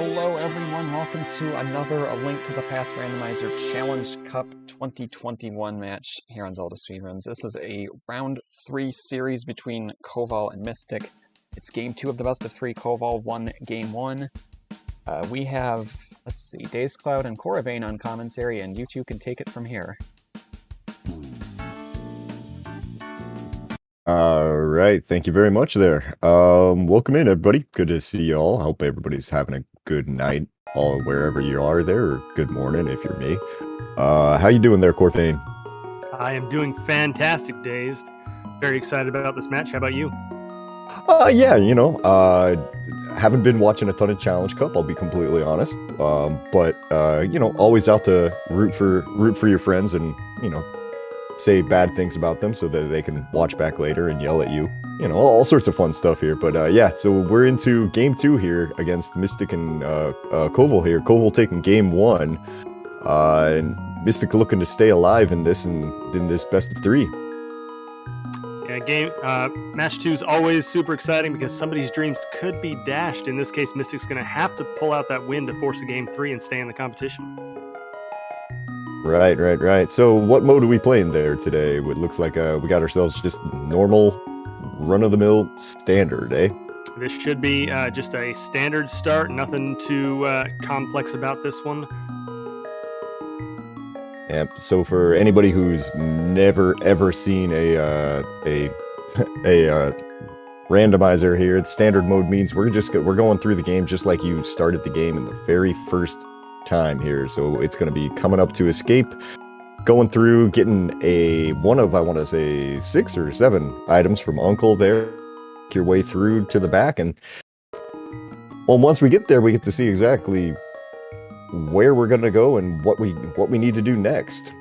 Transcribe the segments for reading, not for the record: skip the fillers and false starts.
Hello everyone, welcome to another A Link to the Past Randomizer Challenge Cup 2021 match here on ZeldaSpeedRuns. This is a round 3 series between Koval and Mystik. It's game 2 of the best of 3. Koval won game 1. We have, let's see, DazeCloud and Koravane on commentary, and you two can take it from here. All right, thank you very much there. Welcome in, everybody. Good to see you all. Hope everybody's having a good night, all wherever you are there, or good morning if you're me. How you doing there, Corfane? I am doing fantastic, Dazed. Very excited about this match. How about you? Yeah, haven't been watching a ton of Challenge Cup, I'll be completely honest. But always out to root for your friends and, say bad things about them so that they can watch back later and yell at you. All sorts of fun stuff here. But yeah, so we're into game 2 here against Mystik and Koval here. Koval taking game 1. And Mystik looking to stay alive in this best of 3. Yeah, match 2 is always super exciting because somebody's dreams could be dashed. In this case, Mystik's going to have to pull out that win to force a game 3 and stay in the competition. Right. So what mode are we playing there today? It looks like we got ourselves just normal, run-of-the-mill standard, eh? This should be just a standard start. Nothing too complex about this one. Yeah, so for anybody who's never ever seen a randomizer here, it's standard mode means we're going through the game just like you started the game in the very first time here. So it's going to be coming up to escape, going through, getting one of, I want to say, 6 or 7 items from Uncle there, work your way through to the back, and well, once we get there, we get to see exactly where we're going to go and what we need to do next.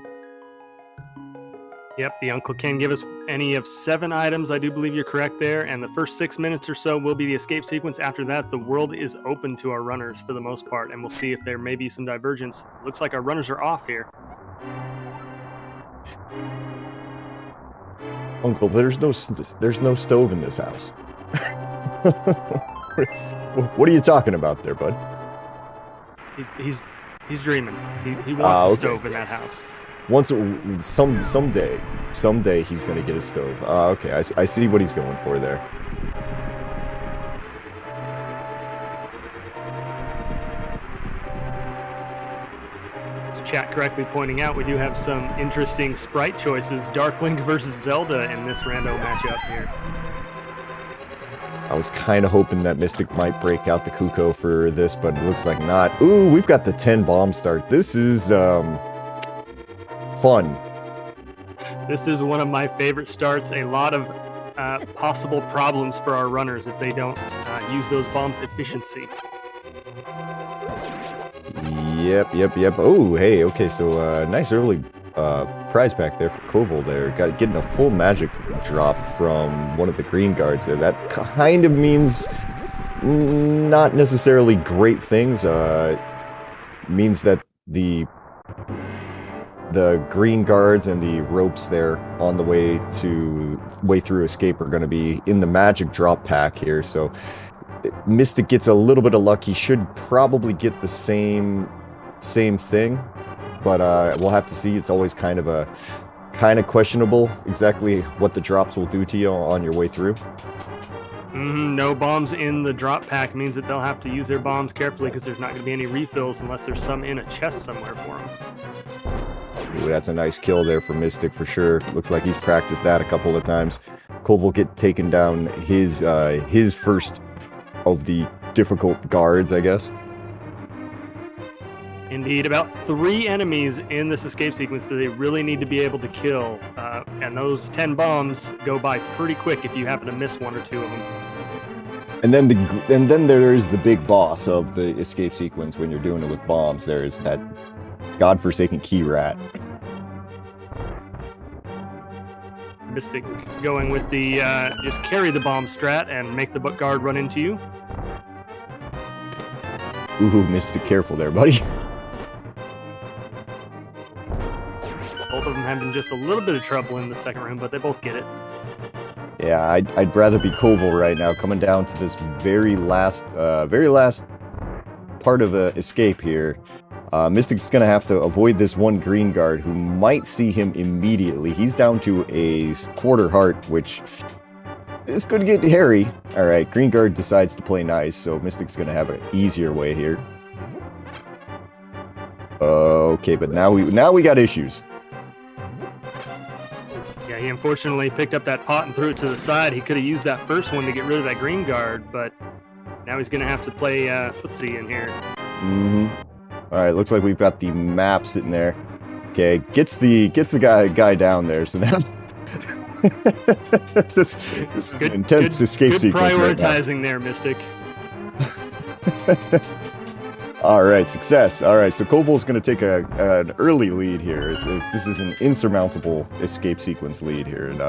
Yep, the Uncle can give us any of 7 items. I do believe you're correct there. And the first 6 minutes or so will be the escape sequence. After that, the world is open to our runners for the most part. And we'll see if there may be some divergence. Looks like our runners are off here. Uncle, there's no stove in this house. What are you talking about there, bud? He's dreaming. He wants a stove in that house. Someday he's gonna get a stove. Okay, I see what he's going for there. As chat correctly pointing out, we do have some interesting sprite choices. Dark Link versus Zelda in this rando matchup here. I was kind of hoping that Mystik might break out the Kuko for this, but it looks like not. Ooh, we've got the 10 bomb start. This is fun. This is one of my favorite starts. A lot of possible problems for our runners if they don't use those bombs efficiency. Yep. Oh, hey, okay, so nice early prize pack there for Koval there. Getting a full magic drop from one of the green guards there. That kind of means not necessarily great things. Means that the green guards and the ropes there on the way through escape are going to be in the magic drop pack here. So Mystik gets a little bit of luck. He should probably get the same thing, but we'll have to see. It's always kind of questionable exactly what the drops will do to you on your way through. No bombs in the drop pack means that they'll have to use their bombs carefully because there's not going to be any refills unless there's some in a chest somewhere for them. Ooh, that's a nice kill there for Mystik for sure. Looks like he's practiced that a couple of times. Koval get taken down his first of the difficult guards, I guess. Indeed, about 3 enemies in this escape sequence that they really need to be able to kill. And those 10 bombs go by pretty quick if you happen to miss 1 or 2 of them. And then there is the big boss of the escape sequence when you're doing it with bombs. There is that godforsaken key rat. Mystik going with the just carry the bomb strat and make the guard run into you. Ooh, Mystik, careful there, buddy. Both of them having just a little bit of trouble in the second room, but they both get it. Yeah, I'd rather be Koval right now, coming down to this very last part of a escape here. Mystic's going to have to avoid this one green guard who might see him immediately. He's down to a quarter heart, which is going to get hairy. All right, green guard decides to play nice, so Mystic's going to have an easier way here. Okay, but now we got issues. Yeah, he unfortunately picked up that pot and threw it to the side. He could have used that first one to get rid of that green guard, but now he's going to have to play footsie in here. Mm-hmm. All right, looks like we've got the map sitting there. Okay, gets the guy down there. So now this is an intense escape sequence. Good prioritizing there, Mystik. All right, success. All right, so Koval's going to take an early lead here. This is an insurmountable escape sequence lead here, and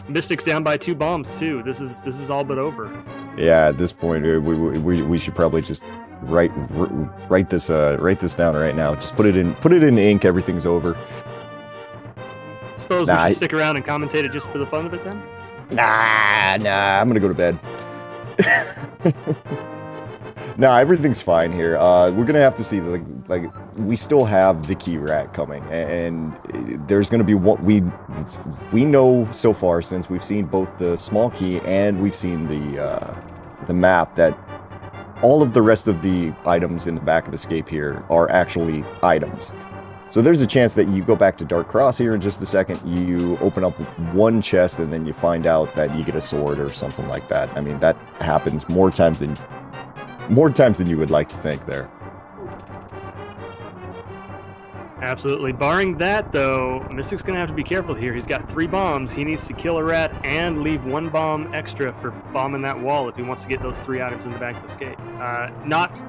Mystik's down by 2 bombs too. This is all but over. Yeah, at this point, we should probably just write this down right now. Just put it in ink. Everything's over. Suppose we should stick around and commentate it just for the fun of it then. Nah. I'm gonna go to bed. No, everything's fine here. We're gonna have to see. Like we still have the key rat coming, and there's gonna be what we know so far, since we've seen both the small key and we've seen the map, that all of the rest of the items in the back of Escape here are actually items. So there's a chance that you go back to Dark Cross here in just a second, you open up one chest, and then you find out that you get a sword or something like that. I mean, that happens more times than you would like to think there. Absolutely. Barring that, though, Mystik's going to have to be careful here. He's got 3 bombs. He needs to kill a rat and leave 1 bomb extra for bombing that wall if he wants to get those 3 items in the back of Escape. Not,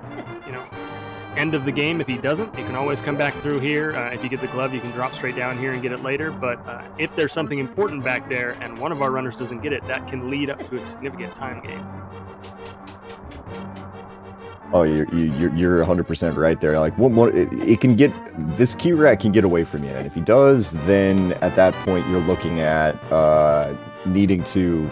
end of the game if he doesn't. He can always come back through here. If you get the glove, you can drop straight down here and get it later. But if there's something important back there and one of our runners doesn't get it, that can lead up to a significant time gain. Oh, you're 100% right there. Like, it can get, this key rat can get away from you, and if he does, then at that point you're looking at needing to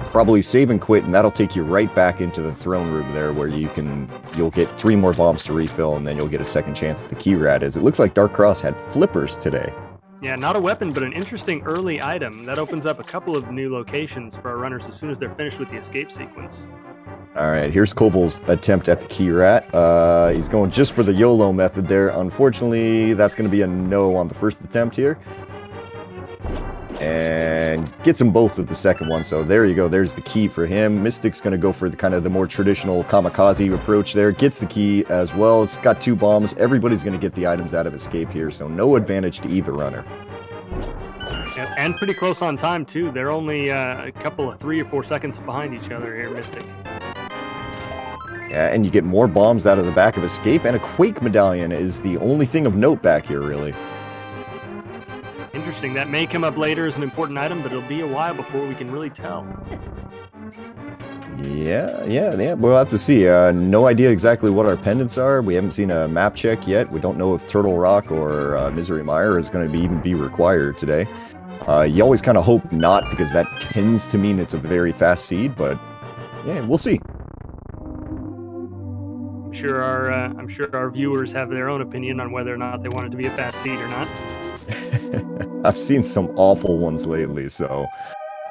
probably save and quit, and that'll take you right back into the throne room there, where you'll get 3 more bombs to refill, and then you'll get a second chance at the key rat. As it looks like Dark Cross had flippers today. Yeah, not a weapon, but an interesting early item that opens up a couple of new locations for our runners as soon as they're finished with the escape sequence. All right, here's Koval's attempt at the key rat. He's going just for the YOLO method there. Unfortunately, that's going to be a no on the first attempt here. And gets them both with the second one, so there you go. There's the key for him. Mystik's going to go for the more traditional kamikaze approach there. Gets the key as well. It's got 2 bombs. Everybody's going to get the items out of Escape here, so no advantage to either runner. Yeah, and pretty close on time, too. They're only a couple of 3 or 4 seconds behind each other here, Mystik. Yeah, and you get more bombs out of the back of Escape, and a Quake medallion is the only thing of note back here, really. Interesting. That may come up later as an important item, but it'll be a while before we can really tell. Yeah. We'll have to see. No idea exactly what our pendants are. We haven't seen a map check yet. We don't know if Turtle Rock or Misery Mire is going to even be required today. You always kind of hope not, because that tends to mean it's a very fast seed, but yeah, we'll see. I'm sure our viewers have their own opinion on whether or not they want it to be a fast seed or not. I've seen some awful ones lately, so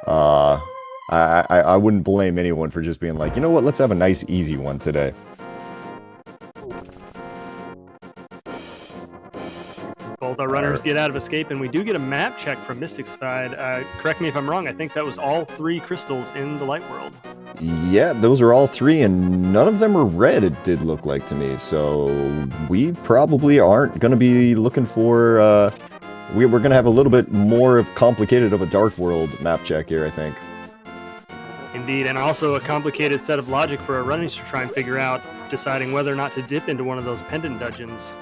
I wouldn't blame anyone for just being like, you know what, let's have a nice easy one today. Both our runners get out of Escape, and we do get a map check from Mystik's side. Correct me if I'm wrong, I think that was all 3 crystals in the Light World. Yeah, those are all 3, and none of them are red, it did look like to me. So we probably aren't going to be looking for... we're going to have a little bit more complicated of a Dark World map check here, I think. Indeed, and also a complicated set of logic for our runners to try and figure out, deciding whether or not to dip into one of those pendant dungeons.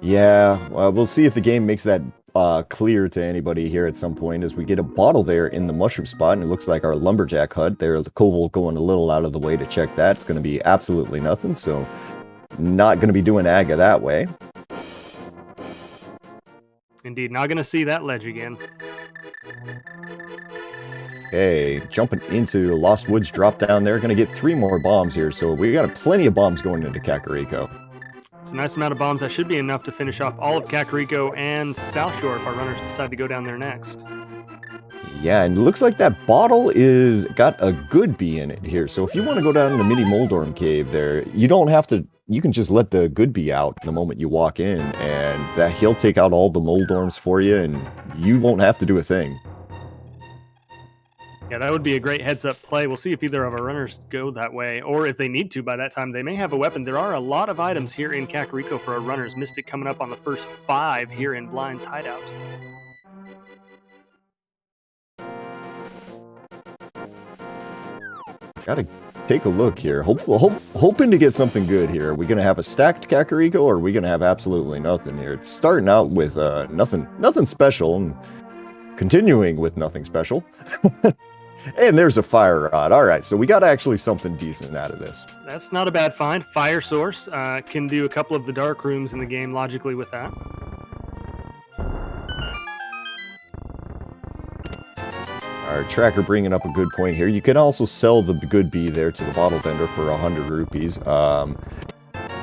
Yeah, we'll see if the game makes that clear to anybody here at some point, as we get a bottle there in the mushroom spot, and it looks like our lumberjack hut there. The Koval going a little out of the way to check that. It's going to be absolutely nothing, so not going to be doing Aga that way. Indeed, not going to see that ledge again. Okay, jumping into the Lost Woods drop down there. Going to get 3 more bombs here, so we got plenty of bombs going into Kakariko. It's a nice amount of bombs. That should be enough to finish off all of Kakariko and South Shore if our runners decide to go down there next. Yeah, and it looks like that bottle is got a good bee in it here. So if you want to go down in the mini Moldorm cave there, you don't have to, you can just let the good bee out the moment you walk in, and that he'll take out all the Moldorms for you, and you won't have to do a thing. Yeah, that would be a great heads-up play. We'll see if either of our runners go that way, or if they need to by that time. They may have a weapon. There are a lot of items here in Kakariko for our runners. Mystik coming up on the first 5 here in Blind's hideout. Gotta take a look here. Hoping to get something good here. Are we gonna have a stacked Kakariko, or are we gonna have absolutely nothing here? It's starting out with nothing special, and continuing with nothing special. And there's a fire rod. All right, so we got actually something decent out of this. That's not a bad find. Fire source can do a couple of the dark rooms in the game logically with that. Our tracker bringing up a good point here. You can also sell the good bee there to the bottle vendor for 100 rupees.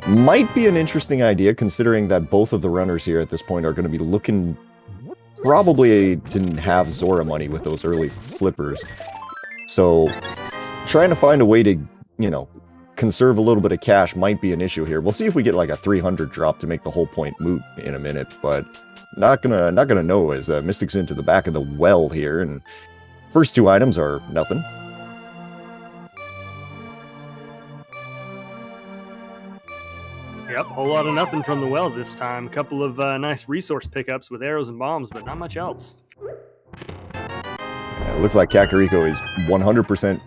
Might be an interesting idea, considering that both of the runners here at this point are going to be looking probably to have Zora money with those early flippers. So trying to find a way to, conserve a little bit of cash might be an issue here. We'll see if we get like a 300 drop to make the whole point moot in a minute, but not gonna know, as Mystik's into the back of the well here, and first 2 items are nothing. Yep, whole lot of nothing from the well this time. A couple of nice resource pickups with arrows and bombs, but not much else. It looks like Kakariko is 100%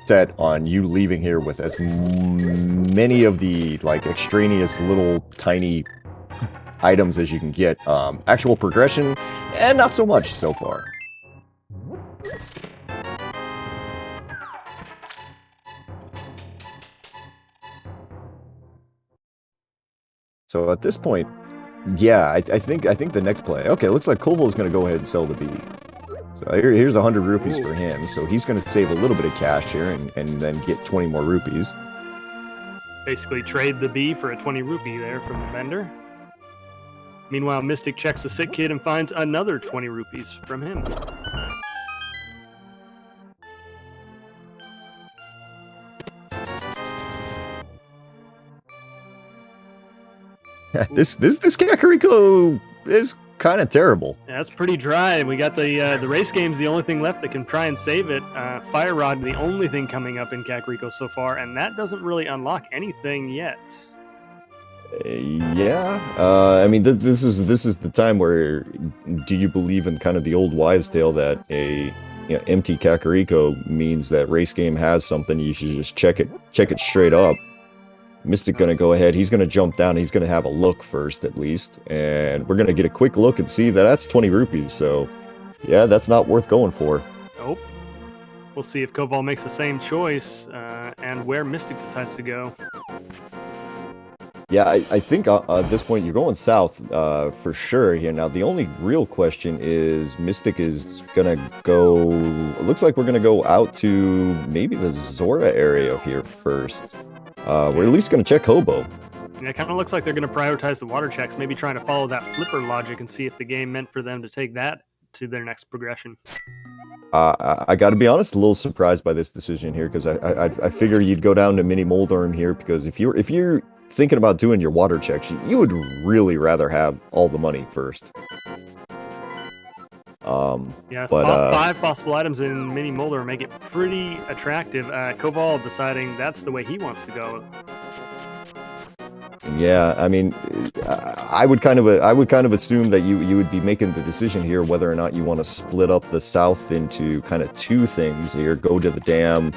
set on you leaving here with as many of the extraneous little tiny items as you can get. Actual progression, and not so much so far. So at this point, yeah, I think the next play. Okay, it looks like Koval is going to go ahead and sell the bee. So here's 100 rupees for him. So he's going to save a little bit of cash here and then get 20 more rupees. Basically trade the bee for a 20 rupee there from the vendor. Meanwhile, Mystik checks the sick kid and finds another 20 rupees from him. This Kakariko is kind of terrible. Yeah, that's pretty dry. We got the race game's the only thing left that can try and save it. Fire Rod, the only thing coming up in Kakariko so far, and that doesn't really unlock anything yet. Yeah, I mean, this is the time where, do you believe in kind of the old wives' tale that a empty Kakariko means that race game has something? You should just check it straight up. Mystik gonna go ahead. He's gonna jump down. He's gonna have a look first, at least, and we're gonna get a quick look and see that that's 20 rupees. So, yeah, that's not worth going for. Nope. We'll see if Koval makes the same choice and where Mystik decides to go. Yeah, I think at this point you're going south for sure here. Now, the only real question is Mystik is gonna go. It looks like we're gonna go out to maybe the Zora area here first. We're at least going to check Hobo. Yeah, it kind of looks like they're going to prioritize the water checks, maybe trying to follow that flipper logic and see if the game meant for them to take that to their next progression. I got to be honest, a little surprised by this decision here, because I figure you'd go down to Mini Moldorm here, because if you're thinking about doing your water checks, you would really rather have all the money first. Yeah, but 5 possible items in Mini Molder make it pretty attractive. Koval deciding that's the way he wants to go. Yeah, I mean, I would kind of assume that you would be making the decision here whether or not you want to split up the south into kind of 2 things here. Go to the dam,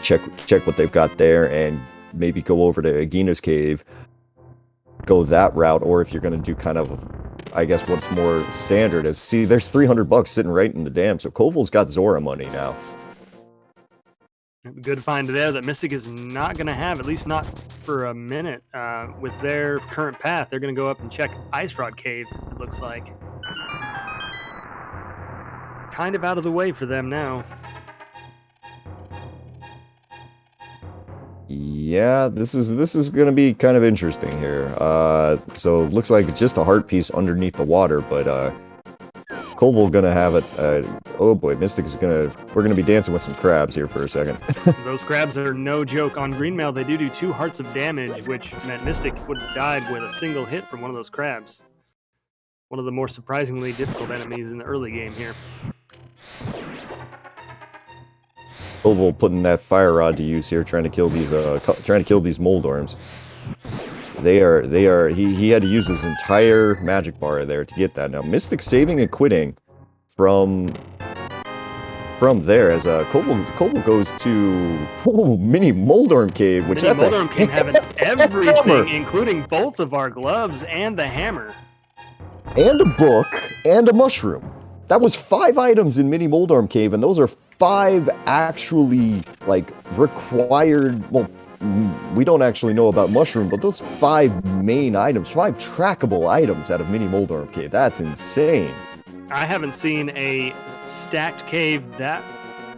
check what they've got there, and maybe go over to Agina's cave. Go that route, or if you're going to do kind of, I guess what's more standard is, see, there's 300 bucks sitting right in the dam, so Koval's got Zora money now. Good find there that Mystik is not going to have, at least not for a minute. With their current path, they're going to go up and check Ice Rod Cave, it looks like. Kind of out of the way for them now. Yeah, this is gonna be kind of interesting here. So looks like it's just a heart piece underneath the water, but Koval gonna have it. Oh boy, Mystik is gonna. We're gonna be dancing with some crabs here for a second. Those crabs are no joke. On Greenmail, they do 2 hearts of damage, which meant Mystik would have died with a single hit from one of those crabs. One of the more surprisingly difficult enemies in the early game here. Koval putting that fire rod to use here, trying to kill these Moldorms. They are. He had to use his entire magic bar there to get that. Now Mystik saving and quitting from there as Koval goes to mini Moldorm cave, which Mini that's Moldorm a King having everything, hammer. including both of our gloves and the hammer. And a book and a mushroom. That was 5 items in mini Moldorm cave, and those are 5 actually required. Well, we don't actually know about mushroom, but those 5 main items, 5 trackable items out of mini Moldorm cave. That's insane. I haven't seen a stacked cave that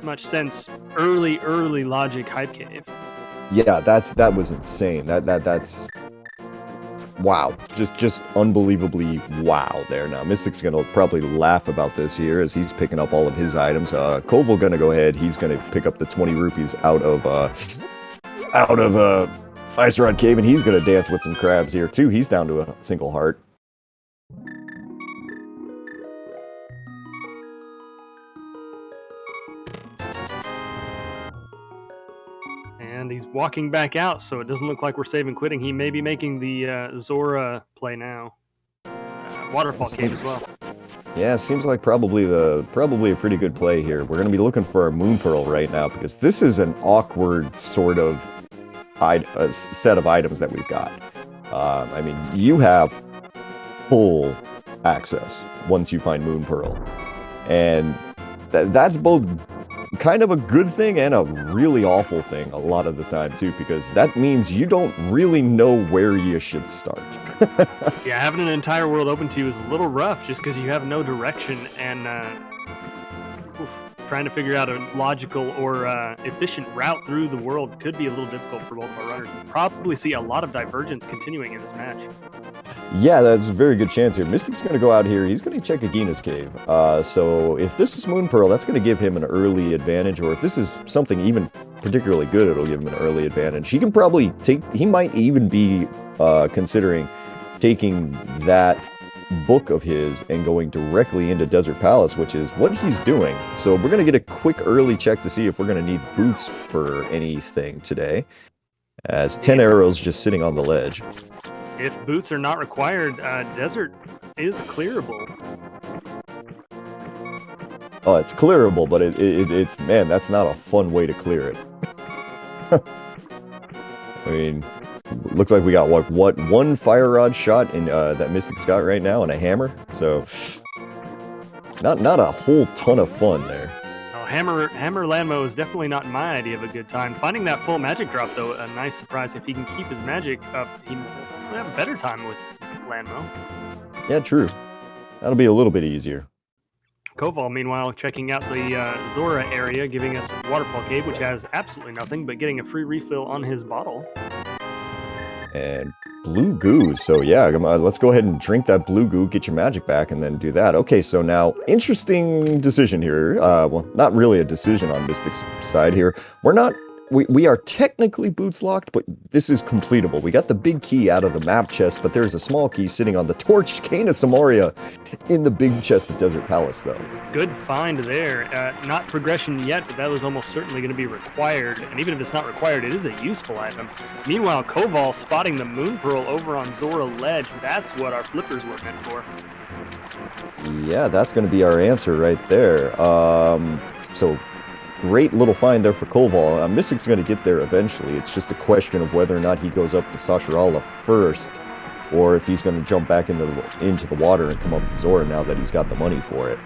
much since early Logic Hype Cave. Yeah, that was insane. That's wow. Just unbelievably wow there. Now Mystik's gonna probably laugh about this here as he's picking up all of his items. Koval gonna go ahead. He's gonna pick up the 20 rupees out of Ice Rod Cave, and he's gonna dance with some crabs here too. He's down to a single heart. And he's walking back out, so it doesn't look like we're saving quitting. He may be making the Zora play now. Waterfall Cave as well. Yeah, seems like probably a pretty good play here. We're gonna be looking for a Moon Pearl right now because this is an awkward sort of set of items that we've got. I mean, you have full access once you find Moon Pearl, and that's both kind of a good thing and a really awful thing a lot of the time too, because that means you don't really know where you should start. Yeah, having an entire world open to you is a little rough just because you have no direction, and trying to figure out a logical or efficient route through the world could be a little difficult for both of our runners. We'll probably see a lot of divergence continuing in this match. Yeah, that's a very good chance here. Mystik's going to go out here. He's going to check Agina's cave. So if this is Moon Pearl, that's going to give him an early advantage. Or if this is something even particularly good, it'll give him an early advantage. He can probably he might even be considering taking that book of his and going directly into Desert Palace, which is what he's doing. So we're going to get a quick early check to see if we're going to need boots for anything today. As 10 arrows just sitting on the ledge. If boots are not required, desert is clearable. Oh, it's clearable, but it's man, that's not a fun way to clear it. I mean, looks like we got what one fire rod shot in that Mystik's got right now and a hammer. So not a whole ton of fun there. Oh, hammer Landmo is definitely not my idea of a good time. Finding that full magic drop though, a nice surprise. If he can keep his magic up, he will have a better time with Landmo. Yeah, true. That'll be a little bit easier. Koval, meanwhile, checking out the Zora area, giving us Waterfall Cave, which has absolutely nothing, but getting a free refill on his bottle. And blue goo. So yeah, let's go ahead and drink that blue goo, get your magic back, and then do that. Okay, so now, interesting decision here. Well, not really a decision on Mystik's side here. We are technically boots locked, but this is completable. We got the big key out of the map chest, but there's a small key sitting on the torched cane of Samoria in the big chest of Desert Palace, though. Good find there. Not progression yet, but that was almost certainly going to be required. And even if it's not required, it is a useful item. Meanwhile, Koval spotting the Moon Pearl over on Zora Ledge. That's what our flippers were meant for. Yeah, that's going to be our answer right there. So great little find there for Koval. Mystik's going to get there eventually. It's just a question of whether or not he goes up to Sasharala first, or if he's going to jump back into the water and come up to Zora now that he's got the money for it.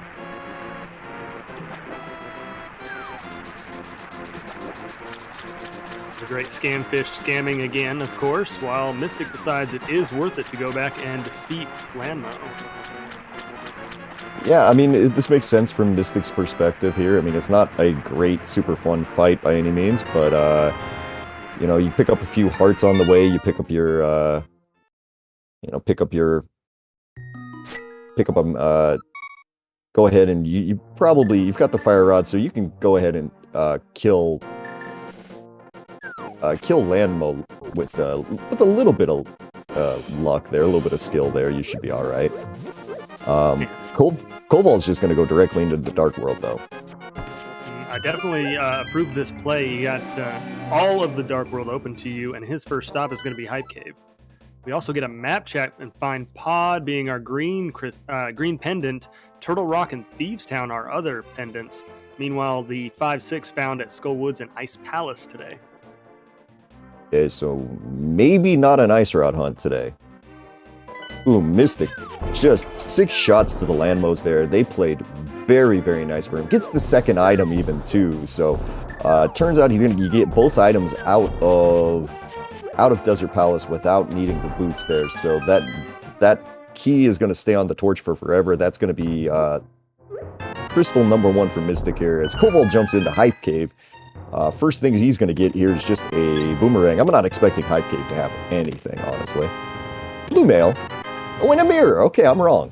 The great scamfish scamming again, of course, while Mystik decides it is worth it to go back and defeat Landmo. Yeah, I mean, this makes sense from Mystik's perspective here. I mean, it's not a great, super fun fight by any means, but You know, you pick up a few hearts on the way. You pick up your, go ahead and you've got the fire rod, so you can go ahead and kill Landmo with a little bit of luck there, a little bit of skill there. You should be all right. Koval's just going to go directly into the Dark World, though. I definitely approve this play. You got all of the Dark World open to you, and his first stop is going to be Hype Cave. We also get a map check and find Pod being our green pendant, Turtle Rock and Thieves Town our other pendants. Meanwhile, the 5-6 found at Skull Woods and Ice Palace today. Okay, so maybe not an Ice Rod hunt today. Ooh, Mystik. Just 6 shots to the Landmos there. They played very, very nice for him. Gets the second item even, too. So, turns out he's going to get both items out of Desert Palace without needing the boots there. So that key is going to stay on the torch for forever. That's going to be crystal number 1 for Mystik here. As Koval jumps into Hype Cave, first thing he's going to get here is just a boomerang. I'm not expecting Hype Cave to have anything, honestly. Blue mail. Oh, and a mirror. Okay, I'm wrong.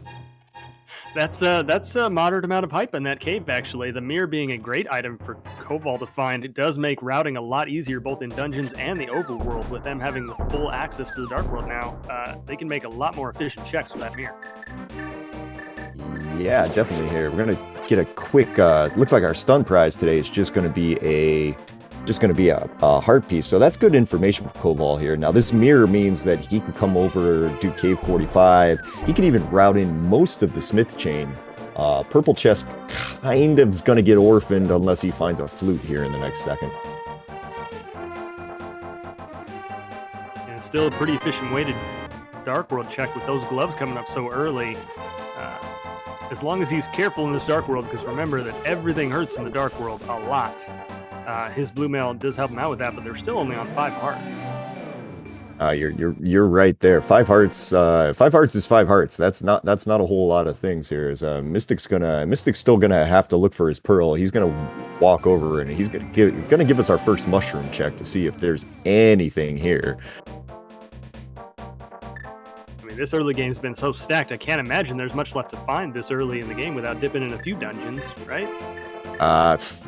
That's a moderate amount of hype in that cave, actually. The mirror being a great item for Koval to find. It does make routing a lot easier, both in dungeons and the overworld. With them having the full access to the Dark World now, they can make a lot more efficient checks with that mirror. Yeah, definitely here. We're gonna get a quick. Looks like our stun prize today is just gonna be a heart piece. So that's good information for Koval here. Now this mirror means that he can come over, do Cave 45. He can even route in most of the Smith chain. Purple chest kind of is gonna get orphaned unless he finds a flute here in the next second. And still a pretty efficient way to Dark World check with those gloves coming up so early. As long as he's careful in this Dark World, because remember that everything hurts in the Dark World a lot. His blue mail does help him out with that, but they're still only on 5 hearts. You're right there. 5 hearts. 5 hearts is 5 hearts. That's not a whole lot of things here. As Mystik's still gonna have to look for his pearl. He's gonna walk over and he's gonna give us our first mushroom check to see if there's anything here. This early game's been so stacked, I can't imagine there's much left to find this early in the game without dipping in a few dungeons, right?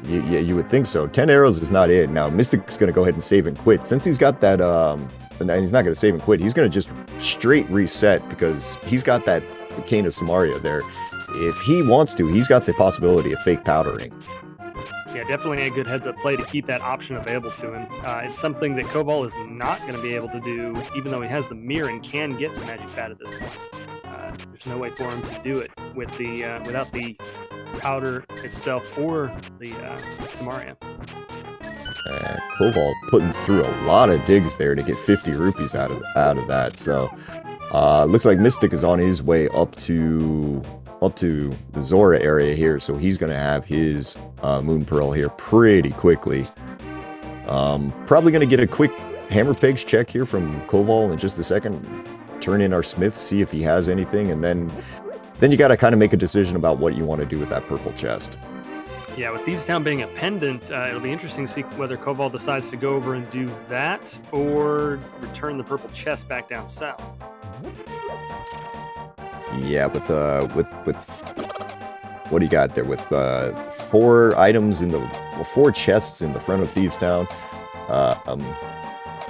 You would think so. 10 arrows is not it. Now, Mystik's going to go ahead and save and quit. Since he's got that, and he's not going to save and quit, he's going to just straight reset because he's got that Cane of Samaria there. If he wants to, he's got the possibility of fake powdering. Yeah, definitely a good heads-up play to keep that option available to him. It's something that Koval is not going to be able to do, even though he has the mirror and can get the magic pad at this point. There's no way for him to do it with the without the powder itself or the Samaria. Koval putting through a lot of digs there to get 50 rupees out of that. So looks like Mystik is on his way up to the Zora area here, so he's going to have his Moon Pearl here pretty quickly. Probably going to get a quick Hammer Pegs check here from Koval in just a second. Turn in our Smith, see if he has anything, and then you got to kind of make a decision about what you want to do with that purple chest. Yeah, with Thieves Town being a pendant, it'll be interesting to see whether Koval decides to go over and do that or return the purple chest back down south. Yeah, with what do you got there? With 4 items in 4 chests in the front of Thieves Town.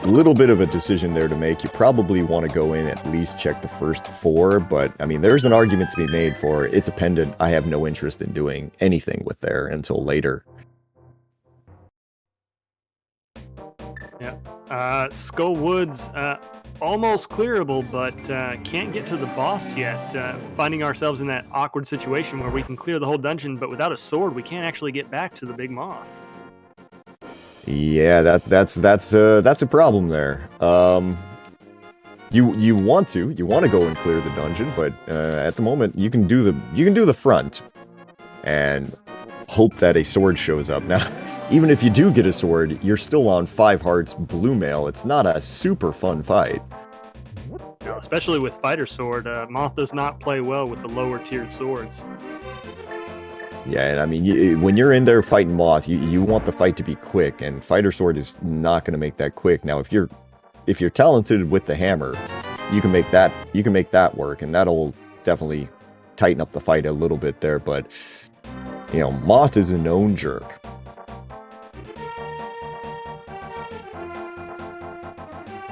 A little bit of a decision there to make. You probably want to go in at least check the first 4, but I mean, there's an argument to be made for it's a pendant. I have no interest in doing anything with there until later. Yeah, Skull Woods, almost clearable, but can't get to the boss yet. Finding ourselves in that awkward situation where we can clear the whole dungeon, but without a sword, we can't actually get back to the big moth. Yeah, that's a problem there. You want to go and clear the dungeon, but at the moment you can do the front and hope that a sword shows up. Now, even if you do get a sword, you're still on 5 hearts blue mail. It's not a super fun fight. No, especially with Fighter Sword, Moth does not play well with the lower tiered swords. Yeah, and I mean, when you're in there fighting Moth, you want the fight to be quick, and Fighter Sword is not going to make that quick. Now, if you're talented with the hammer, you can make that work, and that'll definitely tighten up the fight a little bit there. But you know, Moth is a known jerk.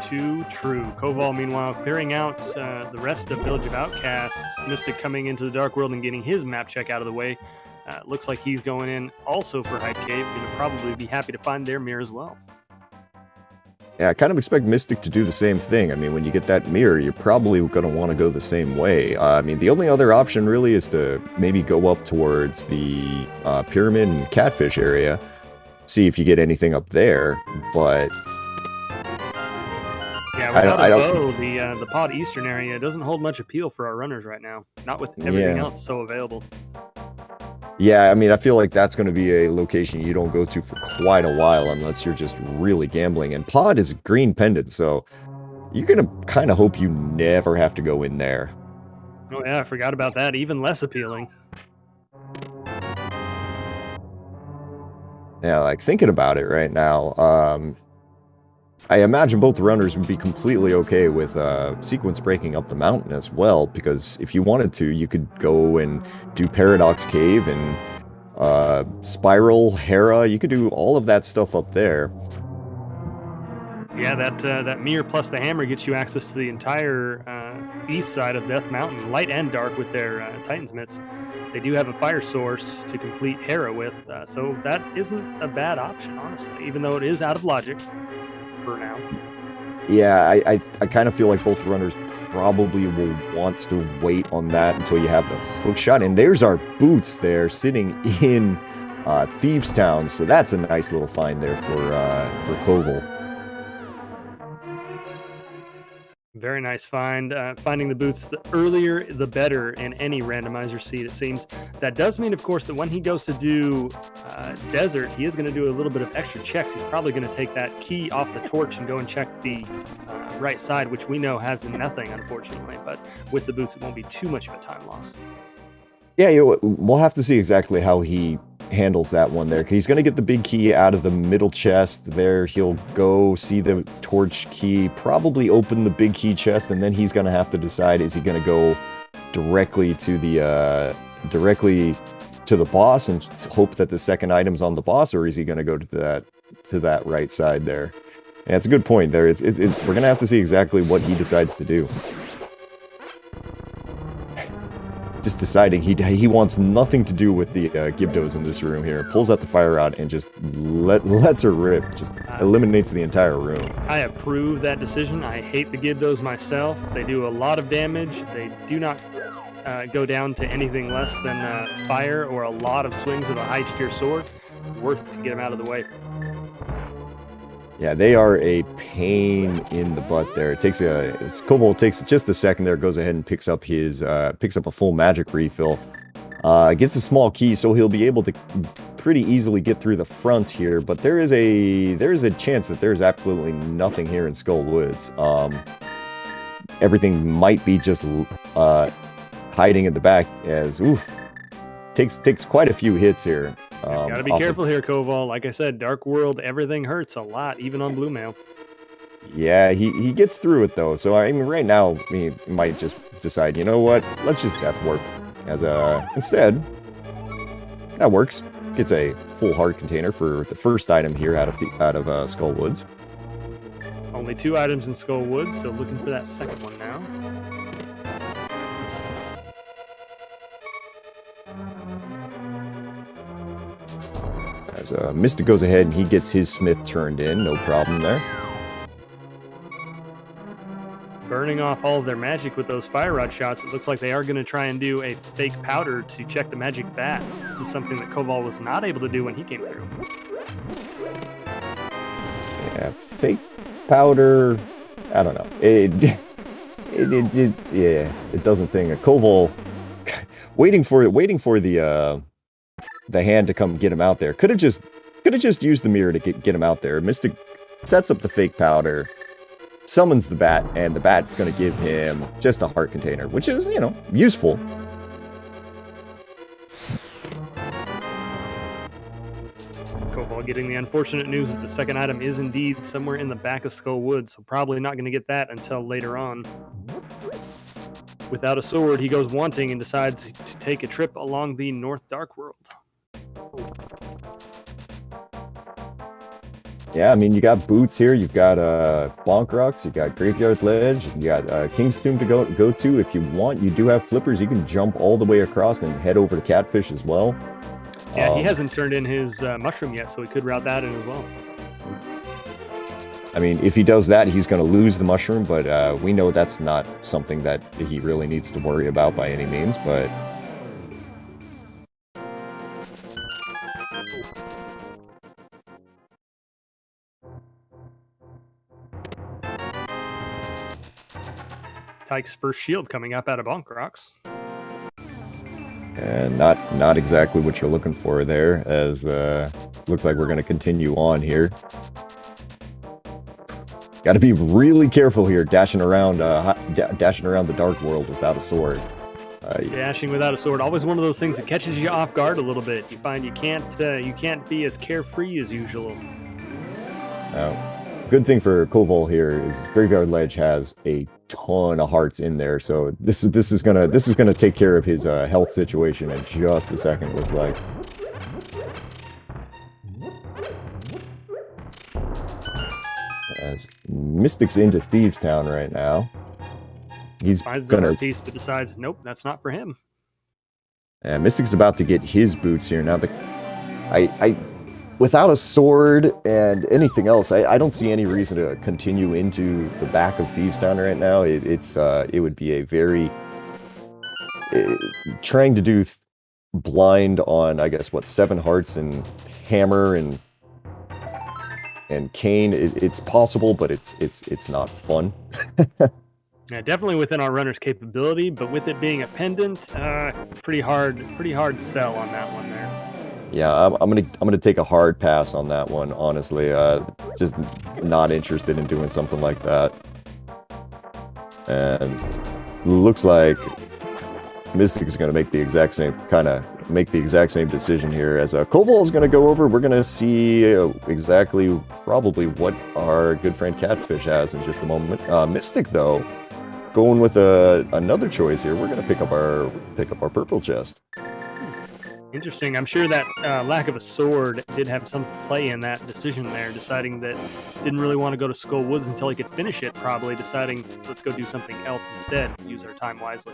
Too true. Koval, meanwhile, clearing out the rest of Village of Outcasts. Mystik coming into the Dark World and getting his map check out of the way. Looks like he's going in also for Hype Cave. Going to probably be happy to find their mirror as well. Yeah, I kind of expect Mystik to do the same thing. I mean, when you get that mirror, you're probably going to want to go the same way. I mean, the only other option really is to maybe go up towards the Pyramid and Catfish area, see if you get anything up there, but... Yeah, without a bow, the Pod Eastern area doesn't hold much appeal for our runners right now. Not with everything else so available. Yeah, I mean, I feel like that's going to be a location you don't go to for quite a while unless you're just really gambling. And Pod is green pendant, so you're going to kind of hope you never have to go in there. Oh yeah, I forgot about that. Even less appealing. Yeah, like thinking about it right now, I imagine both runners would be completely okay with sequence breaking up the mountain as well, because if you wanted to, you could go and do Paradox Cave and Spiral, Hera. You could do all of that stuff up there. Yeah, that mirror plus the hammer gets you access to the entire east side of Death Mountain, light and dark with their Titan's Mitts. They do have a fire source to complete Hera with, so that isn't a bad option, honestly, even though it is out of logic. Now. Yeah, I kind of feel like both runners probably will want to wait on that until you have the hook shot. And there's our boots there sitting in Thieves Town, so that's a nice little find there for Koval. Very nice find. Finding the boots, the earlier the better in any randomizer seed, it seems. That does mean, of course, that when he goes to do Desert, he is going to do a little bit of extra checks. He's probably going to take that key off the torch and go and check the right side, which we know has nothing, unfortunately. But with the boots, it won't be too much of a time loss. Yeah, we'll have to see exactly how he handles that one there. He's going to get the big key out of the middle chest there. He'll go see the torch key, probably open the big key chest, and then he's going to have to decide, is he going to go directly to the boss and hope that the second item's on the boss, or is he going to go to that right side there? And that's a good point there. We're going to have to see exactly what he decides to do. Just deciding he wants nothing to do with the Gibdos in this room here. Pulls out the fire rod and just lets her rip. Just eliminates the entire room. I approve that decision. I hate the Gibdos myself. They do a lot of damage. They do not go down to anything less than fire or a lot of swings of a high tier sword. Worth to get them out of the way. Yeah, they are a pain in the butt there. Koval takes just a second there, goes ahead and picks up a full magic refill. Gets a small key, so he'll be able to pretty easily get through the front here, but there is a chance that there's absolutely nothing here in Skull Woods. Everything might be just hiding in the back, as takes quite a few hits here. Gotta be careful here, Koval. Like I said, Dark World, everything hurts a lot, even on Blue Mail. Yeah, he gets through it though. So I mean, right now he might just decide, you know what? Let's just Death Warp instead. That works. Gets a full heart container for the first item here out of Skull Woods. Only 2 items in Skull Woods, so looking for that second one now. As Mystik goes ahead and he gets his Smith turned in, no problem there. Burning off all of their magic with those fire rod shots, it looks like they are going to try and do a fake powder to check the magic bat. This is something that Koval was not able to do when he came through. Yeah, fake powder. I don't know. It doesn't think. Koval waiting for the hand to come get him out there. Could have just used the mirror to get him out there. Mystik sets up the fake powder, summons the bat, and the bat's going to give him just a heart container, which is, useful. Koval getting the unfortunate news that the second item is indeed somewhere in the back of Skull Woods, so probably not going to get that until later on. Without a sword, he goes wanting and decides to take a trip along the North Dark World. Yeah, I mean, you got boots here. You've got Bonk Rocks. You got Graveyard Ledge. You got King's Tomb to go to. If you want, you do have flippers. You can jump all the way across and head over to Catfish as well. Yeah, he hasn't turned in his mushroom yet, so he could route that in as well. I mean, if he does that, he's going to lose the mushroom, but we know that's not something that he really needs to worry about by any means, but... Tyke's first shield coming up out of Bonk Rocks. And not exactly what you're looking for there, as looks like we're going to continue on here. Got to be really careful here, dashing around the Dark World without a sword. Dashing without a sword, always one of those things that catches you off guard a little bit. You find you can't be as carefree as usual. Good thing for Koval here is Graveyard Ledge has a ton of hearts in there, so this is gonna take care of his health situation in just a second. Looks like. As Mystik's into Thieves Town right now, he's gonna piece, but decides nope, that's not for him. And Mystik's about to get his boots here now. Without a sword and anything else, I don't see any reason to continue into the back of Thieves Town right now. It would be a very trying to do blind on, I guess, what, 7 hearts and hammer and cane. It's possible, but it's not fun. Yeah, definitely within our runner's capability, but with it being a pendant, pretty hard sell on that one there. Yeah, I'm gonna take a hard pass on that one, honestly. Just not interested in doing something like that. And looks like Mystik is gonna make the exact same decision here. As Koval is gonna go over, we're gonna see exactly probably what our good friend Catfish has in just a moment. Mystik though, going with another choice here. We're gonna pick up our purple chest. Interesting. I'm sure that lack of a sword did have some play in that decision there, deciding that didn't really want to go to Skull Woods until he could finish it, probably deciding let's go do something else instead, use our time wisely.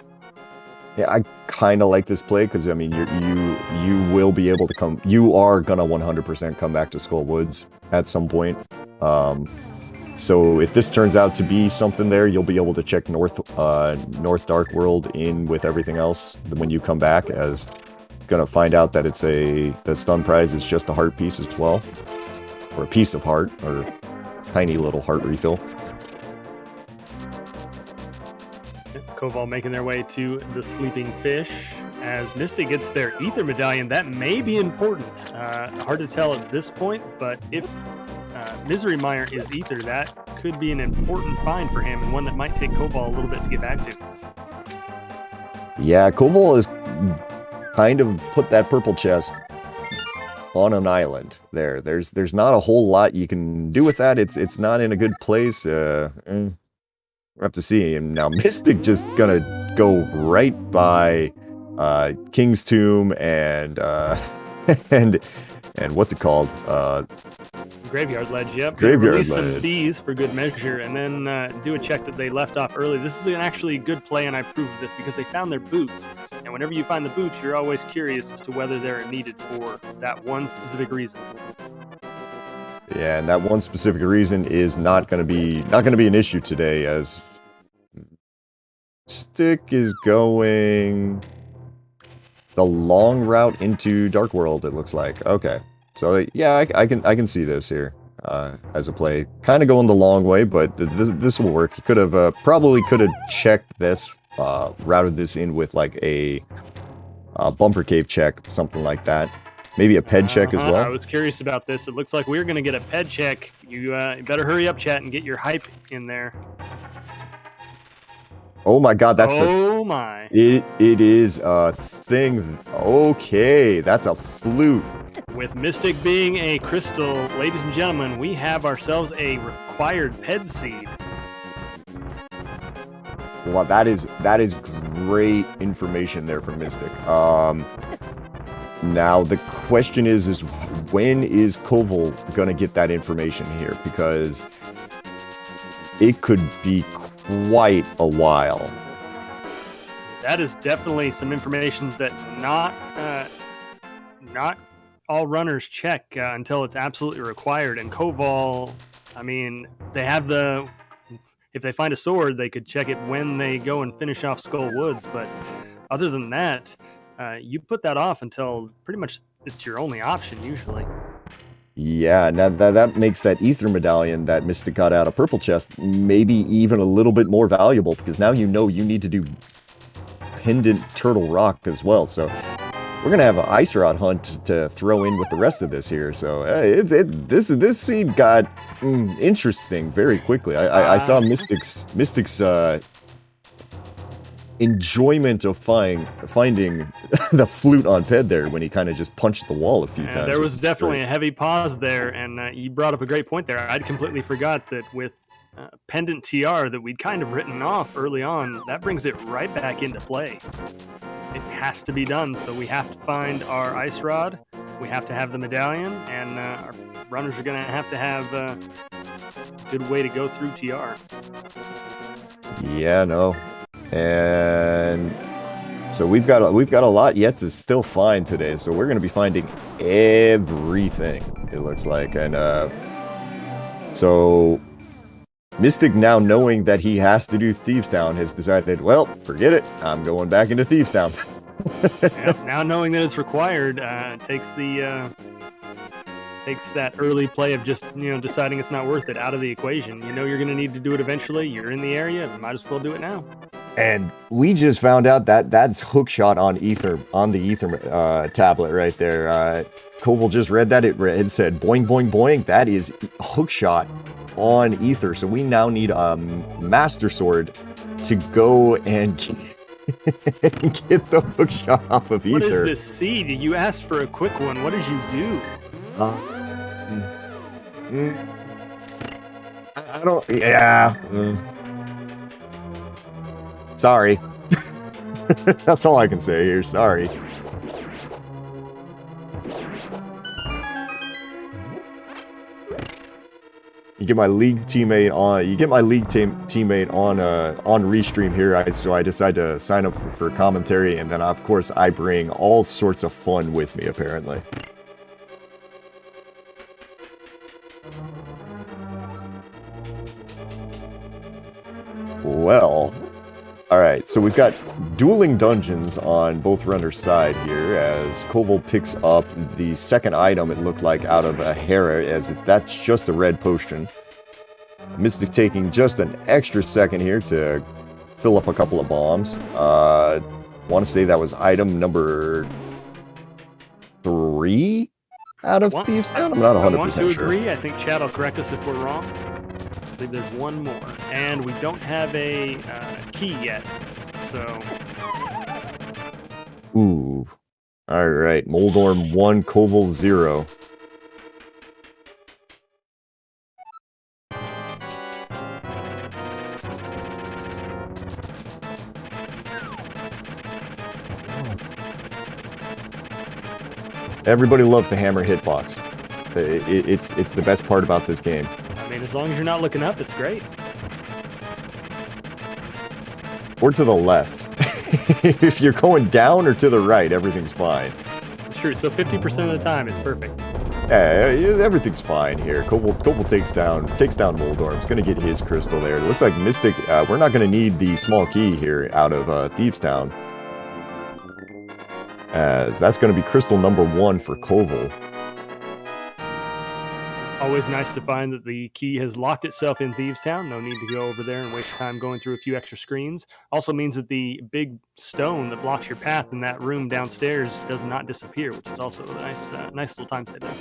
Yeah, I kind of like this play because, I mean, you will be able to come, you are going to 100% come back to Skull Woods at some point. So if this turns out to be something there, you'll be able to check North Dark World in with everything else when you come back, as gonna find out that the stun prize is just a heart piece as well, or a piece of heart, or tiny little heart refill. Koval making their way to the Sleeping Fish as Mystik gets their Ether Medallion. That may be important. Hard to tell at this point, but if Misery Mire is Ether, that could be an important find for him, and one that might take Koval a little bit to get back to. Yeah, Koval is kind of put that purple chest on an island there. There's not a whole lot you can do with that. It's not in a good place. We'll have to see. And now Mystik just gonna go right by King's Tomb and what's it called? Graveyard Ledge, yep. Graveyard Release Ledge. some bees for good measure, and then do a check that they left off early. This is an actually good play, and I approve of this because they found their boots. And whenever you find the boots, you're always curious as to whether they're needed for that one specific reason. Yeah, and that one specific reason is not going to be an issue today, as Mystik is going the long route into Dark World. It looks like. Okay, so yeah, I can see this here as a play, kind of going the long way, but this will work. He could have probably checked this, routed this in with like a bumper cave check, something like that. Maybe a ped check as well. I was curious about this. It looks like we're going to get a ped check. You better hurry up, chat, and get your hype in there. Oh my god, that's my. It is a thing. Okay, that's a flute. With Mystik being a crystal, ladies and gentlemen, we have ourselves a required ped seed. Well, that is great information there from Mystik. Now the question is when is Koval gonna get that information here? Because it could be quite a while. That is definitely some information that not all runners check until it's absolutely required. And Koval, I mean, they have if they find a sword, they could check it when they go and finish off Skull Woods. But other than that, you put that off until pretty much it's your only option usually. Yeah, now that makes that ether medallion that Mystik got out of Purple Chest maybe even a little bit more valuable, because now you know you need to do Pendant Turtle Rock as well. So we're gonna have an Ice Rod hunt to throw in with the rest of this here. So this seed got interesting very quickly. I saw Mystik's enjoyment of finding the flute on Ped there when he kind of just punched the wall a few times. There was definitely a heavy pause there, and you brought up a great point there. I'd completely forgot that with Pendant TR that we'd kind of written off early on, that brings it right back into play. It has to be done, so we have to find our Ice Rod, we have to have the medallion, and our runners are going to have a good way to go through TR. Yeah, no. And so we've got a lot yet to still find today, so we're going to be finding everything, it looks like. And so Mystik, now knowing that he has to do Thieves Town, has decided, well, forget it, I'm going back into Thieves Town. Yep, now knowing that it's required, takes that early play of just, deciding it's not worth it out of the equation. You know you're going to need to do it eventually. You're in the area. You might as well do it now. And we just found out that that's hookshot on the ether tablet right there. Koval just read that. It said boing, boing, boing. That is hookshot on ether. So we now need a Master Sword to go and get the hookshot off of ether. What is this seed? You asked for a quick one. What did you do? I don't. Yeah. Sorry. That's all I can say here. Sorry. You get my league teammate on. You get my league teammate on restream here. So I decide to sign up for commentary, and then of course I bring all sorts of fun with me. Apparently. Well, alright, so we've got dueling dungeons on both runners' side here, as Koval picks up the second item, it looked like, out of a Hera, as if that's just a red potion. Mystik taking just an extra second here to fill up a couple of bombs. Want to say that was item number 3 out of Thieves Town? I'm not 100% sure. I want to agree. I think Chad will correct us if we're wrong. I believe there's one more, and we don't have a key yet, so... Ooh. Alright, Moldorm 1, Koval 0. Everybody loves the hammer hitbox. It's the best part about this game. I mean, as long as you're not looking up, it's great. Or to the left. If you're going down or to the right, everything's fine. It's true. So 50% of the time, it's perfect. Yeah, everything's fine here. Koval takes down Moldorm. He's going to get his crystal there. It looks like Mystik, we're not going to need the small key here out of Thieves Town, as that's going to be crystal number 1 for Koval. Always nice to find that the key has locked itself in Thieves Town. No need to go over there and waste time going through a few extra screens. Also means that the big stone that blocks your path in that room downstairs does not disappear, which is also a nice little time saver.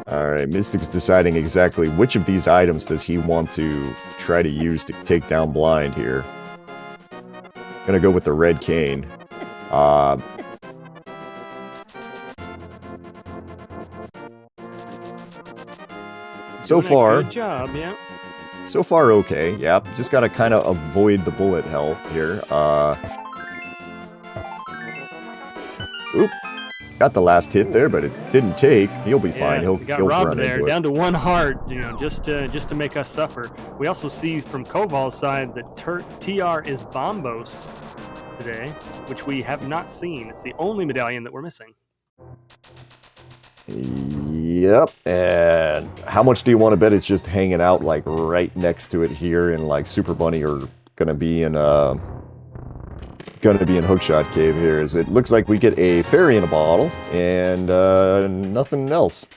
Alright, Mystik's deciding exactly which of these items does he want to try to use to take down Blind here. Gonna go with the red cane. So Doing a far, good job, yeah. so far okay. Yeah, just gotta kind of avoid the bullet hell here. Oop. Got the last hit there, but it didn't take. He'll be fine. Yeah, we got He'll robbed run there, into it. down to 1 heart, you know, just to make us suffer. We also see from Koval's side that TR is Bombos today, which we have not seen. It's the only medallion that we're missing. Yep. And how much do you want to bet it's just hanging out like right next to it here, and like Super Bunny are gonna be in Hookshot Cave here? Is it looks like we get a fairy in a bottle and nothing else.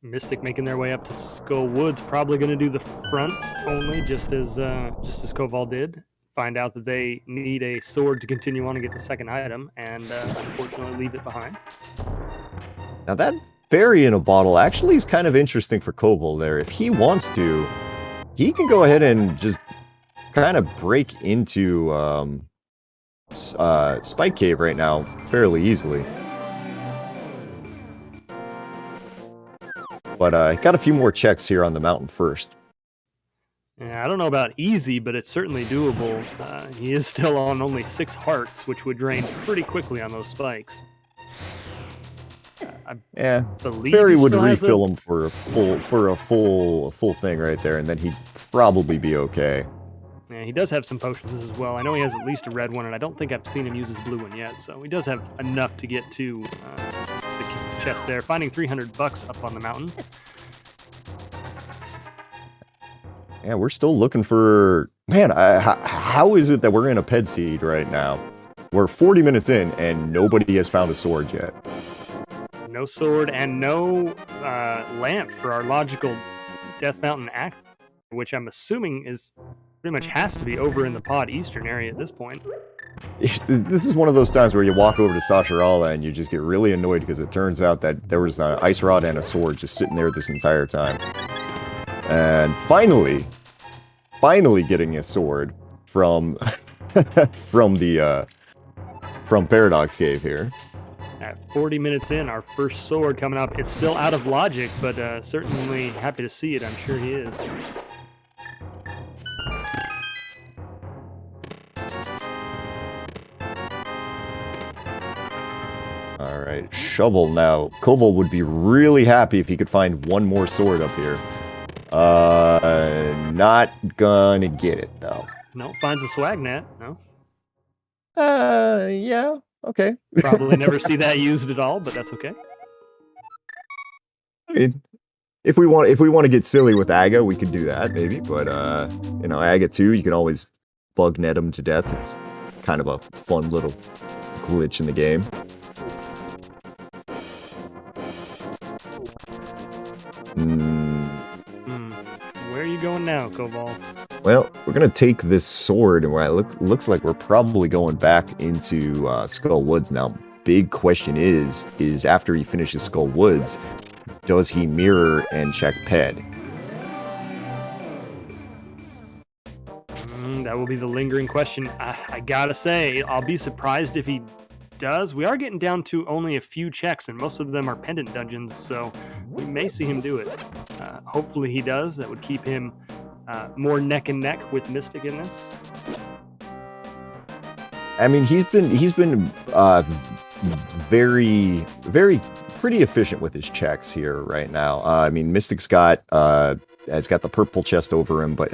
Mystik making their way up to Skull Woods, probably going to do the front only, just as Koval did. Find out that they need a sword to continue on and get the second item, and unfortunately leave it behind. Now that fairy in a bottle actually is kind of interesting for Koval there. If he wants to, he can go ahead and just kind of break into Spike Cave right now fairly easily. But got a few more checks here on the mountain first. Yeah, I don't know about easy, but it's certainly doable. He is still on only 6 hearts, which would drain pretty quickly on those spikes. Yeah, believe Barry he would still has refill him for a full thing right there, and then he'd probably be okay. Yeah, he does have some potions as well. I know he has at least a red one, and I don't think I've seen him use his blue one yet. So he does have enough to get to the chest there. Finding $300 up on the mountain. Yeah, we're still looking for... Man, how is it that we're in a ped seed right now? We're 40 minutes in, and nobody has found a sword yet. No sword and no lamp for our logical Death Mountain act, which I'm assuming is pretty much has to be over in the pod eastern area at this point. This is one of those times where you walk over to Sasharala and you just get really annoyed because it turns out that there was an ice rod and a sword just sitting there this entire time. And finally getting a sword from from Paradox Cave here. At 40 minutes in, our first sword coming up. It's still out of logic, but certainly happy to see it. I'm sure he is. Alright, shovel now. Koval would be really happy if he could find one more sword up here. Not gonna get it, though. No, finds a swag net. No. Yeah, okay. Probably never see that used at all, but that's okay. I mean, if we want to get silly with Aga, we could do that, maybe. But, you know, Aga 2, you can always bug net him to death. It's kind of a fun little glitch in the game. Where are you going now, Koval? Well, we're gonna take this sword, and looks like we're probably going back into Skull Woods now. Big question is after he finishes Skull Woods, does he mirror and check Ped? That will be the lingering question. I gotta say, I'll be surprised if he does. We are getting down to only a few checks, and most of them are pendant dungeons, so we may see him do it. Hopefully he does. That would keep him more neck and neck with Mystik in this. I mean, he's been pretty efficient with his checks here right now. I mean, Mystik's has got the purple chest over him, but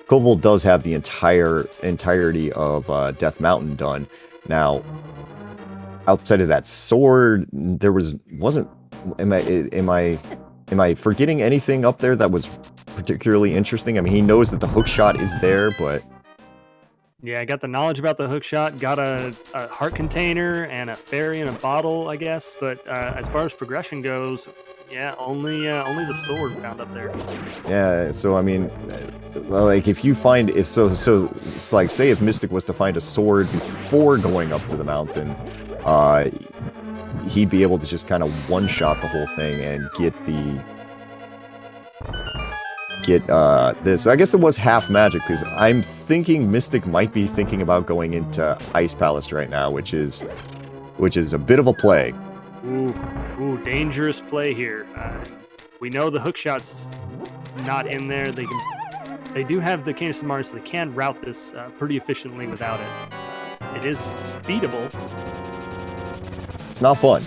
Koval does have the entirety of Death Mountain done. Now, outside of that sword, there wasn't. Am I forgetting anything up there that was particularly interesting? I mean, he knows that the hook shot is there, but yeah, I got the knowledge about the hook shot. Got a heart container and a fairy in a bottle, I guess. But as far as progression goes, yeah, only the sword found up there. Yeah, so I mean, like if it's like, say if Mystik was to find a sword before going up to the mountain, he'd be able to just kind of one-shot the whole thing and get this. I guess it was half magic, because I'm thinking Mystik might be thinking about going into Ice Palace right now, which is a bit of a play. Ooh, dangerous play here. We know the hook shot's not in there. They do have the Cane of Samaria, so they can route this pretty efficiently without it. It is beatable. It's not fun.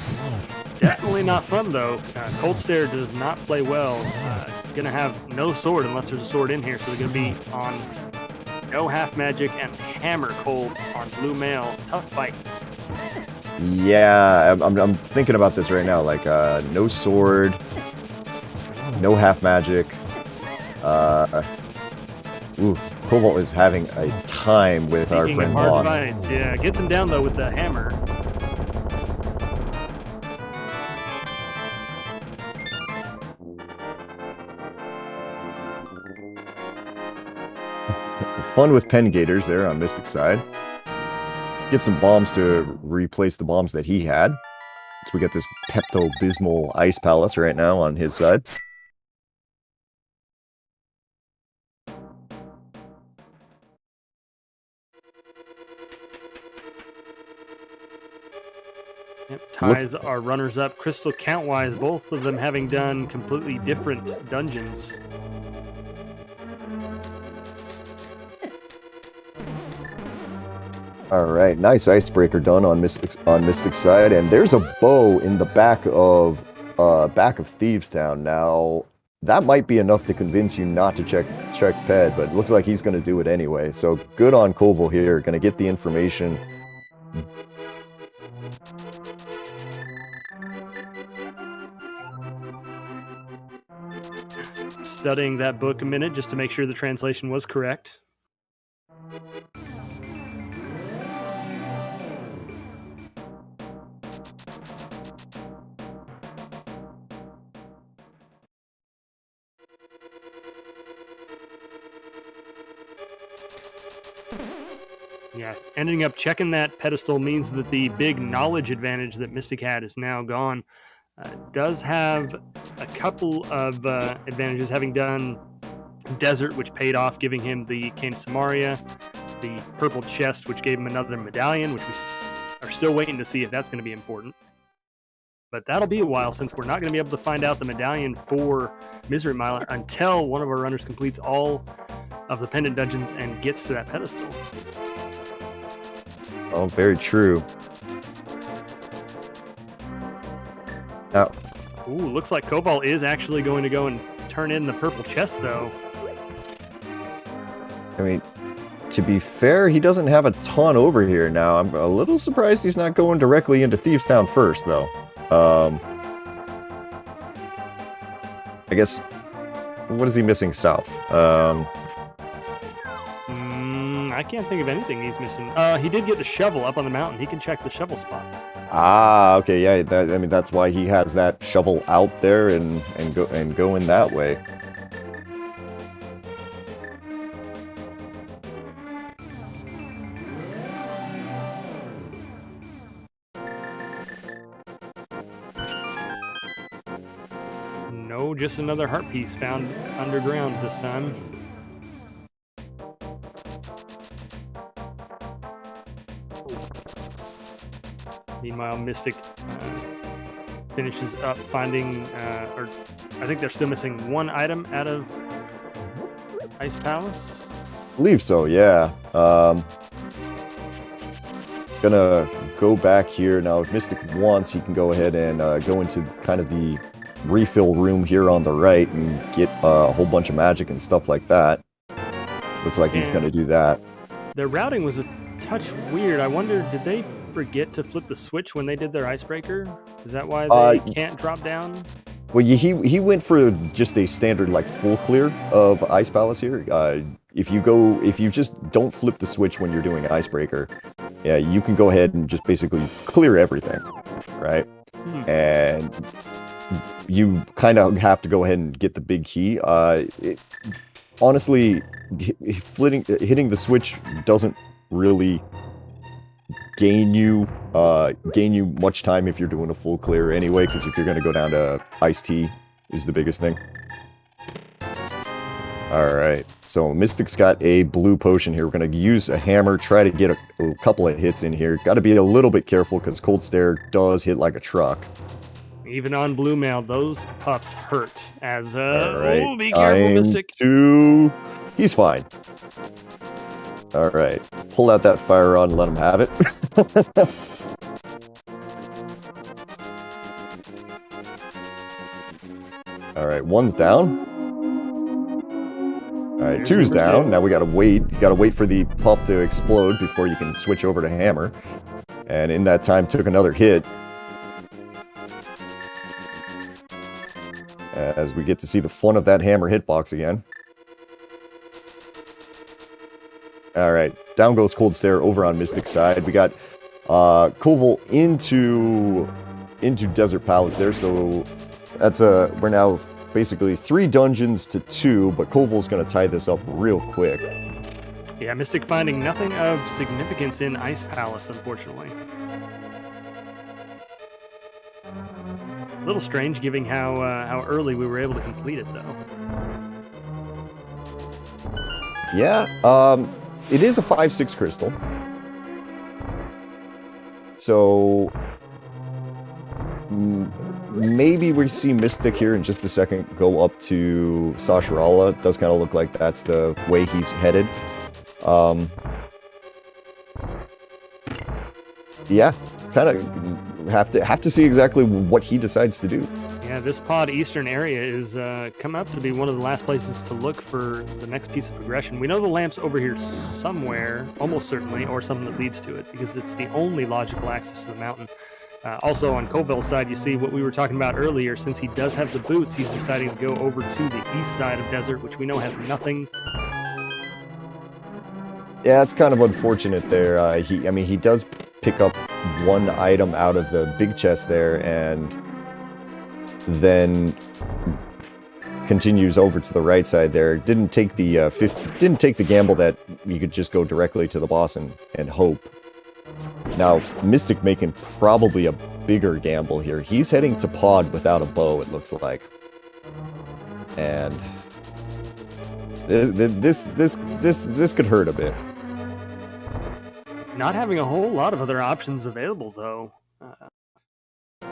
Definitely not fun, though. Cold Stare does not play well. Gonna have no sword unless there's a sword in here, so they're gonna be on no half magic and hammer cold on blue male. Tough fight. Yeah, I'm thinking about this right now. Like, no sword, no half magic. Koval is having a time with our friend hard Boss. fights. Yeah, gets him down though with the hammer. Fun with Pen Gators there on Mystik's side. Get some bombs to replace the bombs that he had. So we get this Pepto-Bismol Ice Palace right now on his side. Yep, ties our runners up. Crystal count-wise, both of them having done completely different dungeons. All right, nice icebreaker done on Mystik's side, and there's a bow in the back of Thieves Town. Now that might be enough to convince you not to check Ped, but it looks like he's going to do it anyway. So good on Koval here, going to get the information. Studying that book a minute just to make sure the translation was correct. Yeah, ending up checking that pedestal means that the big knowledge advantage that Mystik had is now gone. Does have a couple of advantages, having done Desert, which paid off, giving him the Cane of Samaria, the purple chest, which gave him another medallion, which we are still waiting to see if that's going to be important. But that'll be a while, since we're not going to be able to find out the medallion for Misery Miler until one of our runners completes all of the pendant dungeons and gets to that pedestal. Oh, very true. Now, ooh, looks like Koval is actually going to go and turn in the purple chest, though. I mean, to be fair, he doesn't have a ton over here now. I'm a little surprised he's not going directly into Thieves Town first, though. I guess, what is he missing south? I can't think of anything he's missing. He did get the shovel up on the mountain. He can check the shovel spot. Ah, okay, yeah. I mean, that's why he has that shovel out there and go in that way. No, just another heart piece found underground this time. Meanwhile, Mystik finishes up finding, or I think they're still missing one item out of Ice Palace. I believe so, yeah. Gonna go back here now. If Mystik wants, he can go ahead and go into kind of the refill room here on the right and get a whole bunch of magic and stuff like that. Looks like he's gonna do that. Their routing was a touch weird. I wonder, did they forget to flip the switch when they did their icebreaker? Is that why they can't drop down? Well, he went for just a standard like full clear of Ice Palace here. If you just don't flip the switch when you're doing an icebreaker, yeah, you can go ahead and just basically clear everything, right? And you kind of have to go ahead and get the big key. Honestly, hitting the switch doesn't really gain you much time if you're doing a full clear anyway, because if you're going to go down to iced tea is the biggest thing. All right, so Mystic's got a blue potion here. We're going to use a hammer, try to get a couple of hits in here. Got to be a little bit careful because Cold Stare does hit like a truck. Even on blue mail, those puffs hurt. As All right, oh, be careful, Mystic. He's fine. All right, pull out that fire rod and let him have it. All right, one's down. All right, two's down. Now we gotta wait. You gotta wait for the puff to explode before you can switch over to hammer. And in that time, took another hit. As we get to see the fun of that hammer hitbox again. All right, down goes Cold Stare over on Mystic's side. We got Koval into Desert Palace there, so that's we're now basically 3 dungeons to 2, but Koval's going to tie this up real quick. Yeah, Mystic finding nothing of significance in Ice Palace, unfortunately. A little strange, given how early we were able to complete it, though. Yeah, it is a 5/6 crystal. So maybe we see Mystic here in just a second go up to Sasharala. It does kind of look like that's the way he's headed. Yeah, kind of have to see exactly what he decides to do. Yeah, this pod eastern area is come up to be one of the last places to look for the next piece of progression. We know the lamp's over here somewhere, almost certainly, or something that leads to it, because it's the only logical access to the mountain. Also, on Koval's side, you see what we were talking about earlier. Since he does have the boots, he's deciding to go over to the east side of Desert, which we know has nothing. Yeah, it's kind of unfortunate there. He does pick up one item out of the big chest there, and then continues over to the right side there. Didn't take the gamble that you could just go directly to the boss and hope. Now, Mystic making probably a bigger gamble here. He's heading to pod without a bow, it looks like. And this could hurt a bit. Not having a whole lot of other options available, though.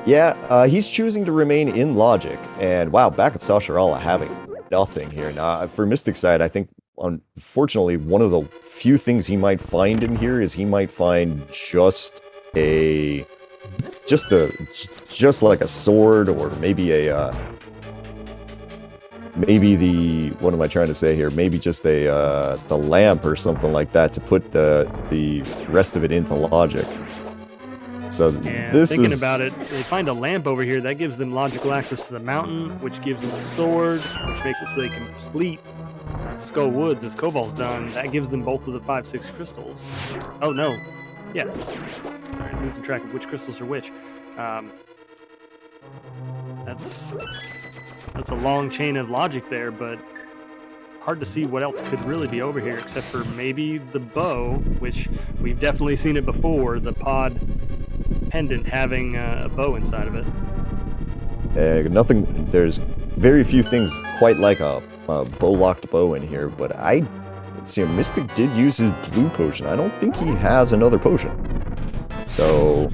Yeah, he's choosing to remain in logic. And wow, back of Sasharala having nothing here. Now, for Mystic's side, I think, unfortunately, one of the few things he might find in here is he might find just like a sword, or maybe what am I trying to say here? Maybe just the lamp or something like that to put the rest of it into logic. So thinking about it, they find a lamp over here that gives them logical access to the mountain, which gives them a sword, which makes it so they complete Skull Woods as Koval's done. That gives them both of the 5/6 crystals. Oh no, yes. All right, losing track of which crystals are which. That's a long chain of logic there, but hard to see what else could really be over here, except for maybe the bow, which we've definitely seen it before, the pod pendant having a bow inside of it. There's very few things quite like a bow-locked bow in here, but I see Mystic did use his blue potion. I don't think he has another potion. So,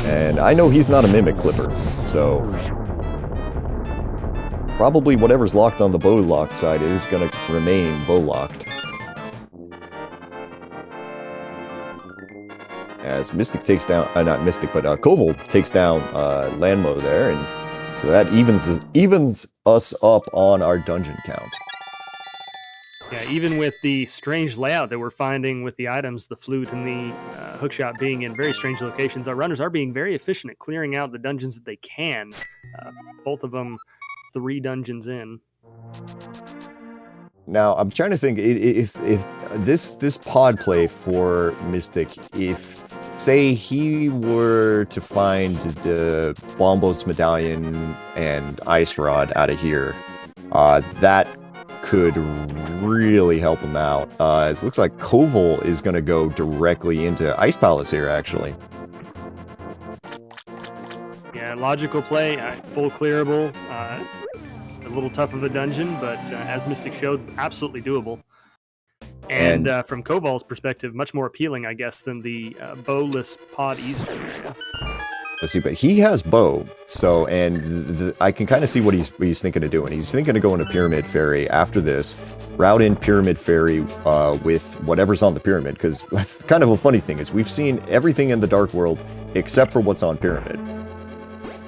and I know he's not a mimic clipper, so probably whatever's locked on the bow locked side is going to remain bow locked. As Mystic takes down, not Mystic, but Koval takes down Landmo there, and so that evens us up on our dungeon count. Yeah, even with the strange layout that we're finding with the items, the flute and the hookshot being in very strange locations, our runners are being very efficient at clearing out the dungeons that they can. Both of them 3 dungeons in. Now, I'm trying to think if this pod play for Mystic, if, say, he were to find the Bombos Medallion and Ice Rod out of here, that could really help him out. It looks like Koval is going to go directly into Ice Palace here, actually. Yeah, logical play, full clearable. A little tough of a dungeon, but as Mystik showed, absolutely doable. And from Koval's perspective, much more appealing, I guess, than the bowless pod eastern area. Let's see, but he has bow, so, and I can kind of see what he's thinking of doing. He's thinking of going to Pyramid Fairy after this, route in Pyramid Fairy with whatever's on the pyramid, because that's kind of a funny thing, is we've seen everything in the Dark World except for what's on Pyramid,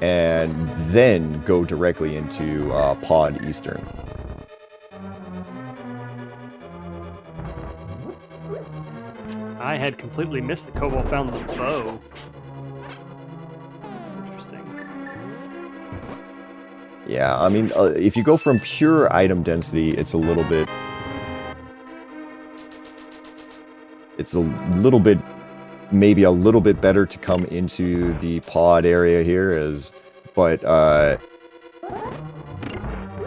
and then go directly into Pod Eastern. I had completely missed that Koval found the bow. Yeah, I mean, if you go from pure item density, it's a little bit... maybe a little bit better to come into the pod area here, but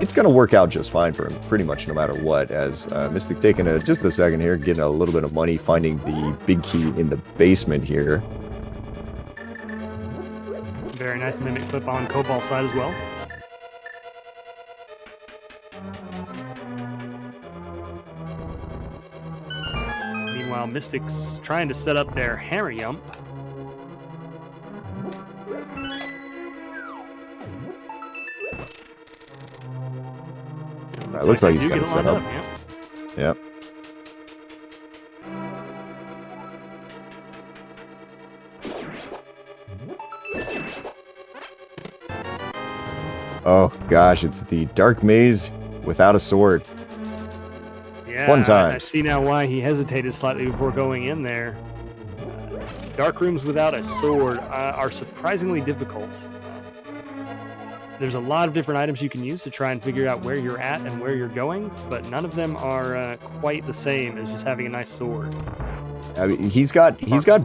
it's going to work out just fine for him, pretty much no matter what, as Mystik taking just a second here, getting a little bit of money, finding the big key in the basement here. Very nice mimic clip on Koval's side as well. Meanwhile, Mystik's trying to set up their hammer yump. It looks like he's got it set up. Yep. Oh gosh, it's the Dark Maze without a sword. Yeah, fun times. I see now why he hesitated slightly before going in there. Dark rooms without a sword are surprisingly difficult. There's a lot of different items you can use to try and figure out where you're at and where you're going, but none of them are quite the same as just having a nice sword. I mean, he's got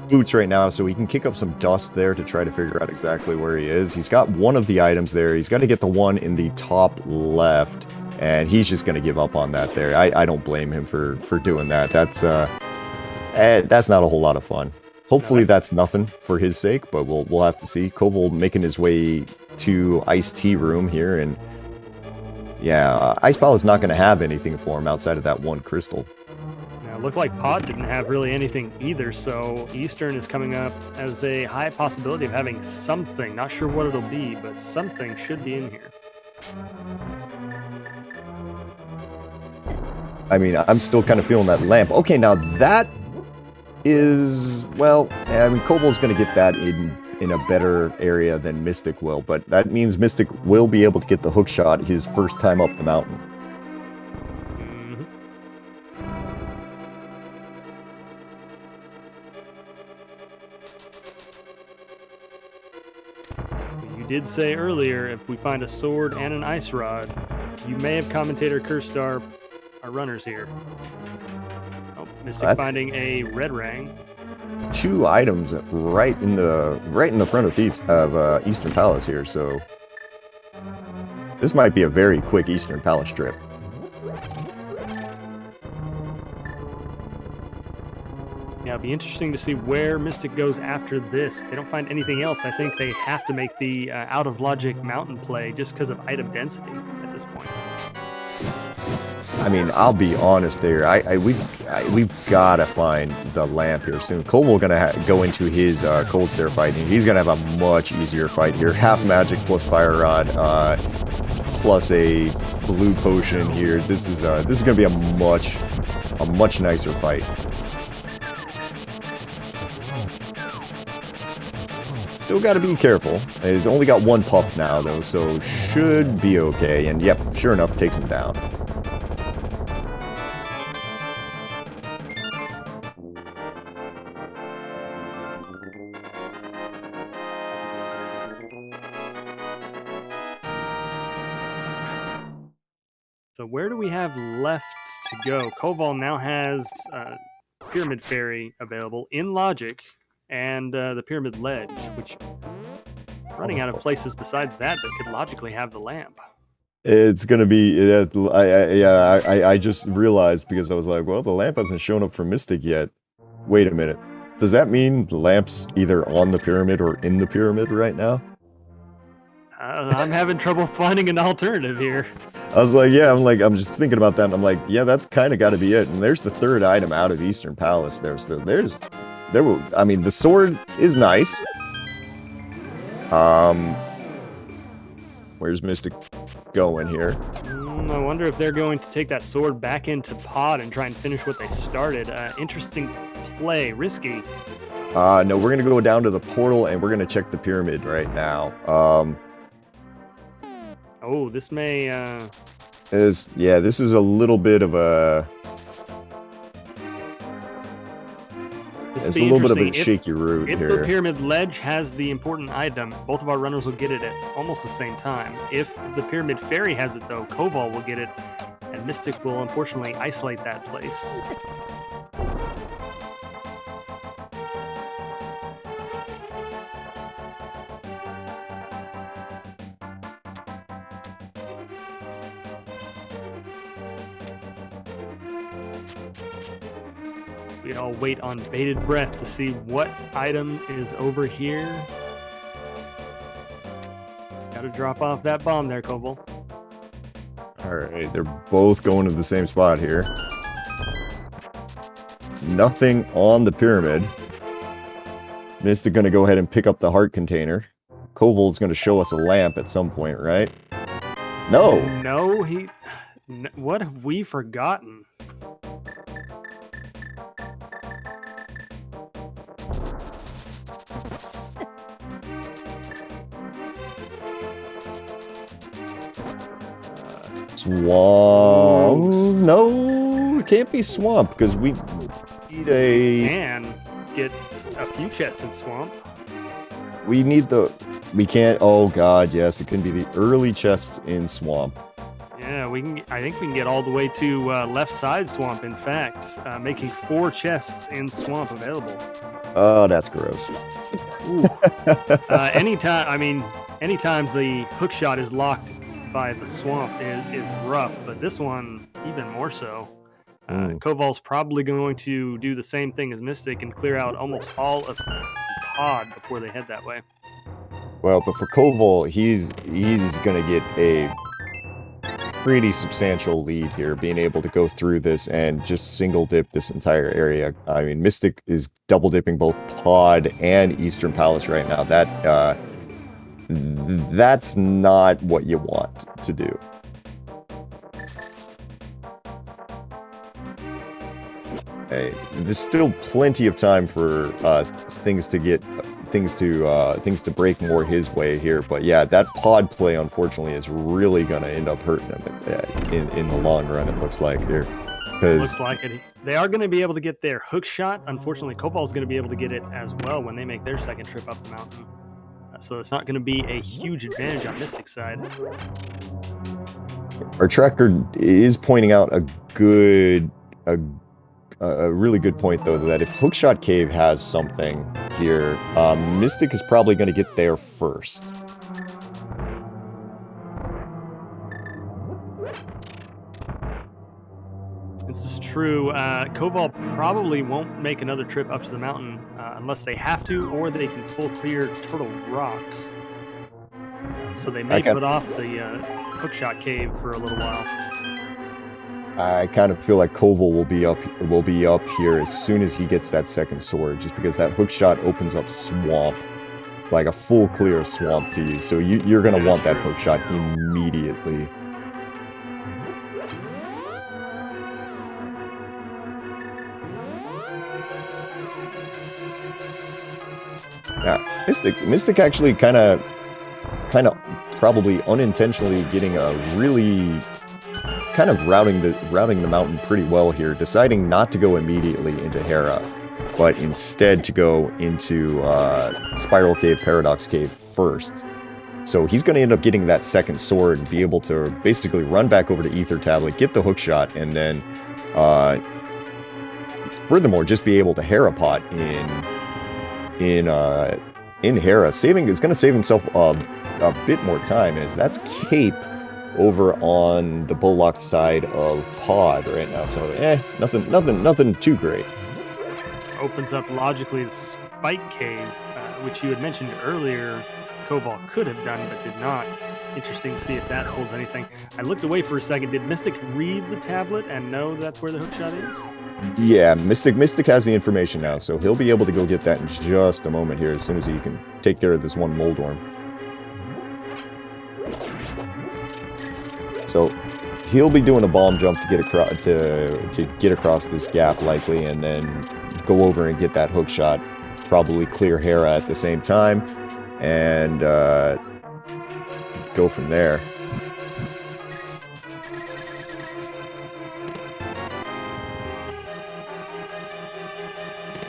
boots right now, so he can kick up some dust there to try to figure out exactly where he is. He's got one of the items there. He's got to get the one in the top left, and he's just going to give up on that there. I don't blame him for doing that. That's not a whole lot of fun. Hopefully that's nothing for his sake, but we'll have to see. Koval making his way to Ice Tea Room here, and yeah, Ice Pal is not going to have anything for him outside of that one crystal. Looked like Pod didn't have really anything either, so Eastern is coming up as a high possibility of having something. Not sure what it'll be, but something should be in here. I mean, I'm still kind of feeling that lamp. Okay, now that is, well, I mean, Koval's going to get that in a better area than Mystik will, but that means Mystik will be able to get the hook shot his first time up the mountain. Did say earlier, if we find a sword and an ice rod, you may have commentator cursed our runners here. Oh, Mystik finding a red rang. 2 items right in the front of Eastern Palace here, so this might be a very quick Eastern Palace trip. Yeah, it'll be interesting to see where Mystik goes after this. If they don't find anything else, I think they have to make the out-of-logic mountain play just because of item density at this point. I mean, I'll be honest there. We've got to find the lamp here soon. Koval gonna go into his Cold Stare fight, and he's gonna have a much easier fight here. Half magic plus fire rod, plus a blue potion here. This is gonna be a much nicer fight. Still got to be careful. He's only got 1 puff now, though, so should be okay. And yep, sure enough, takes him down. So where do we have left to go? Koval now has Pyramid Fairy available in Logic, and the Pyramid Ledge, which running out of places besides that could logically have the lamp. It's gonna be. I just realized, because I was like, well, the lamp hasn't shown up for Mystik yet. Wait a minute. Does that mean the lamp's either on the pyramid or in the pyramid right now? I'm having trouble finding an alternative here. I was like, yeah, I'm just thinking about that, and I'm like, yeah, that's kind of got to be it. And there's the third item out of Eastern Palace. I mean, the sword is nice. Where's Mystik going here? I wonder if they're going to take that sword back into pod and try and finish what they started. Interesting play, risky. No, we're gonna go down to the portal and we're gonna check the pyramid right now. Oh, this may. This is a little bit of a. It's a little bit of a shaky route here. If the pyramid ledge has the important item, both of our runners will get it at almost the same time. If the pyramid fairy has it, though, Koval will get it, and Mystik will unfortunately isolate that place. We all wait on bated breath to see what item is over here. Gotta drop off that bomb there, Koval. Alright, they're both going to the same spot here. Nothing on the pyramid. Mystik gonna go ahead and pick up the heart container. Koval's gonna show us a lamp at some point, right? No! No, what have we forgotten? Swamp. No, it can't be swamp because we need a. And get a few chests in swamp. We need the. We can't. Oh god, yes, it can be the early chests in swamp. Yeah, we can. I think we can get all the way to left side swamp. In fact, making 4 chests in swamp available. Oh, that's gross. Anytime the hook shot is locked by the swamp is rough, but this one even more so. Koval's probably going to do the same thing as Mystik and clear out almost all of pod before they head that way. Well, but for Koval, he's gonna get a pretty substantial lead here, being able to go through this and just single dip this entire area. I mean, Mystik is double dipping both pod and Eastern Palace right now. That's not what you want to do. Hey, there's still plenty of time for things to break more his way here, but yeah, that pod play unfortunately is really gonna end up hurting him in the long run. It looks like here. Looks like it. They are going to be able to get their hook shot. Unfortunately, Koval's going to be able to get it as well when they make their second trip up the mountain. So it's not going to be a huge advantage on Mystik's side. Our tracker is pointing out a really good point, though, that if Hookshot Cave has something here, Mystik is probably going to get there first. This is true. Koval probably won't make another trip up to the mountain unless they have to, or they can full clear Turtle Rock. So they may put off the Hookshot Cave for a little while. I kind of feel like Koval will be up here as soon as he gets that second sword, just because that hookshot opens up swamp, like a full clear swamp to you. So you're gonna want that hookshot immediately. Yeah, Mystik actually kind of probably unintentionally getting a really kind of routing the mountain pretty well here, deciding not to go immediately into Hera, but instead to go into Spiral Cave, Paradox Cave first. So he's going to end up getting that second sword and be able to basically run back over to Ether Tablet, get the hookshot, and then furthermore just be able to Hera pot in Hera. Is going to save himself a bit more time, as that's Cape over on the Bullock side of Pod right now. So nothing too great. Opens up logically the Spike Cave, which you had mentioned earlier, Koval could have done but did not. Interesting to see if that holds anything. I looked away for a second. Did Mystik read the tablet and know that's where the hookshot is? Yeah, Mystik has the information now, so he'll be able to go get that in just a moment here as soon as he can take care of this one Moldorm. So he'll be doing a bomb jump to get across this gap likely, and then go over and get that hook shot. Probably clear Hera at the same time, and go from there.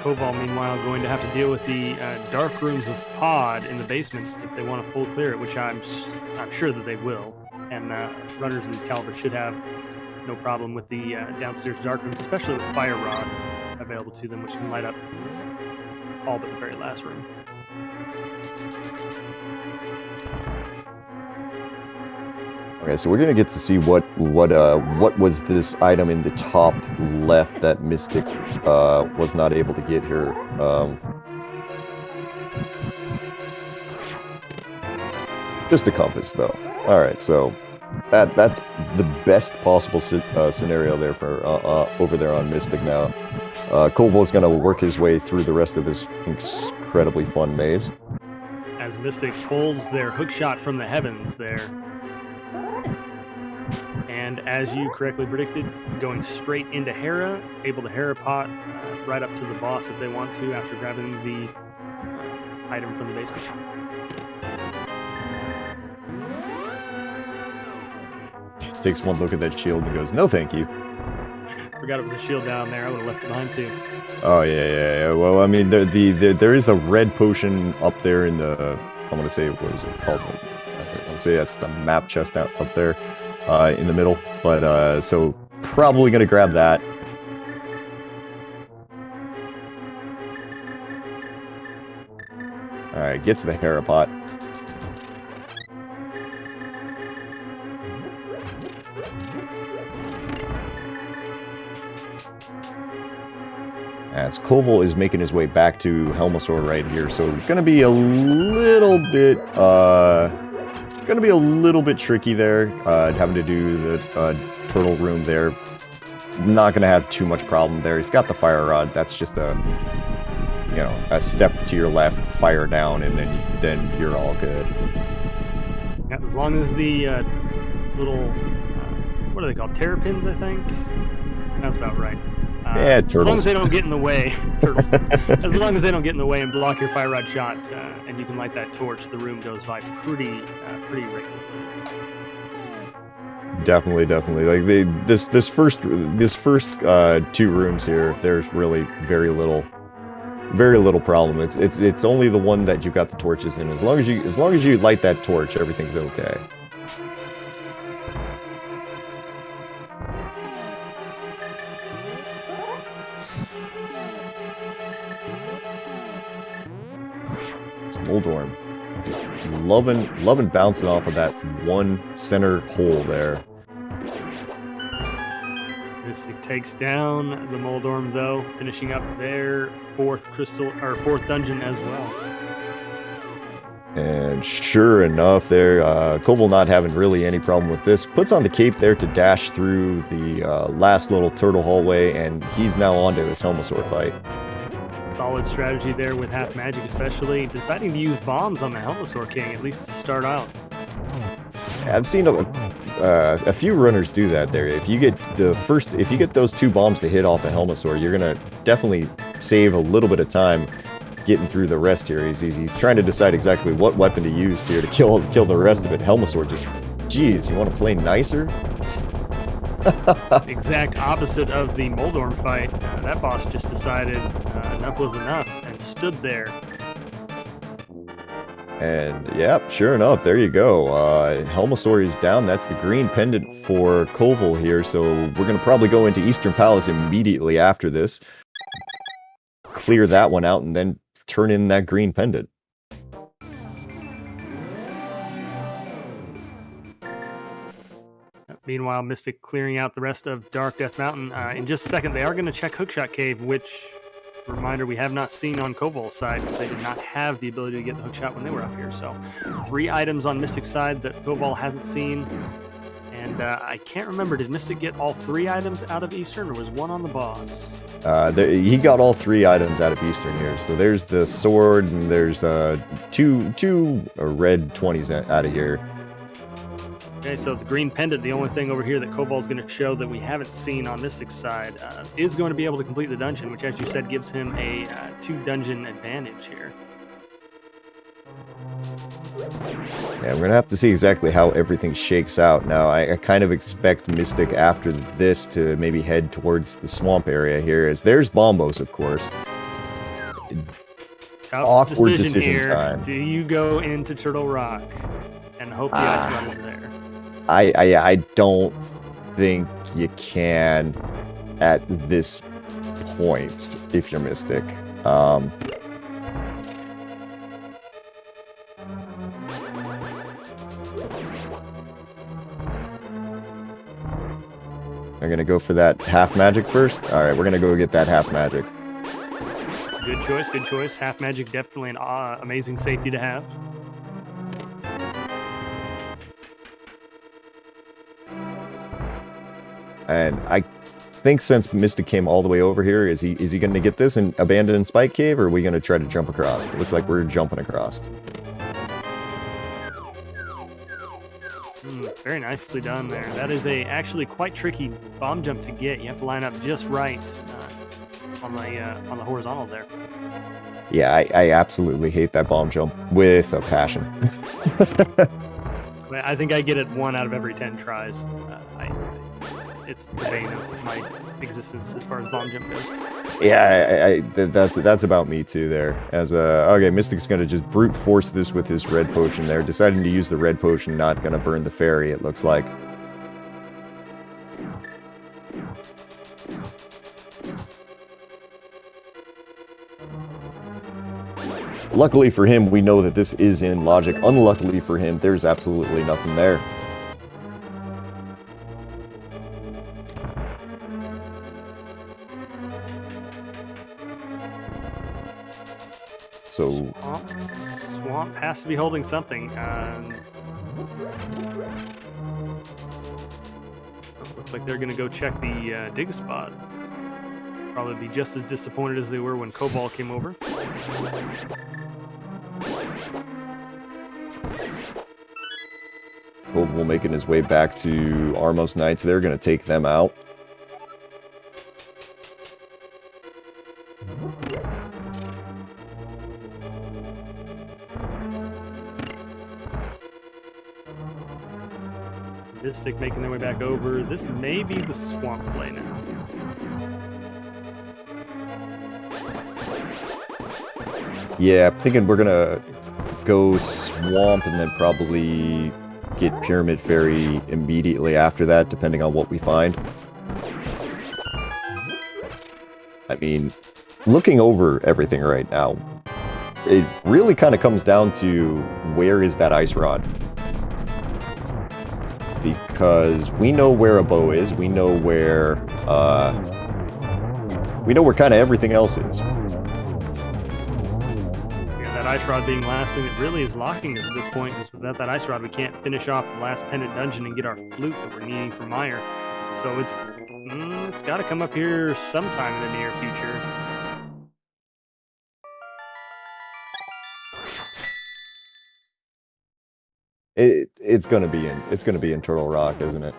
Koval, meanwhile, going to have to deal with the dark rooms of Pod in the basement if they want to full clear it, which I'm sure that they will. And runners of these calibers should have no problem with the downstairs dark rooms, especially with Fire Rod available to them, which can light up all but the very last room. Okay, so we're gonna get to see what was this item in the top left that Mystik was not able to get here. Just a compass, though. All right, so that's the best possible scenario there for over there on Mystik now. Koval is gonna work his way through the rest of this incredibly fun maze. As Mystik pulls their hookshot from the heavens there. And as you correctly predicted, going straight into Hera, able to Hera pot right up to the boss if they want to after grabbing the item from the basement. Takes one look at that shield and goes, "No, thank you." Forgot it was a shield down there. I would have left it behind too. Oh yeah. Well, I mean, there is a red potion up there in the. I want to say, what is it called? I want to say that's the map chest up there. In the middle, but so probably gonna grab that. All right, gets the Hera pot. As Koval is making his way back to Helmasaur right here, so gonna be a little bit tricky there, having to do the turtle room there. Not gonna have too much problem there. He's got the fire rod. That's just a step to your left, fire down, and then you're all good. Yeah, as long as the little what are they called? Terrapins, I think. That's about right. Yeah, turtles. As long as they don't get in the way, turtles. As long as they don't get in the way and block your fire rod shot, and you can light that torch, the room goes by pretty regularly. Definitely. Like this first two rooms here, there's really very little problem. It's only the one that you got the torches in. As long as you light that torch, everything's okay. Moldorm, just loving bouncing off of that one center hole there. Mystik takes down the Moldorm, though, finishing up their fourth dungeon as well. And sure enough, there, Koval not having really any problem with this, puts on the cape there to dash through the last little turtle hallway, and he's now onto his Helmasaur fight. Solid strategy there with half magic, especially deciding to use bombs on the Helmasaur King, at least to start out. I've seen a few runners do that there. If you get those two bombs to hit off a Helmasaur, you're gonna definitely save a little bit of time getting through the rest here. He's trying to decide exactly what weapon to use here to kill the rest of it. Helmasaur just, geez, you want to play nicer? Exact opposite of the Moldorm fight. That boss just decided enough was enough and stood there. And yeah, sure enough, there you go. Helmasaur is down. That's the green pendant for Koval here. So we're going to probably go into Eastern Palace immediately after this. Clear that one out and then turn in that green pendant. Meanwhile, Mystik clearing out the rest of Dark Death Mountain. In just a second, they are going to check Hookshot Cave, which Reminder, we have not seen on Koval's side because they did not have the ability to get the hook shot when they were up here. So 3 items on Mystik's side that Koval hasn't seen. And I can't remember, did Mystik get all 3 items out of Eastern, or was 1 on the boss? He got all 3 items out of Eastern here. So there's the sword, and there's two red 20s out of here. Okay, so the green pendant, the only thing over here that Koval's going to show that we haven't seen on Mystik's side, is going to be able to complete the dungeon, which, as you said, gives him a 2-dungeon advantage here. Yeah, we're going to have to see exactly how everything shakes out. Now, I kind of expect Mystik after this to maybe head towards the swamp area here, as there's Bombos, of course. Tough Awkward decision here. time. Do you go into Turtle Rock and hope the ice run is there? I don't think you can at this point if you're Mystik. I'm gonna go for that half magic first. All right, we're gonna go get that half magic. Good choice, good choice. Half magic, definitely an amazing safety to have. And I think since Mystik came all the way over here, is he going to get this and abandon in Spike Cave, or are we going to try to jump across? It looks like we're jumping across. Very nicely done there. That is a actually quite tricky bomb jump to get. You have to line up just right on the horizontal there. Yeah, I absolutely hate that bomb jump with a passion. I think I get it 1 out of every 10 tries. It's the bane of my existence as far as bomb jump goes. Yeah, that's about me too there. As okay, Mystik's gonna just brute force this with his red potion there, deciding to use the red potion, not gonna burn the fairy, it looks like. Luckily for him, we know that this is in logic. Unluckily for him, there's absolutely nothing there. So Swamp has to be holding something. Looks like they're going to go check the dig spot. Probably be just as disappointed as they were when Koval came over. Koval making his way back to Armos Knights. They're going to take them out. Mystik making their way back over. This may be the swamp play now. Yeah, I'm thinking we're gonna go swamp and then probably get Pyramid Fairy immediately after that, depending on what we find. I mean, looking over everything right now, it really kind of comes down to where is that ice rod? Because we know where a bow is, we know where kind of everything else is. That ice rod being the last thing that really is locking us at this point, because without that ice rod we can't finish off the last pendant dungeon and get our flute that we're needing for Meyer. So it's got to come up here sometime in the near future. It's gonna be in Turtle Rock, isn't it?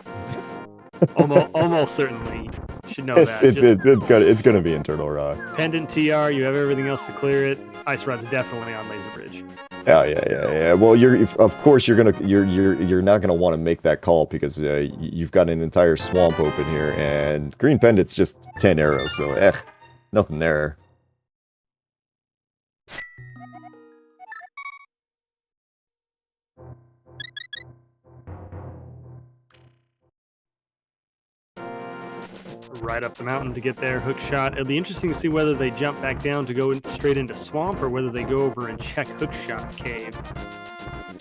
almost certainly. Should know that. It's gonna be in Turtle Rock. Pendant TR, you have everything else to clear it. Ice rod's definitely on Laser Bridge. Yeah. Well, of course you're not gonna want to make that call because you've got an entire swamp open here, and Green Pendant's just 10 arrows, so nothing there. Right up the mountain to get their hook shot. It'll be interesting to see whether they jump back down to go straight into swamp or whether they go over and check hook shot cave.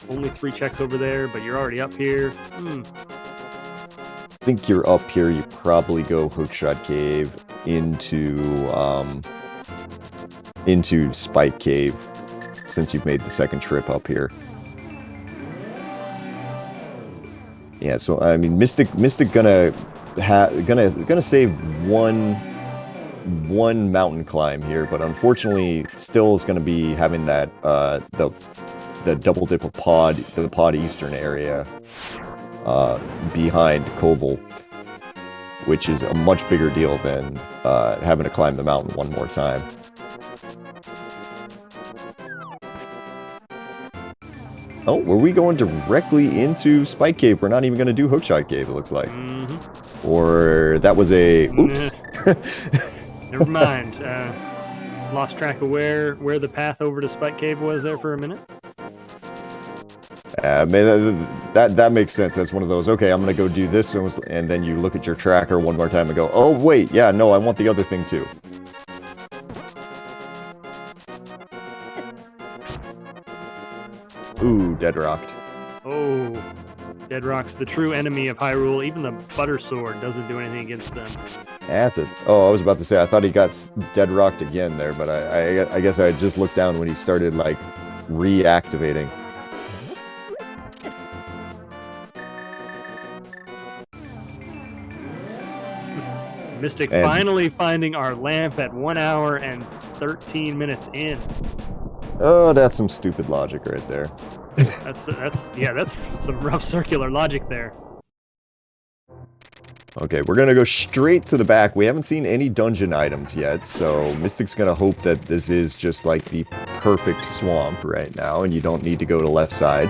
Only 3 checks over there, but you're already up here. I think you're up here. You probably go hook shot cave into into Spike Cave since you've made the second trip up here. Yeah, so I mean, Mystik gonna save one mountain climb here, but unfortunately, still is gonna be having that the double dip of the pod eastern area behind Koval, which is a much bigger deal than having to climb the mountain one more time. Oh, were we going directly into Spike Cave? We're not even going to do Hookshot Cave, it looks like. Mm-hmm. Or that was a... Oops. Never mind. Lost track of where the path over to Spike Cave was there for a minute. That makes sense. That's one of those, okay, I'm going to go do this, and then you look at your tracker one more time and go, oh, wait, yeah, no, I want the other thing too. Ooh, dead rocked. Oh, dead rock's the true enemy of Hyrule. Even the Butter Sword doesn't do anything against them. That's it. Oh, I was about to say, I thought he got dead rocked again there, but I guess I just looked down when he started, like, reactivating. Mystik finally finding our lamp at 1 hour and 13 minutes in. Oh, that's some stupid logic right there. That's some rough circular logic there. Okay, we're gonna go straight to the back. We haven't seen any dungeon items yet, so Mystik's gonna hope that this is just like the perfect swamp right now, and you don't need to go to left side.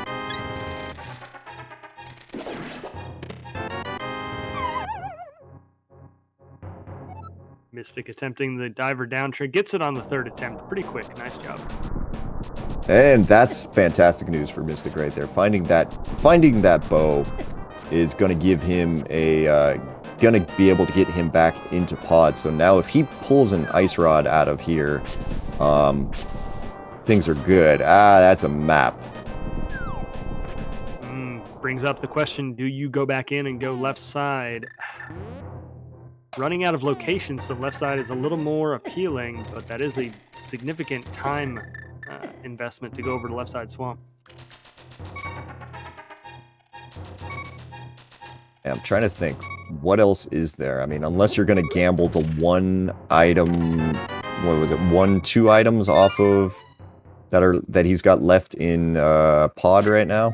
Mystik attempting the diver down trick, gets it on the third attempt. Pretty quick, nice job. And that's fantastic news for Mystik right there. Finding that bow is gonna give him gonna be able to get him back into pod. So now if he pulls an ice rod out of here, things are good. That's a map. Brings up the question, do you go back in and go left side? Running out of locations, so left side is a little more appealing, but that is a significant time investment to go over to left side swamp. Yeah, I'm trying to think. What else is there? I mean, unless you're going to gamble the one item, what was it? 2 items off of that he's got left in pod right now.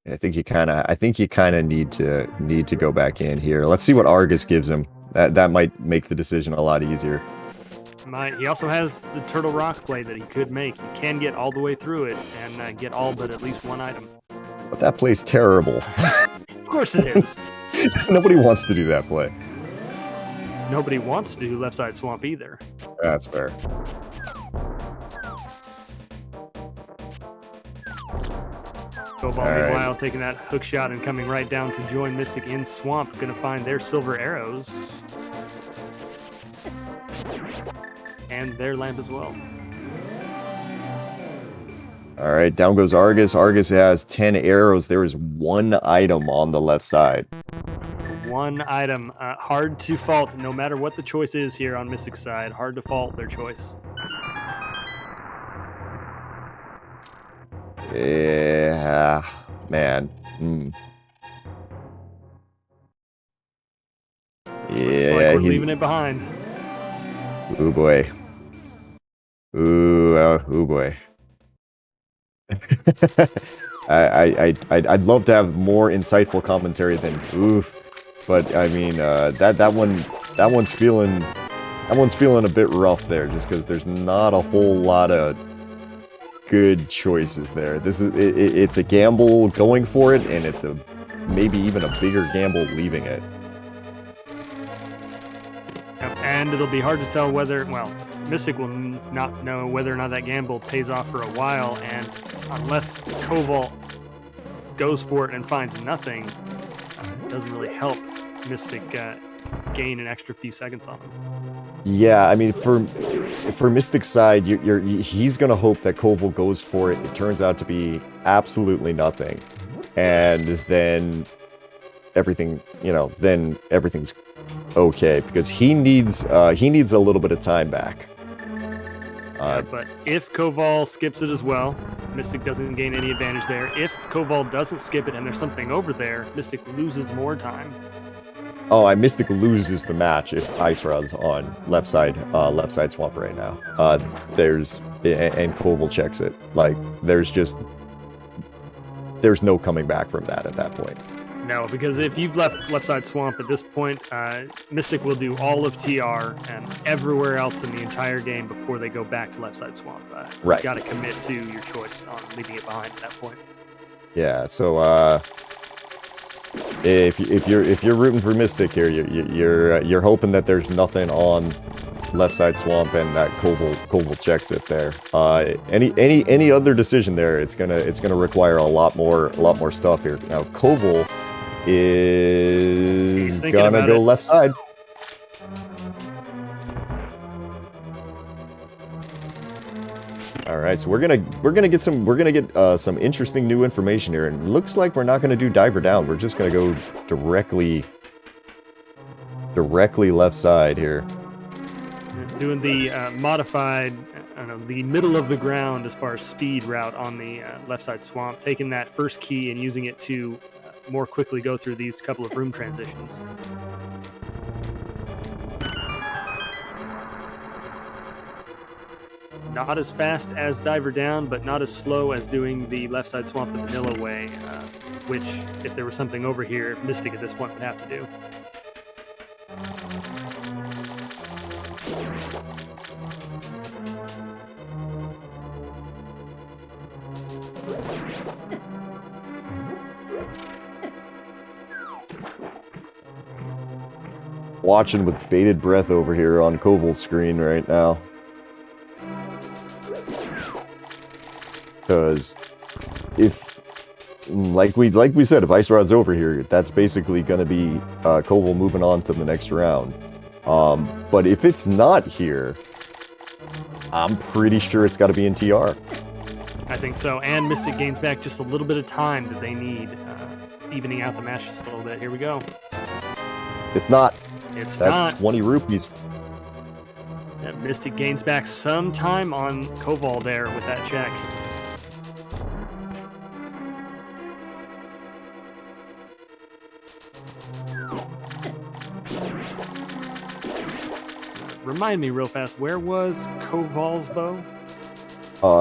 I think you kind of need to go back in here. Let's see what Argus gives him. That might make the decision a lot easier. He also has the Turtle Rock play that he could make. He can get all the way through it and get all but at least 1 item. But that play's terrible. Of course it is. Nobody wants to do that play. Nobody wants to do left side swamp either. That's fair. Koval, meanwhile, taking that hook shot and coming right down to join Mystik in swamp. Going to find their silver arrows. And their lamp as well. All right, down goes Argus. Argus has 10 arrows. There is 1 item on the left side. 1 item. Hard to fault, no matter what the choice is here on Mystik's side. Hard to fault their choice. Yeah, man. Yeah, like we're leaving it behind. Ooh boy. Ooh boy. I'd love to have more insightful commentary than oof, but I mean that one's feeling a bit rough there, just because there's not a whole lot of good choices there. It's a gamble going for it, and it's maybe even a bigger gamble leaving it. And it'll be hard to tell whether, well, Mystik will not know whether or not that gamble pays off for a while, and unless Koval goes for it and finds nothing, it doesn't really help Mystik gain an extra few seconds on him. Yeah, I mean, for Mystik's side, he's gonna hope that Koval goes for it. It turns out to be absolutely nothing, and then everything's okay, because he needs a little bit of time back. But if Koval skips it as well, Mystik doesn't gain any advantage there. If Koval doesn't skip it and there's something over there, Mystik loses more time. Oh, Mystik loses the match if Ice Rod's on left side swamp right now. And Koval checks it. Like, there's no coming back from that at that point. No, because if you've left side swamp at this point, Mystik will do all of TR and everywhere else in the entire game before they go back to left side swamp. Right. You got to commit to your choice on leaving it behind at that point. Yeah. So if you're rooting for Mystik here, you're hoping that there's nothing on left side swamp and that Koval checks it there. Any other decision there, it's gonna require a lot more stuff here. Now Koval is gonna go left side. All right, so we're gonna get some interesting new information here, and it looks like we're not gonna do diver down. We're just gonna go directly left side here. Doing the modified, the middle of the ground as far as speed route on the left side swamp, taking that first key and using it to more quickly go through these couple of room transitions. Not as fast as diver down, but not as slow as doing the left side swamp the vanilla way, which, if there was something over here, Mystik at this point would have to do. Watching with bated breath over here on Koval's screen right now. Because if, like we said, if Ice Rod's over here, that's basically going to be Koval moving on to the next round. But if it's not here, I'm pretty sure it's got to be in TR. I think so, and Mystik gains back just a little bit of time that they need, evening out the match just a little bit. Here we go. It's not. That's not 20 rupees. Yeah, Mystik gains back some time on Koval there with that check. Remind me real fast, where was Koval's bow?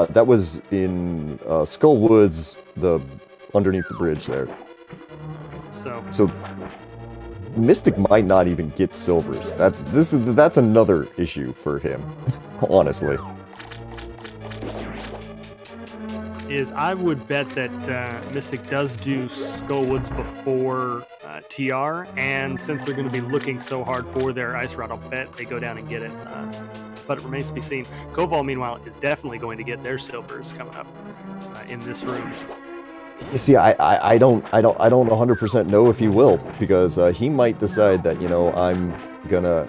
That was in Skull Woods, underneath the bridge there. So Mystik might not even get silvers. That's another issue for him, honestly. I would bet that Mystik does do Skull Woods before TR, and since they're going to be looking so hard for their Ice Rod, I'll bet they go down and get it. But it remains to be seen. Koval, meanwhile, is definitely going to get their silvers coming up in this room. You see, I don't 100% know if he will, because he might decide that, I'm gonna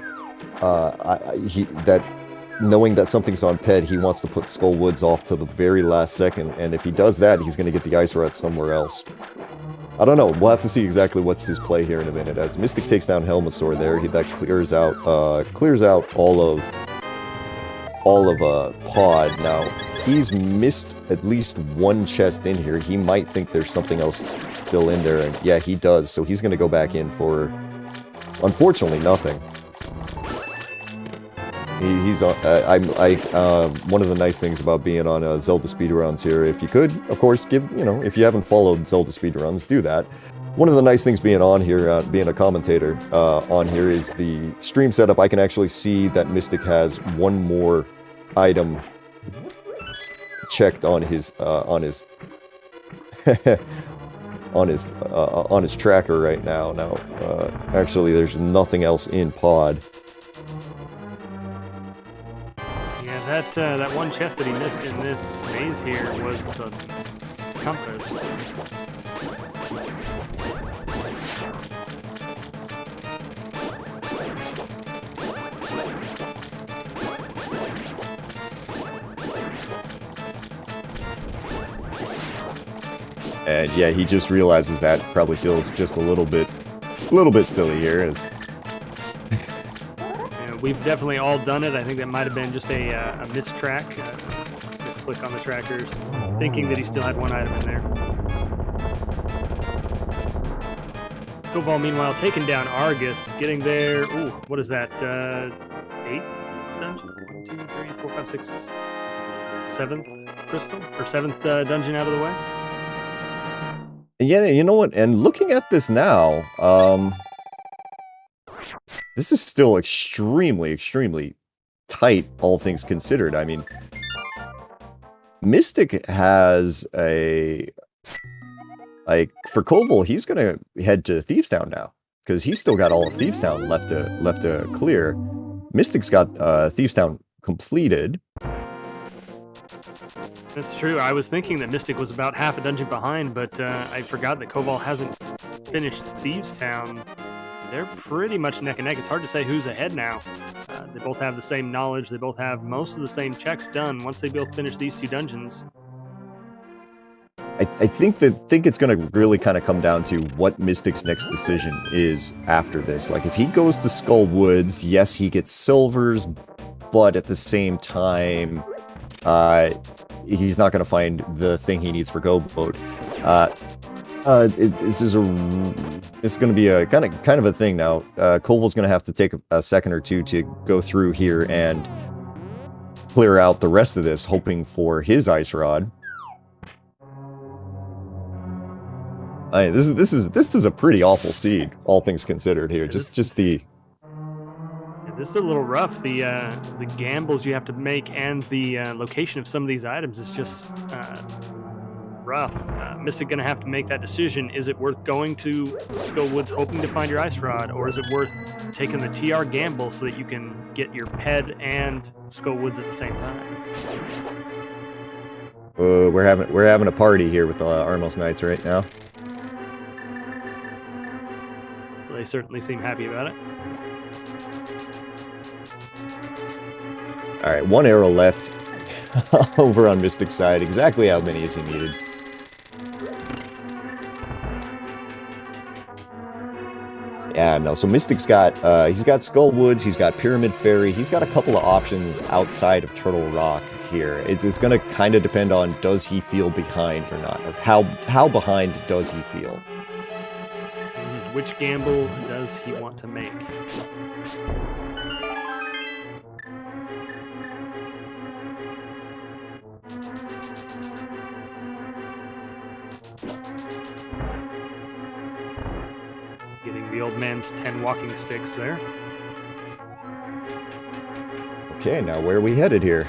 that knowing that something's on Ped, he wants to put Skull Woods off to the very last second, and if he does that, he's gonna get the Ice Rod somewhere else. I don't know. We'll have to see exactly what's his play here in a minute. As Mystik takes down Helmasaur there, that clears out all of Pod. Now he's missed at least one chest in here. He might think there's something else still in there, and yeah, he does. So he's going to go back in for, unfortunately, nothing. He's one of the nice things about being on Zelda Speedruns here, if you could, of course, if you haven't followed Zelda Speedruns, do that. One of the nice things being on here, being a commentator on here, is the stream setup. I can actually see that Mystik has one more item checked on his on his tracker right now. Actually, there's nothing else in Pod. Yeah, that one chest that he missed in this maze here was the compass. And yeah, he just realizes that, probably feels just a little bit silly here, as We've definitely all done it. I think that might have been just a mistrack, misclick on the trackers, thinking that he still had one item in there. Koval, meanwhile, taking down Argus, getting there. Ooh, what is that? 8th dungeon? 1, 2, 3, 4, 5, 6, 7th crystal? Or 7th dungeon out of the way? Yeah, you know what? And looking at this now, this is still extremely, extremely tight, all things considered. I mean, Mystik has for Koval, he's gonna head to Thieves Town now, because he's still got all of Thieves Town left to clear. Mystik's got Thieves Town completed. That's true. I was thinking that Mystik was about half a dungeon behind, but I forgot that Koval hasn't finished Thieves Town. They're pretty much neck and neck. It's hard to say who's ahead now. They both have the same knowledge. They both have most of the same checks done once they both finish these 2 dungeons. I think it's going to really kind of come down to what Mystik's next decision is after this. Like, if he goes to Skull Woods, yes, he gets silvers, but at the same time, he's not going to find the thing he needs for Go Mode. It's going to be a kind of a thing now. Koval's going to have to take a second or two to go through here and clear out the rest of this, hoping for his Ice Rod. This is a pretty awful seed, all things considered here. This is a little rough. The gambles you have to make and the location of some of these items is just rough. Mystik gonna have to make that decision. Is it worth going to Skull Woods hoping to find your Ice Rod, or is it worth taking the TR gamble so that you can get your Ped and Skull Woods at the same time? We're having a party here with the Armos Knights right now. They certainly seem happy about it. All right, 1 arrow left over on Mystik's side. Exactly how many as he needed. Yeah, no. So Mystik's got he's got Skull Woods, he's got Pyramid Ferry, he's got a couple of options outside of Turtle Rock here. It's going to kind of depend on, does he feel behind or not? Or how behind does he feel? Which gamble does he want to make? Getting the old man's 10 walking sticks there. Okay, now where are we headed here?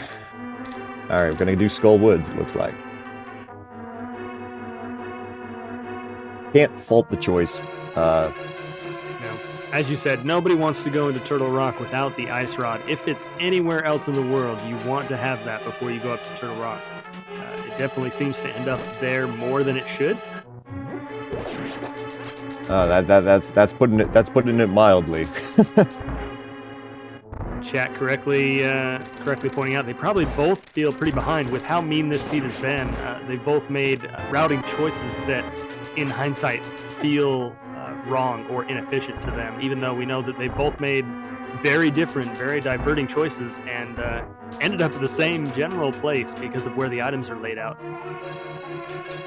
Alright, we're going to do Skull Woods, it looks like. Can't fault the choice. No. As you said, nobody wants to go into Turtle Rock without the Ice Rod. If it's anywhere else in the world, you want to have that before you go up to Turtle Rock. It definitely seems to end up there more than it should. That's putting it mildly. Chat correctly pointing out they probably both feel pretty behind with how mean this seed has been. They've both made routing choices that, in hindsight, feel wrong or inefficient to them, even though we know that they both made very different, very diverting choices and ended up at the same general place because of where the items are laid out.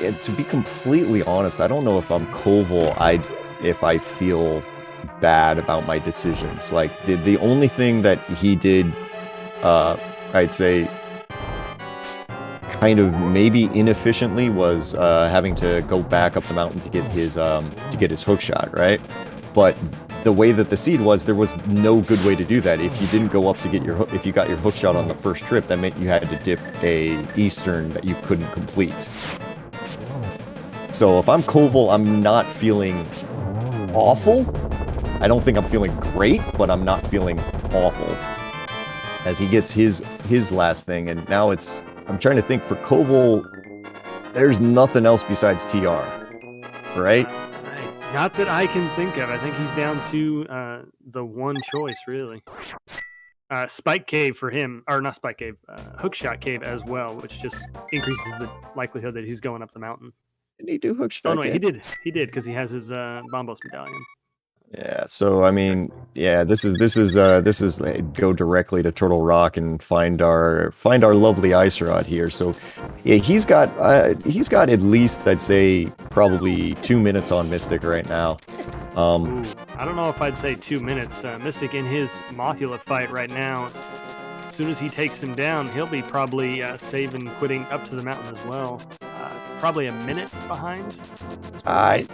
Yeah, to be completely honest, I don't know if I'm Koval, if I feel bad about my decisions. Like, the only thing that he did, I'd say, kind of maybe inefficiently was having to go back up the mountain to get his hook shot, right? But the way that the seed was, there was no good way to do that. If you didn't go up to get if you got your hook shot on the first trip, that meant you had to dip a Eastern that you couldn't complete. So if I'm Koval, I'm not feeling awful. I don't think I'm feeling great, but I'm not feeling awful. As he gets his last thing, and now I'm trying to think, for Koval, there's nothing else besides TR, right? Not that I can think of. I think he's down to the one choice, really. Spike Cave for him, or not Spike Cave, Hookshot Cave as well, which just increases the likelihood that he's going up the mountain. Did he do Hookshot? Oh no, he did, because he has his Bombos medallion. Yeah, so I mean, yeah, this is go directly to Turtle Rock and find our lovely ice rod here. So yeah, he's got at least, I'd say, probably 2 minutes on Mystic right now. Ooh, I don't know if I'd say 2 minutes. Mystic in his Mothula fight right now, as soon as he takes him down, he'll be probably saving quitting up to the mountain as well. Probably a minute behind. I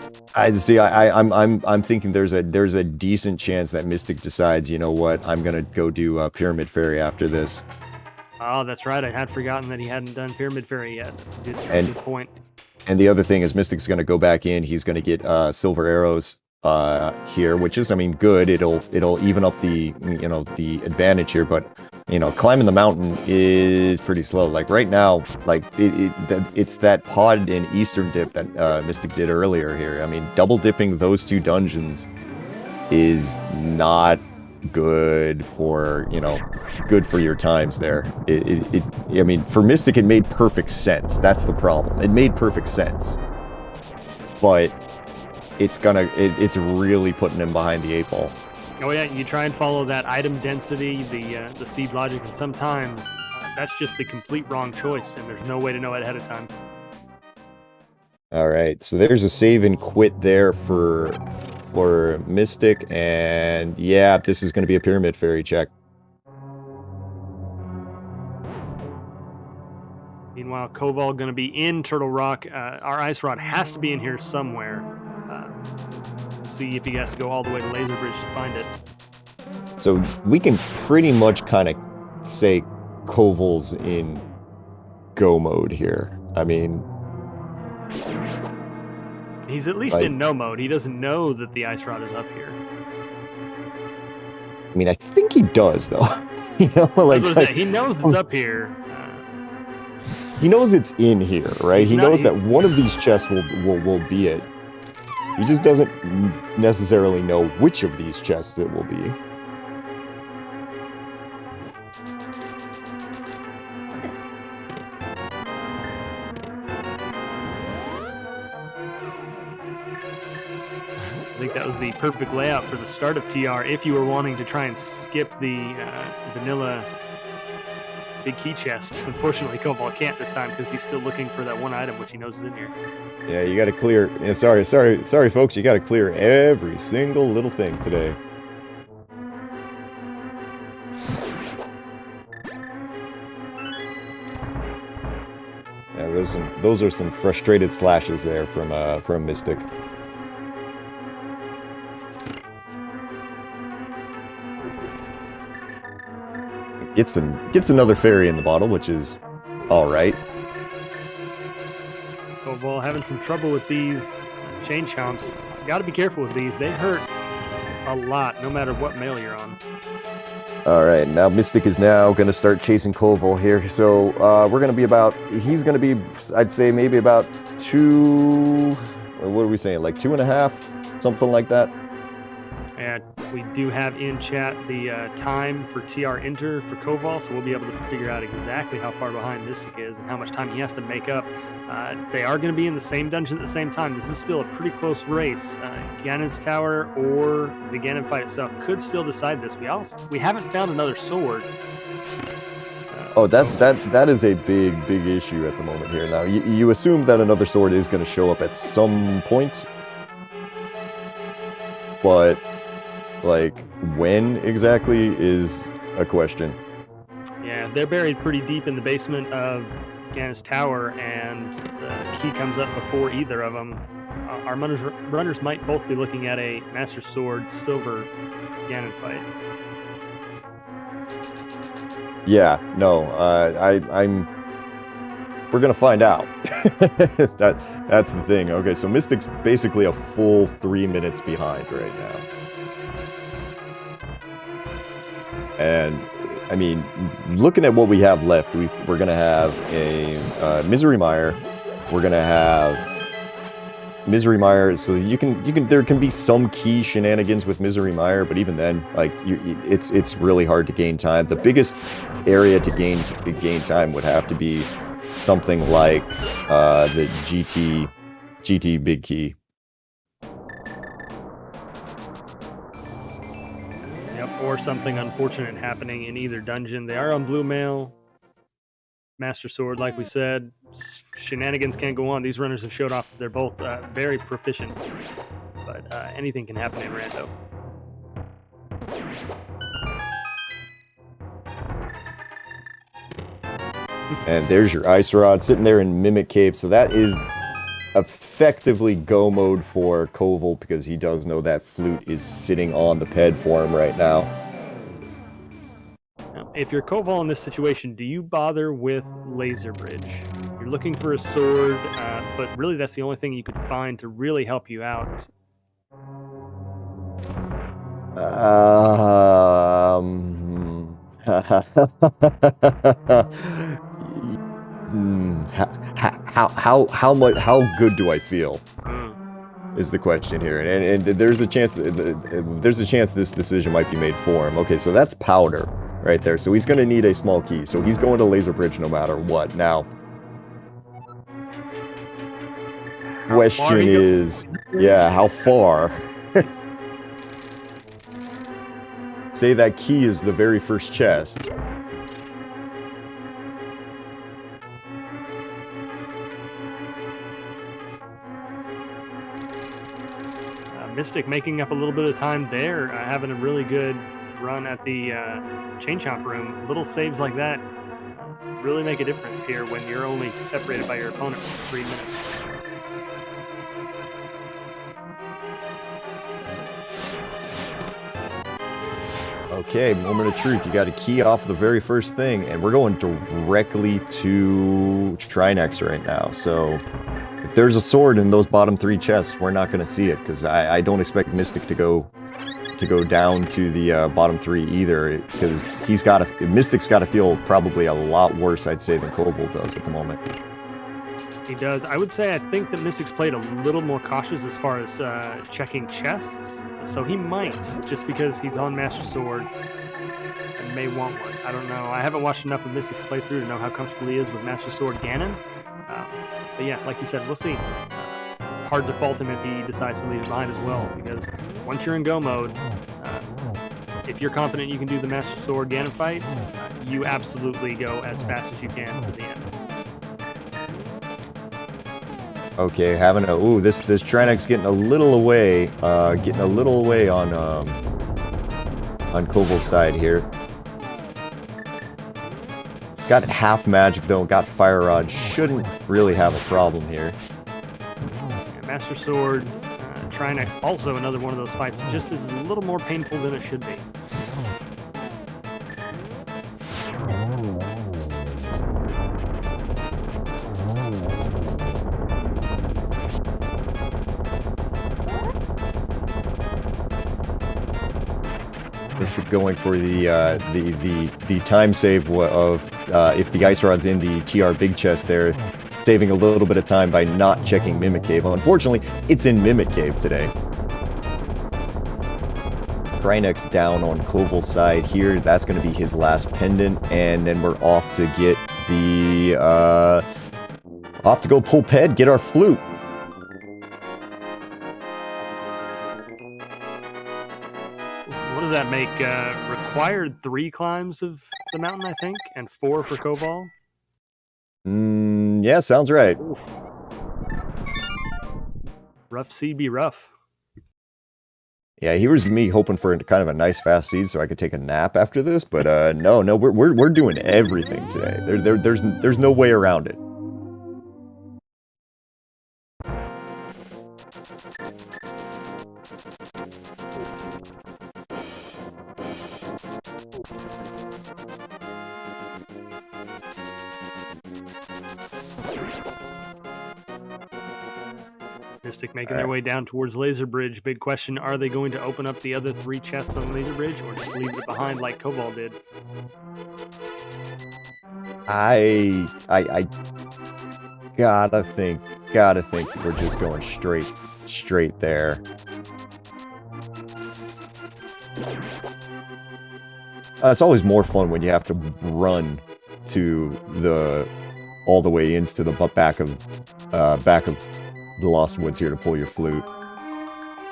see. I'm thinking there's a decent chance that Mystic decides, you know what, I'm gonna go do Pyramid Fairy after this. Oh, that's right. I had forgotten that he hadn't done Pyramid Fairy yet. That's a good point. And the other thing is, Mystic's gonna go back in. He's gonna get Silver Arrows here, which is, I mean, good. It'll even up the the advantage here, but climbing the mountain is pretty slow. Like right now, like it's that pod and Eastern dip that Mystic did earlier here. I mean, double dipping those two dungeons is not good for your times there. I mean, for Mystic, it made perfect sense. That's the problem. It made perfect sense, but it's really putting him behind the 8 ball. Oh yeah, you try and follow that item density, the seed logic, and sometimes that's just the complete wrong choice, and there's no way to know it ahead of time. All right, so there's a save and quit there for Mystic, and yeah, this is going to be a Pyramid Fairy check. Meanwhile, Koval going to be in Turtle Rock. Our ice rod has to be in here somewhere. See if he has to go all the way to Laser Bridge to find it. So we can pretty much kind of say Koval's in go mode here. I mean, he's at least in no mode. He doesn't know that the ice rod is up here. I mean, I think he does, though. He knows it's up here. He knows it's in here, right? He knows that one of these chests will be it. He just doesn't necessarily know which of these chests it will be. I think that was the perfect layout for the start of TR if you were wanting to try and skip the vanilla big key chest. Unfortunately, Koval can't this time because he's still looking for that one item which he knows is in here. Yeah, you got to clear. Yeah, sorry, folks. You got to clear every single little thing today. Yeah, those are some frustrated slashes there from Mystic. Gets another fairy in the bottle, which is all right. Koval having some trouble with these chain chomps. Got to be careful with these. They hurt a lot, no matter what mail you're on. All right, now Mystic is now going to start chasing Koval here. So we're going to be he's going to be, I'd say, maybe about 2, what are we saying, like 2.5, something like that. And we do have in chat the time for TR enter for Koval, so we'll be able to figure out exactly how far behind Mystic is and how much time he has to make up. They are going to be in the same dungeon at the same time. This is still a pretty close race. Ganon's Tower or the Ganon fight itself could still decide this. We haven't found another sword. That is a big issue at the moment here. Now you assume that another sword is going to show up at some point, but like when exactly is a question. Yeah, they're buried pretty deep in the basement of Ganon's Tower, and the key comes up before either of them. Our runners might both be looking at a Master Sword Silver Ganon fight. Yeah, no, we're gonna find out. That's the thing. Okay, so Mystic's basically a full 3 minutes behind right now. And I mean, looking at what we have left, we're going to have a Misery Mire. We're going to have Misery Mire. So there can be some key shenanigans with Misery Mire, but even then, like it's really hard to gain time. The biggest area to gain time would have to be something like the GT Big Key. Yep, or something unfortunate happening in either dungeon. They are on blue mail. Master Sword, like we said, shenanigans can't go on. These runners have showed off that they're both very proficient, but anything can happen in Rando. And there's your Ice Rod sitting there in Mimic Cave. So that is effectively go mode for Koval because he does know that flute is sitting on the ped for him right now. Now, if you're Koval in this situation, do you bother with Laser Bridge? You're looking for a sword, but really that's the only thing you could find to really help you out. How good do I feel? Is the question here, and there's a chance this decision might be made for him. Okay, so that's powder right there. So he's going to need a small key. So he's going to Laser Bridge no matter what. Now, question is, yeah, how far? Say that key is the very first chest. Mystik making up a little bit of time there, having a really good run at the chain chomp room. Little saves like that really make a difference here when you're only separated by your opponent for 3 minutes. Okay, moment of truth. You got to key off the very first thing, and we're going directly to Trinex right now. So if there's a sword in those bottom 3 chests, we're not going to see it because I don't expect Mystik to go down to the bottom 3 either, because Mystik's got to feel probably a lot worse, I'd say, than Koval does at the moment. He does. I would say I think that Mystik's played a little more cautious as far as checking chests, so he might, just because he's on Master Sword and may want one. I don't know. I haven't watched enough of Mystik's playthrough to know how comfortable he is with Master Sword Ganon. But yeah, like you said, we'll see. Hard to fault him if he decides to leave it behind as well, because once you're in go mode, if you're confident you can do the Master Sword Ganon fight, you absolutely go as fast as you can to the end. Okay, this Trinex getting a little away on Koval's side here. He's got half magic though, got Fire Rod, shouldn't really have a problem here. Yeah, Master Sword, Trinex, also another one of those fights that just is a little more painful than it should be. Mystik going for the time save of if the Ice Rod's in the TR big chest there, saving a little bit of time by not checking Mimic Cave. Unfortunately, it's in Mimic Cave today. Trinex down on Koval's side here. That's going to be his last pendant, and then we're off to get the off to go pull ped, get our flute. What does that make? Required 3 climbs of the mountain, I think, and 4 for Koval? Yeah, sounds right. Oof. Rough seed be rough. Yeah, here's me hoping for kind of a nice fast seed so I could take a nap after this, but no, we're doing everything today. There's no way around it. Mystik making their way down towards Laser Bridge. Big question, are they going to open up the other 3 chests on Laser Bridge or just leave it behind like Koval did? I gotta think we're just going straight there. It's always more fun when you have to run to all the way into the back of the Lost Woods here to pull your flute.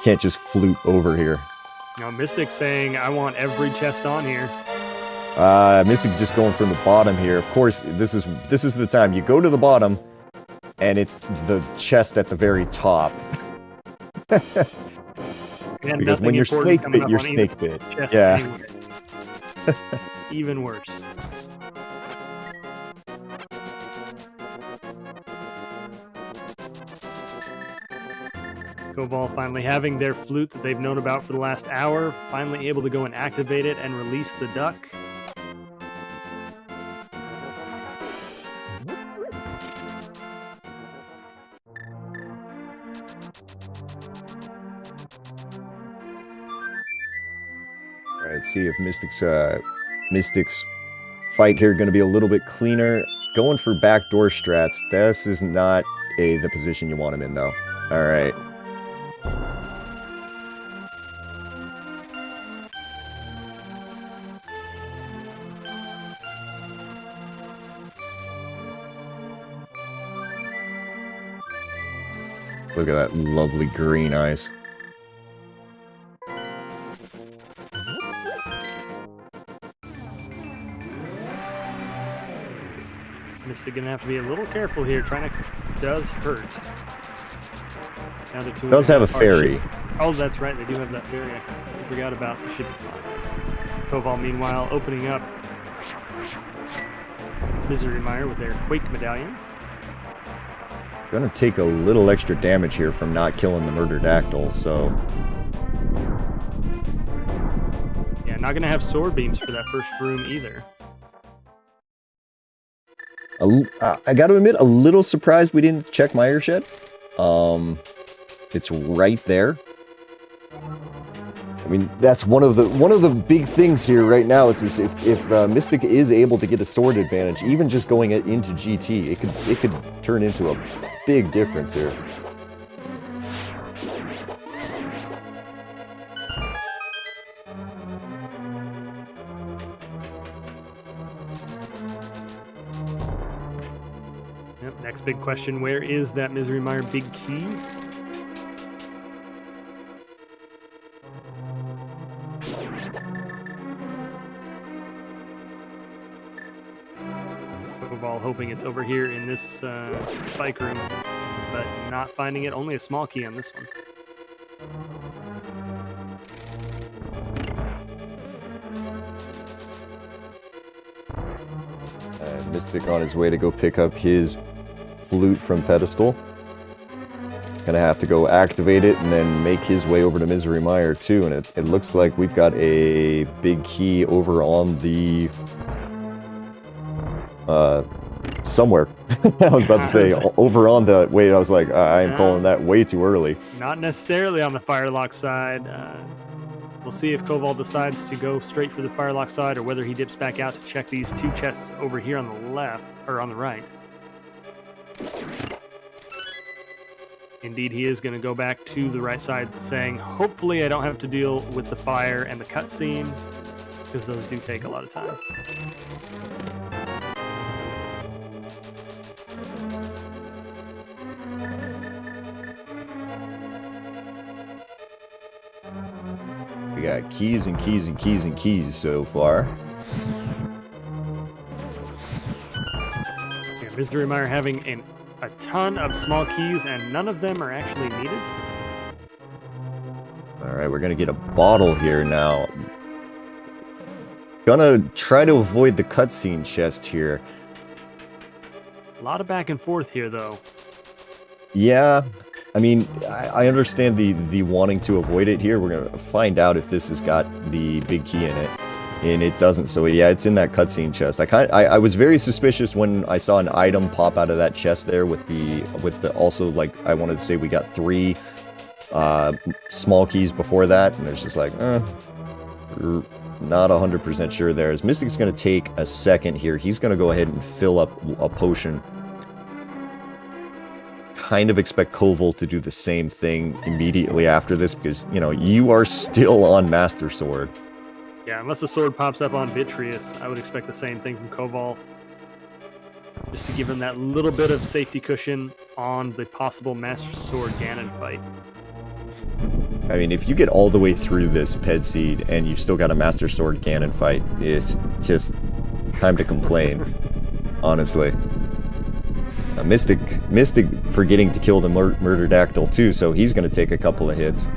Can't just flute over here. Now, Mystik saying, I want every chest on here. Mystik just going from the bottom here. Of course, this is the time. You go to the bottom, and it's the chest at the very top. Because when you're snake bit, you're snake bit. Yeah. Even worse. Koval finally having their flute that they've known about for the last hour, finally able to go and activate it and release the duck. All right, see if Mystik's fight here going to be a little bit cleaner. Going for backdoor strats. This is not the position you want him in, though. All right. Look at that lovely green eyes. Mystik gonna have to be a little careful here. Trinex does hurt. Now the two does have a fairy. Oh, that's right. They do have that fairy. I forgot about the shipping line. Koval, meanwhile, opening up Misery Mire with their Quake Medallion. Gonna take a little extra damage here from not killing the Murderdactyl, so... Yeah, not gonna have sword beams for that first room either. I gotta admit, a little surprised we didn't check Mire Shed. It's right there. I mean, that's one of the big things here right now is if Mystik is able to get a sword advantage, even just going into GT, it could turn into a big difference here. Yep, next big question, where is that Misery Mire big key? Koval hoping it's over here in this spike room, but not finding it. Only a small key on this one. Mystik on his way to go pick up his flute from pedestal. Gonna have to go activate it and then make his way over to Misery Mire too, and it looks like we've got a big key over on the somewhere. I was about to say over on the wait, I was like, I am calling that way too early. Not necessarily on the Firelock side. We'll see if Koval decides to go straight for the Firelock side or whether he dips back out to check these two chests over here on the left, or on the right. Indeed, he is going to go back to the right side saying, hopefully I don't have to deal with the fire and the cutscene, because those do take a lot of time. We got keys and keys and keys and keys so far. Yeah, Misery Mire having a ton of small keys, and none of them are actually needed. Alright, we're gonna get a bottle here now. Gonna try to avoid the cutscene chest here. A lot of back and forth here, though. Yeah, I mean, I understand the wanting to avoid it here. We're gonna find out if this has got the big key in it, and it doesn't. So yeah, it's in that cutscene chest. I was very suspicious when I saw an item pop out of that chest there with the also, like, I wanted to say we got 3 small keys before that, and it's just like, not 100% sure there. As Mystik's gonna take a second here, he's gonna go ahead and fill up a potion. Kind of expect Koval to do the same thing immediately after this, because, you know, you are still on Master Sword. Yeah, unless the sword pops up on Vitreous, I would expect the same thing from Koval. Just to give him that little bit of safety cushion on the possible Master Sword Ganon fight. I mean, if you get all the way through this Ped Seed and you've still got a Master Sword Ganon fight, it's just time to complain, honestly. Mystik forgetting to kill the Murderdactyl too, so he's going to take a couple of hits.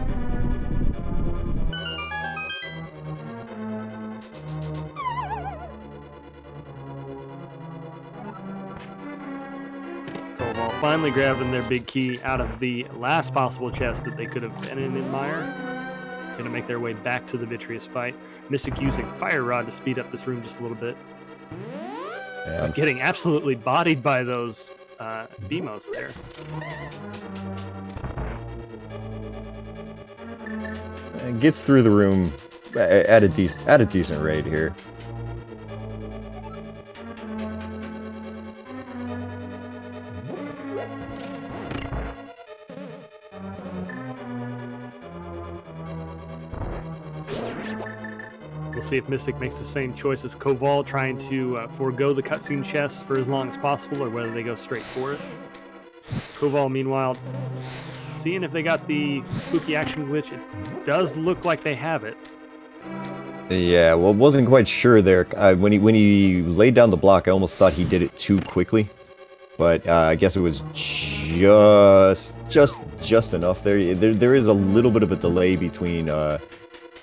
Koval finally grabbing their big key out of the last possible chest that they could have been in Mire. Going to make their way back to the Vitreous fight. Mystik using Fire Rod to speed up this room just a little bit. Yeah, getting absolutely bodied by those Beamos there. And gets through the room at a decent rate here. We'll see if Mystik makes the same choice as Koval, trying to forego the cutscene chest for as long as possible, or whether they go straight for it. Koval, meanwhile, seeing if they got the spooky action glitch. It does look like they have it. Yeah, well, wasn't quite sure there. When he laid down the block, I almost thought he did it too quickly. But I guess it was just enough there. There is a little bit of a delay between...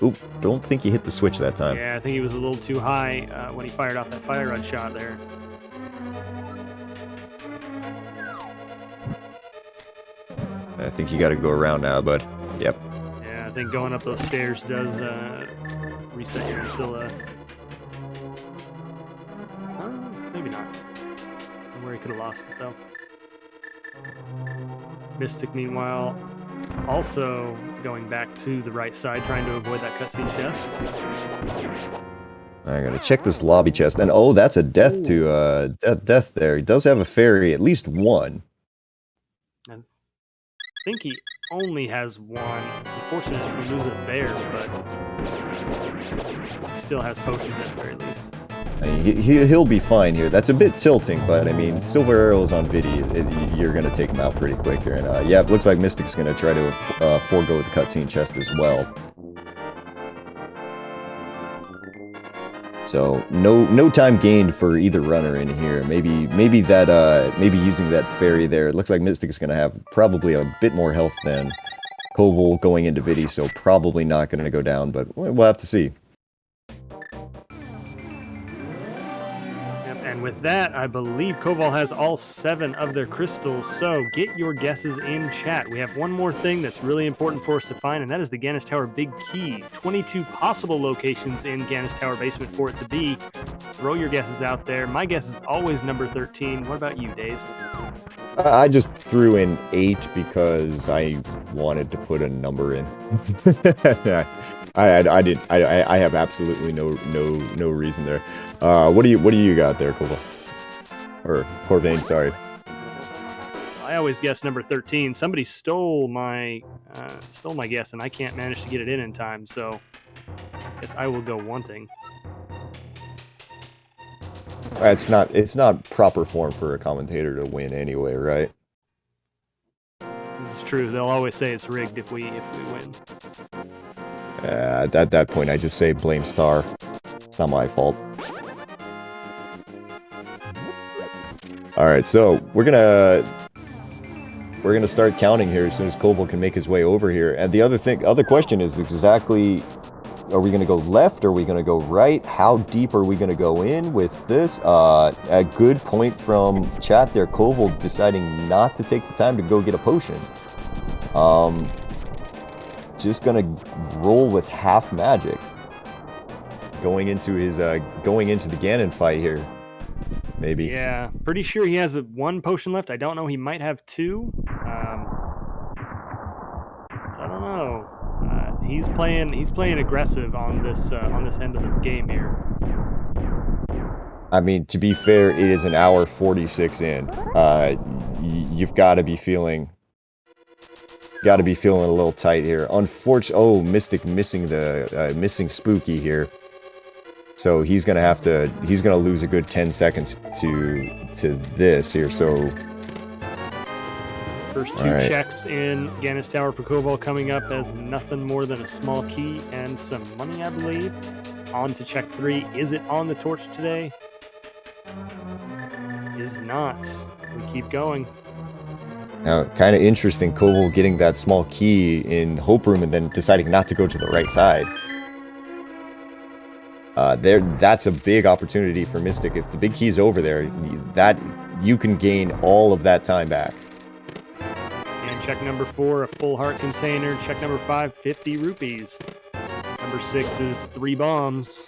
Oop, don't think he hit the switch that time. Yeah, I think he was a little too high when he fired off that Fire Rod shot there. I think you got to go around now, bud. Yep. Yeah, I think going up those stairs does reset your Ancilla. Maybe not. I'm worried he could have lost it, though. Mystik, meanwhile, also going back to the right side, trying to avoid that cutscene chest. I gotta check this lobby chest, and oh, that's a death to death there. He does have a fairy, at least one. I think he only has one. It's unfortunate to lose it there, but he still has potions at the very least. I mean, he'll be fine here. That's a bit tilting, but I mean, Silver Arrows on Vidi, you're gonna take him out pretty quick here. And yeah, it looks like Mystik's gonna try to forego the cutscene chest as well. So no time gained for either runner in here. Maybe using that fairy there. It looks like Mystik's gonna have probably a bit more health than Koval going into Vidi, so probably not gonna go down. But we'll have to see. And with that, I believe Koval has all 7 of their crystals, so get your guesses in chat. We have one more thing that's really important for us to find, and that is the Ganis Tower Big Key. 22 possible locations in Ganis Tower Basement for it to be. Throw your guesses out there. My guess is always number 13. What about you, Dazed? I just threw in 8 because I wanted to put a number in. I have absolutely no reason there. What do you got there, Koval? Or Corvain, sorry. I always guess number 13. Somebody stole my guess, and I can't manage to get it in time. So, I guess I will go wanting. It's not proper form for a commentator to win anyway, right? This is true. They'll always say it's rigged if we win. At that point, I just say blame Star. It's not my fault. All right, so we're gonna start counting here as soon as Koval can make his way over here. And the other question is exactly: are we gonna go left? Are we gonna go right? How deep are we gonna go in with this? A good point from chat there. Koval deciding not to take the time to go get a potion. Just gonna roll with half magic. Going into the Ganon fight here. Maybe. Yeah, pretty sure he has 1 potion left. I don't know. He might have 2. I don't know. He's playing aggressive on this end of the game here. I mean, to be fair, it is an hour 46 in. You've got to be feeling a little tight here. Unfortunately, Mystik missing Spooky here. So he's gonna lose a good 10 seconds to this here. So First two checks in Gannis Tower for Koval coming up as nothing more than a small key and some money, I believe. On to check 3. Is it on the torch today? Is not. We keep going. Now, kind of interesting, Koval getting that small key in Hope Room and then deciding not to go to the right side. That's a big opportunity for Mystik. If the big key's over there, that you can gain all of that time back. And check number 4, a full heart container. Check number 5, 50 rupees. Number 6 is 3 bombs.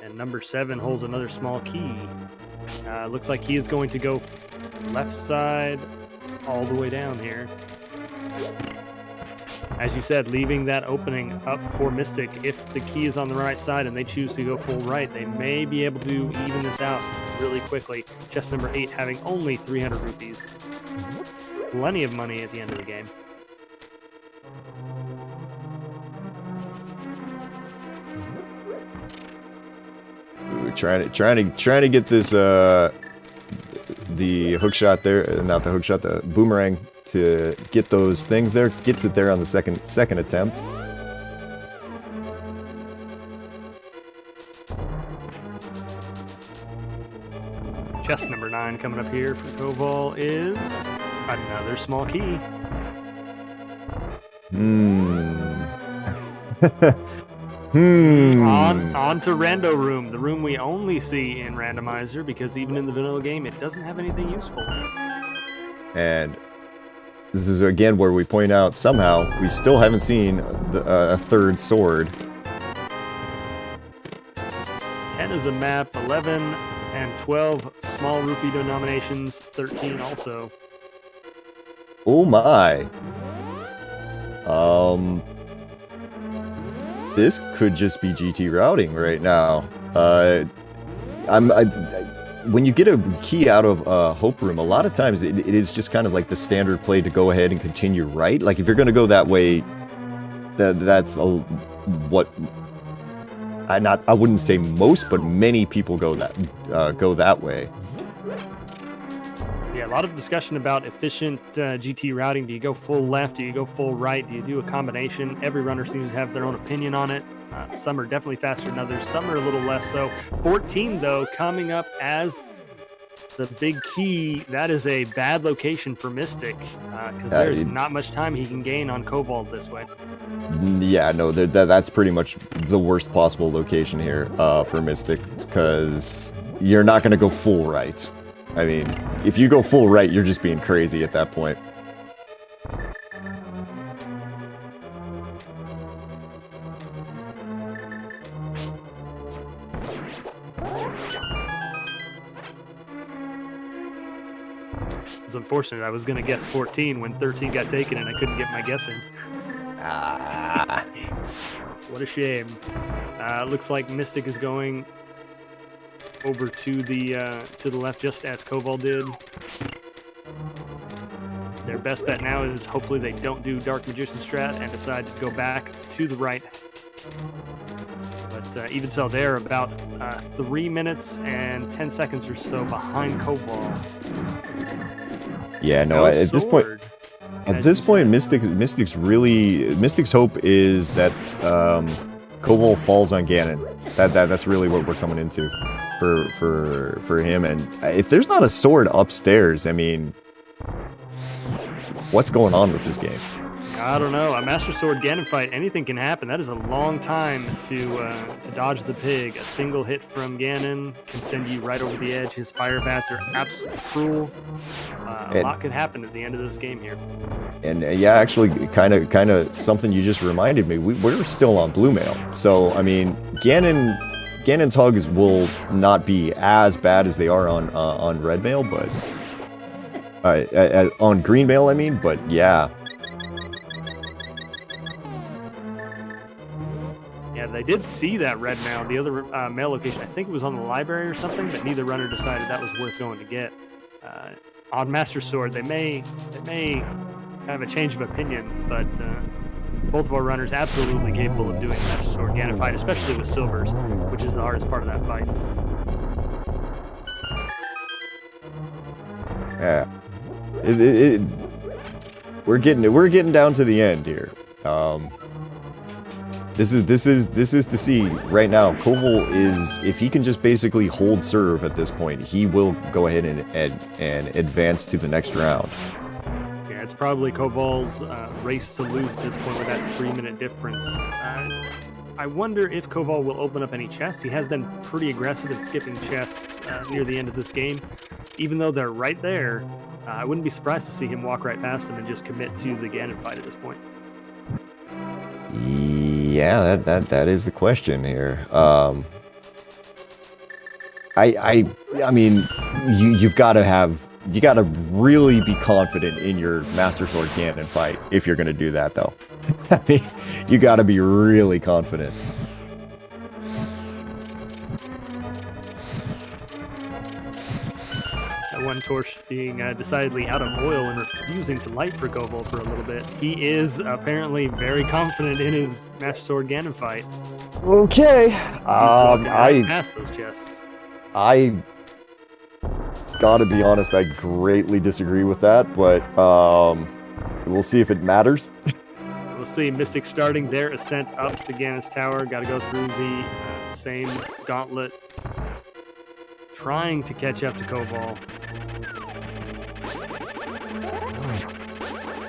And number 7 holds another small key. Looks like he is going to go left side all the way down here. As you said, leaving that opening up for Mystik. If the key is on the right side and they choose to go full right, they may be able to even this out really quickly. Chest number 8 having only 300 rupees. Plenty of money at the end of the game. Ooh, trying to get this the hook shot there, not the hook shot, the boomerang to get those things there. Gets it there on the second attempt. Chest number 9 coming up here for Koval is another small key. On to Rando Room, the room we only see in Randomizer, because even in the vanilla game, it doesn't have anything useful. And this is again where we point out somehow we still haven't seen a third sword. 10 is a map, 11 and 12 small rupee denominations, 13 also. Oh my. This could just be GT routing right now. When you get a key out of Hope Room, a lot of times it is just kind of like the standard play to go ahead and continue right. Like if you're going to go that way, that's what I wouldn't say most, but many people go that way. Yeah, a lot of discussion about efficient GT routing. Do you go full left? Do you go full right? Do you do a combination? Every runner seems to have their own opinion on it. Some are definitely faster than others. Some are a little less so. 14, though, coming up as the big key. That is a bad location for Mystik because there's not much time he can gain on Koval this way. Yeah, no, that's pretty much the worst possible location here for Mystik because you're not going to go full right. I mean, if you go full right, you're just being crazy at that point. It's unfortunate. I was going to guess 14 when 13 got taken and I couldn't get my guess in. What a shame. Looks like Mystik is going over to the left just as Koval did. Their best bet now is hopefully they don't do Dark Magician strat and decide to go back to the right. But even so, they're about 3 minutes and 10 seconds or so behind Koval. Yeah, no, at this point, Mystik's hope is that Koval falls on Ganon. That's really what we're coming into for him. And if there's not a sword upstairs, I mean, what's going on with this game? I don't know. A Master Sword Ganon fight, anything can happen. That is a long time to dodge the pig. A single hit from Ganon can send you right over the edge. His fire bats are absolutely cruel. A lot could happen at the end of this game here. And yeah, actually, kind of something you just reminded me. We're still on Blue Mail, so I mean, Ganon's hugs will not be as bad as they are on Red Mail, but on Green Mail, I mean. But yeah. Yeah, they did see that red mail, the other mail location. I think it was on the library or something, but neither runner decided that was worth going to get. On Master Sword, they may have a change of opinion, but both of our runners absolutely capable of doing Master Sword Ganon fight, especially with silvers, which is the hardest part of that fight. Yeah. We're getting down to the end here. This is to see right now. Koval is, if he can just basically hold serve at this point, he will go ahead and advance to the next round. Yeah, it's probably Koval's race to lose at this point with that 3-minute difference. I wonder if Koval will open up any chests. He has been pretty aggressive in skipping chests near the end of this game. Even though they're right there, I wouldn't be surprised to see him walk right past them and just commit to the Ganon fight at this point. Yeah, that is the question here. I mean, you gotta really be confident in your Master Sword Ganon fight if you're gonna do that, though. I mean, you gotta be really confident. One torch being decidedly out of oil and refusing to light for Koval for a little bit. He is apparently very confident in his Master Sword Ganon fight. Okay, I passed those chests. I gotta be honest, I greatly disagree with that, but we'll see if it matters. We'll see. Mystik starting their ascent up to Ganon's tower. Got to go through the same gauntlet, trying to catch up to Koval.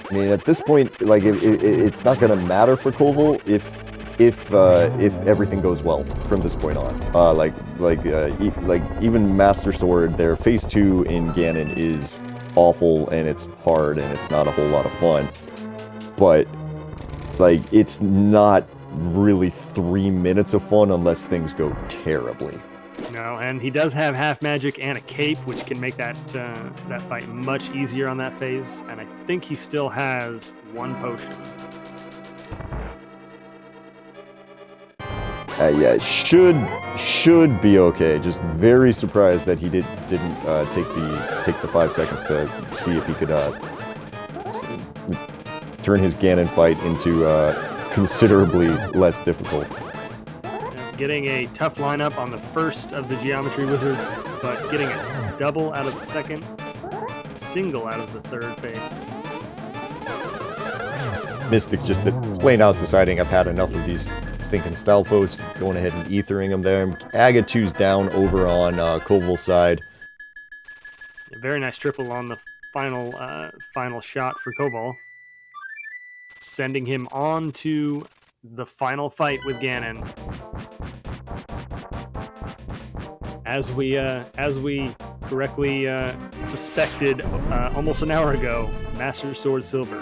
I mean, at this point, like, it's not gonna matter for Koval if everything goes well from this point on. Like even Master Sword, their Phase 2 in Ganon is awful and it's hard and it's not a whole lot of fun. But like, it's not really 3 minutes of fun unless things go terribly. No, and he does have half magic and a cape, which can make that that fight much easier on that phase. And I think he still has one potion. Yeah, it should be okay. Just very surprised that he didn't take the 5 seconds to see if he could turn his Ganon fight into considerably less difficult. Getting a tough lineup on the first of the Geometry Wizards, but getting a double out of the second, single out of the third phase. Mystik's just plain out deciding I've had enough of these stinking Stalfos, going ahead and ethering them there. Agatu's down over on Koval's side. A very nice triple on the final shot for Koval, sending him on to the final fight with Ganon. As we correctly suspected almost an hour ago, Master Sword Silver.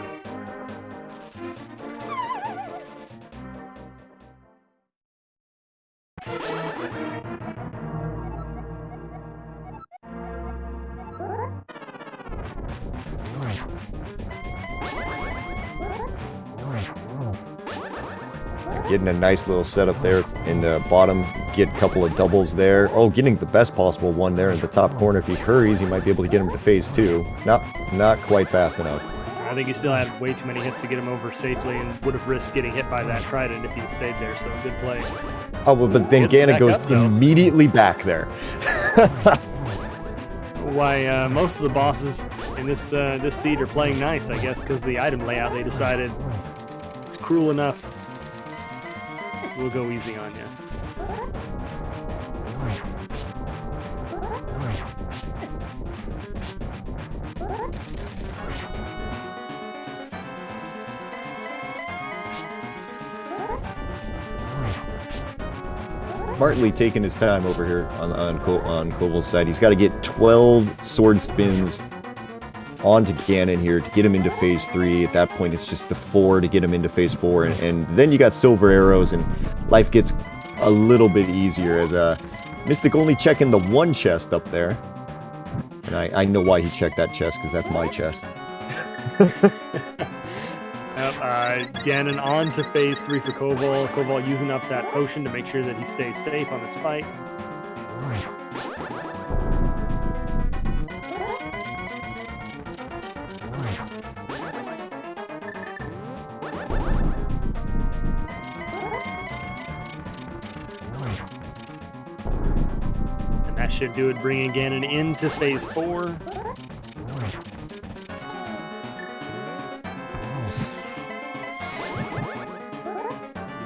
Getting a nice little setup there in the bottom. Get a couple of doubles there. Oh, getting the best possible one there in the top corner. If he hurries, he might be able to get him to phase 2. Not quite fast enough. I think he still had way too many hits to get him over safely and would have risked getting hit by that trident if he stayed there, so good play. Oh, well, but then Ganon goes immediately back there. Why, most of the bosses in this seed are playing nice, I guess, because the item layout, they decided it's cruel enough. We'll go easy on you. Smartly taking his time over here on Koval's side. He's got to get 12 sword spins onto Ganon here to get him into phase 3. At that point, it's just the 4 to get him into phase 4, and then you got silver arrows, and life gets a little bit easier as Mystik only checking the one chest up there. And I know why he checked that chest, because that's my chest. Ganon on to phase 3 for Koval. Koval using up that potion to make sure that he stays safe on this fight. And that should do it, bringing Ganon into phase 4.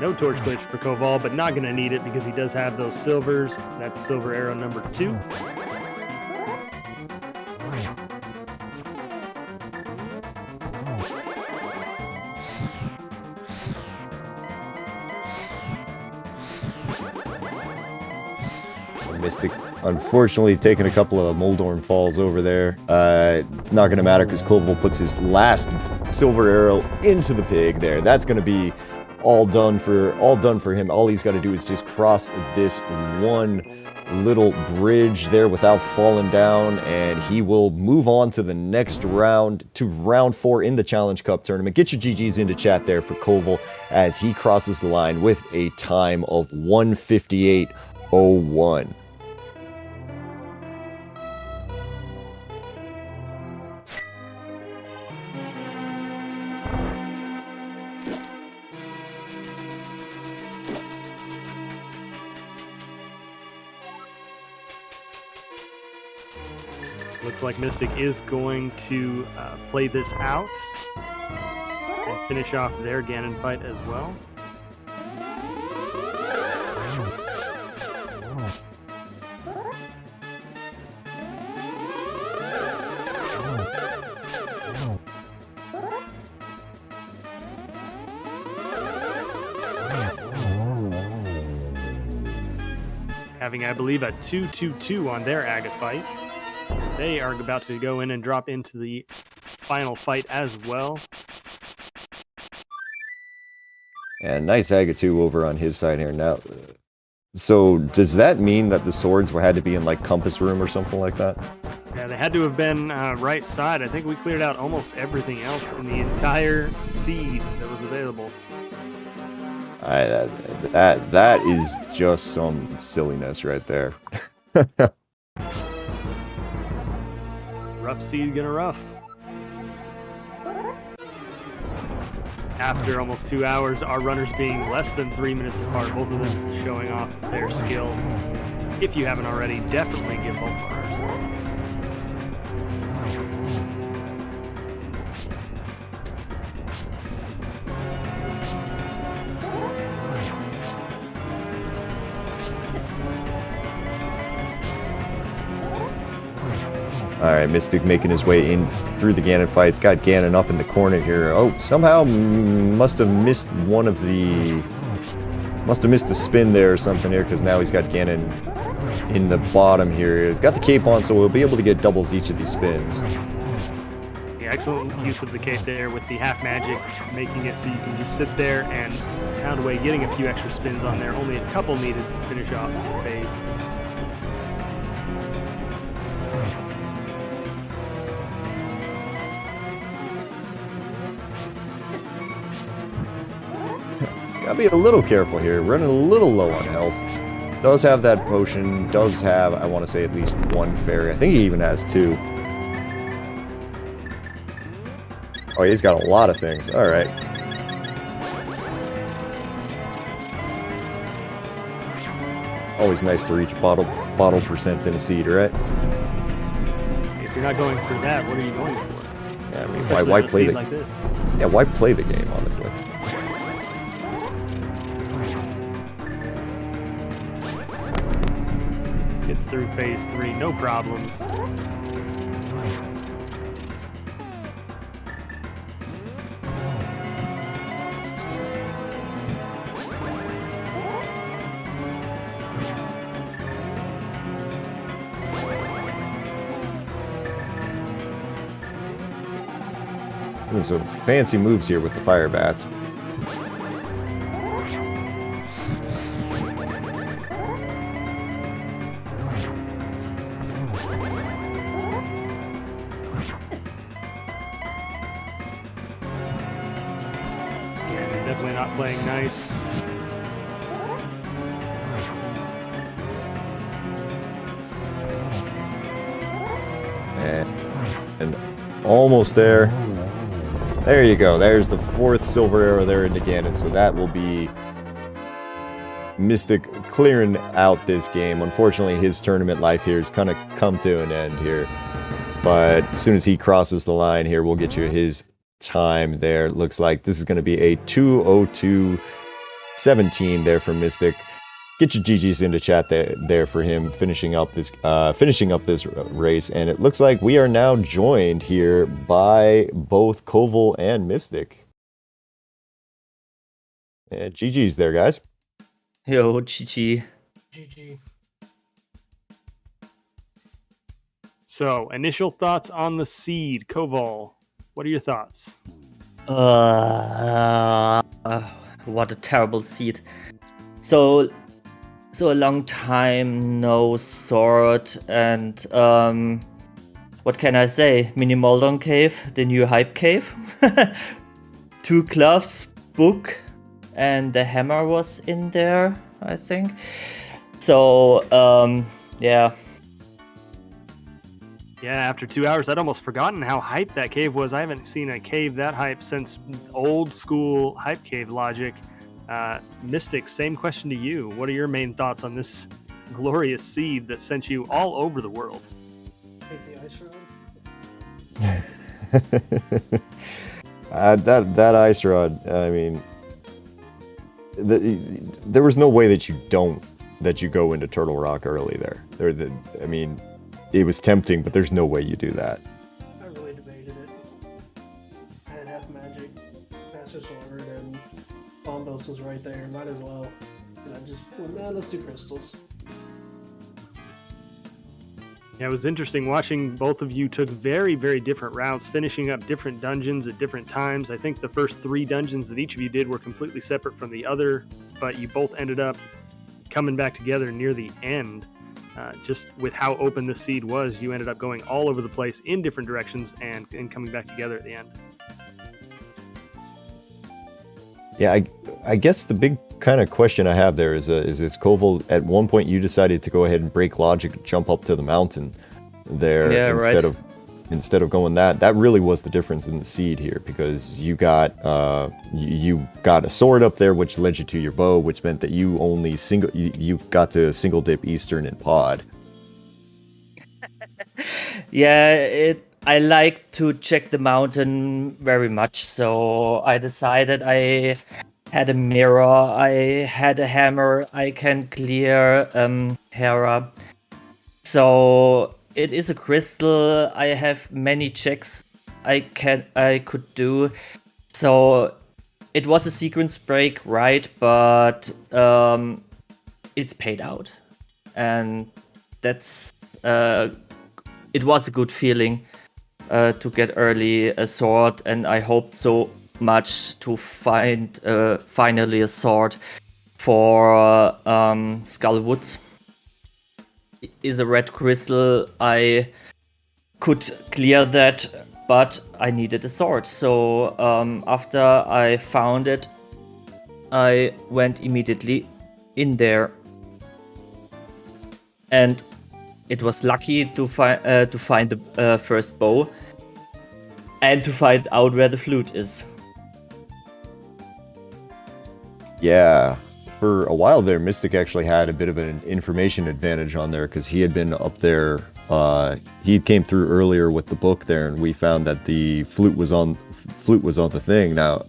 No torch glitch for Koval, but not going to need it because he does have those silvers. That's silver arrow number 2. Mystik, unfortunately, taking a couple of Moldorm falls over there. Not going to matter because Koval puts his last silver arrow into the pig there. That's going to be all done for him. All he's got to do is just cross this one little bridge there without falling down, and he will move on to the next round, to round 4 in the Challenge Cup tournament. Get your GGs into chat there for Koval as he crosses the line with a time of 1:58.01. Looks like Mystik is going to play this out and finish off their Ganon fight as well. Having, I believe, a 2-2-2 on their Agate fight. They are about to go in and drop into the final fight as well. And nice Agate 2 over on his side here. Now, so does that mean that the swords had to be in like compass room or something like that? Yeah, they had to have been right side. I think we cleared out almost everything else in the entire seed that was available. That is just some silliness right there. Rough seed gonna rough. After almost 2 hours, our runners being less than 3 minutes apart, both of them showing off their skill. If you haven't already, definitely give both runners. Alright, Mystik making his way in through the Ganon fight. It's got Ganon up in the corner here. Oh, somehow must have missed one of the... Must have missed the spin there or something here, because now he's got Ganon in the bottom here. He's got the cape on, so we'll be able to get doubles each of these spins. Yeah, excellent use of the cape there with the half magic, making it so you can just sit there and pound away, getting a few extra spins on there. Only a couple needed to finish off the phase. Gotta be a little careful here, running a little low on health. Does have that potion, does have, I want to say, at least one fairy. I think he even has 2. Oh, he's got a lot of things. Alright. Always nice to reach bottle percent in a seed, right? If you're not going for that, what are you going for? Yeah, I mean, why play the... like this? Yeah, why play the game, honestly? Gets through phase 3, no problems. Doing some fancy moves here with the fire bats. Definitely not playing nice. And almost there. There you go. There's the 4th silver arrow there into Ganon. So that will be Mystik clearing out this game. Unfortunately, his tournament life here has kind of come to an end here. But as soon as he crosses the line here, we'll get you his time there. Looks like this is going to be a 2:02 17 there for Mystik. Get your GGs into chat there for him finishing up this race, and it looks like we are now joined here by both Koval and Mystik. GGs there, guys. Yo, GG. GG. So, initial thoughts on the seed, Koval. What are your thoughts? What a terrible seed. So a long time no sword, and what can I say? Mini Moldon cave, the new hype cave. 2 gloves, book, and the hammer was in there, I think. So yeah. Yeah, after 2 hours, I'd almost forgotten how hype that cave was. I haven't seen a cave that hype since old school hype cave logic. Mystik, same question to you. What are your main thoughts on this glorious seed that sent you all over the world? Take the ice rod. That ice rod, I mean, there was no way that you go into Turtle Rock early there. I mean, it was tempting, but there's no way you do that. I really debated it. I had half magic, master sword, and Bombos was right there. Might as well. And I just went, nah, let's do crystals. Yeah, it was interesting watching both of you took very, very different routes, finishing up different dungeons at different times. I think the first 3 dungeons that each of you did were completely separate from the other, but you both ended up coming back together near the end. Just with how open the seed was, you ended up going all over the place in different directions and coming back together at the end. Yeah, I guess the big kind of question I have there is Koval, at one point you decided to go ahead and break logic and jump up to the mountain there instead of going that really was the difference in the seed here, because you got you got a sword up there, which led you to your bow, which meant that you got to single dip Eastern and pod. Yeah, I like to check the mountain very much, so I decided I had a mirror, I had a hammer, I can clear Hera. So it is a crystal. I have many checks I could do. So it was a sequence break, right? But it's paid out, and that's it was a good feeling to get early a sword, and I hoped so much to find finally a sword for Skullwoods. Is a red crystal. I could clear that, but I needed a sword. So after I found it, I went immediately in there, and it was lucky to find the first bow and to find out where the flute is. Yeah. For a while there, Mystik actually had a bit of an information advantage on there, because he had been up there. He came through earlier with the book there, and we found that the flute was on the thing. Now,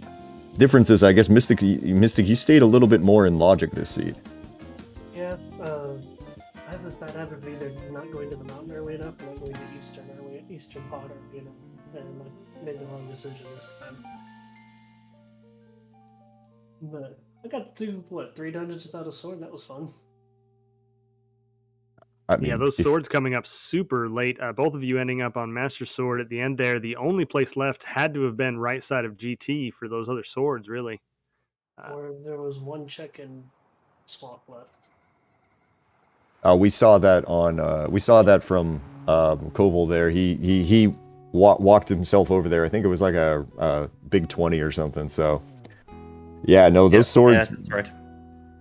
difference is, I guess, Mystik, you stayed a little bit more in logic this seed. Yeah, I have this bad habit of either not going to the mountain early enough or not going to Eastern pod early enough, and I made the wrong decision this time. But I got to do, 3 dungeons without a sword? That was fun. I mean, yeah, those swords coming up super late. Both of you ending up on Master Sword at the end there. The only place left had to have been right side of GT for those other swords, really. Or there was 1 check and swamp left. We saw that from Koval there. He walked himself over there. I think it was like a big 20 or something. So. Yeah, no, those swords. Yeah, that's right.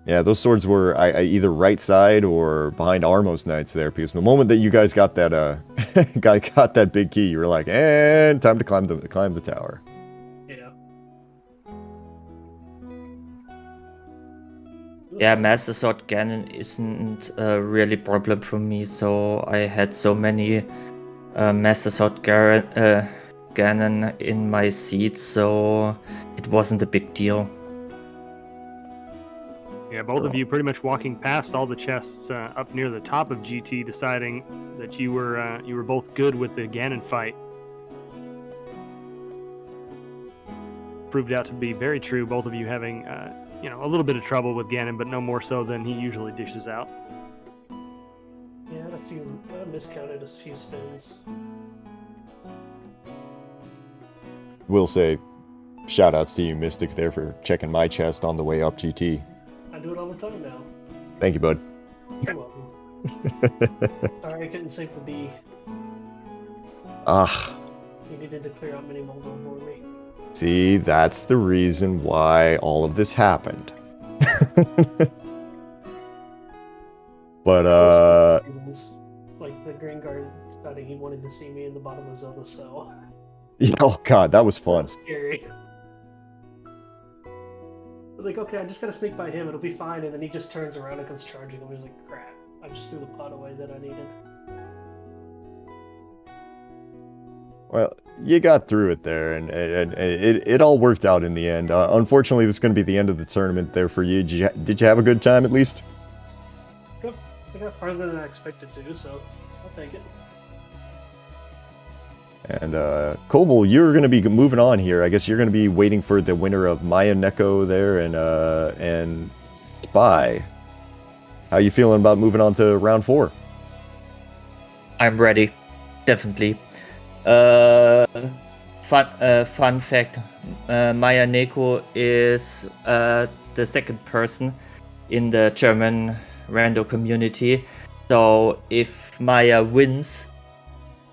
Yeah, those swords were either right side or behind Armos Knights there, because the moment that you guys got that got that big key, you were like, and time to climb the tower. Yeah. Yeah, Master Sword Ganon isn't a really problem for me, so I had so many Master Sword Ganon in my seat, so it wasn't a big deal. Yeah, both of you pretty much walking past all the chests up near the top of GT, deciding that you were both good with the Ganon fight. Proved out to be very true. Both of you having a little bit of trouble with Ganon, but no more so than he usually dishes out. Yeah, I miscounted a few spins. Will say, shout outs to you, Mystik, there for checking my chest on the way up GT. I do it all the time now. Thank you, bud. You're welcome. Sorry I couldn't save the B. Ah, You needed to clear out mini Moldo for me. see, that's the reason why all of this happened. But, like the Green Guard deciding he wanted to see me in the bottom of Zelda cell. oh god, that was fun. Scary. I was like, okay, I just gotta sneak by him, it'll be fine, and then he just turns around and comes charging him. He was like, crap, I just threw the pot away that I needed. Well, you got through it there, and it all worked out in the end. Unfortunately, this is going to be the end of the tournament there for you. Did you have a good time at least? Good. I got farther than I expected to, so I'll take it. And Koval, you're going to be moving on here. I guess you're going to be waiting for the winner of Maya Neko there and Spy. How you feeling about moving on to round 4? I'm ready, definitely. Fun fact: Maya Neko is the second person in the German rando community. So if Maya wins,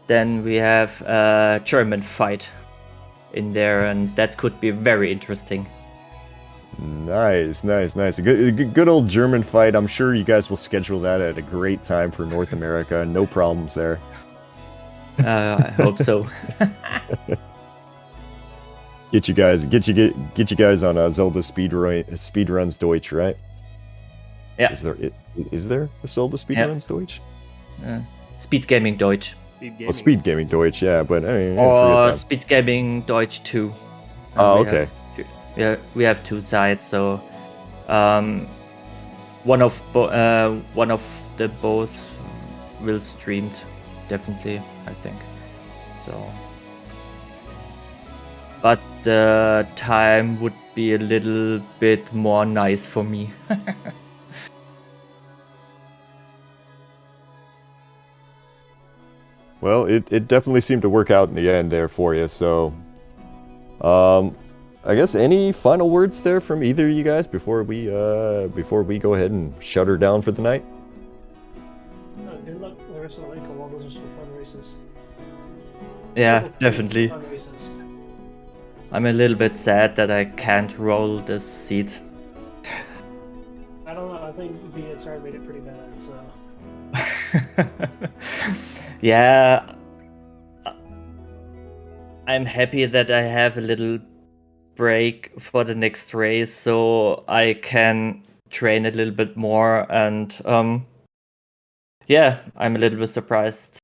then we have a German fight in there, and that could be very interesting. Nice. A good old German fight. I'm sure you guys will schedule that at a great time for North America. No problems there. I hope so. Get you guys on Zelda Speedruns Deutsch, right? Yeah. Is there a Zelda Speedruns Deutsch? Speed Gaming Deutsch. Speed gaming. Well, Speed Gaming Deutsch, yeah, but I mean, Or Speed Gaming Deutsch 2. Oh, okay. We have 2 sides, so one of the both will streamed, definitely, I think. So, but the time would be a little bit more nice for me. Well, it definitely seemed to work out in the end there for you, so I guess any final words there from either of you guys before we go ahead and shut her down for the night? Good luck the rest of the week. All those are some fun races. Yeah, definitely. Fun races. I'm a little bit sad that I can't roll the seat. I don't know. I think BHR made it pretty bad. So. Yeah, I'm happy that I have a little break for the next race, so I can train a little bit more. And yeah, I'm a little bit surprised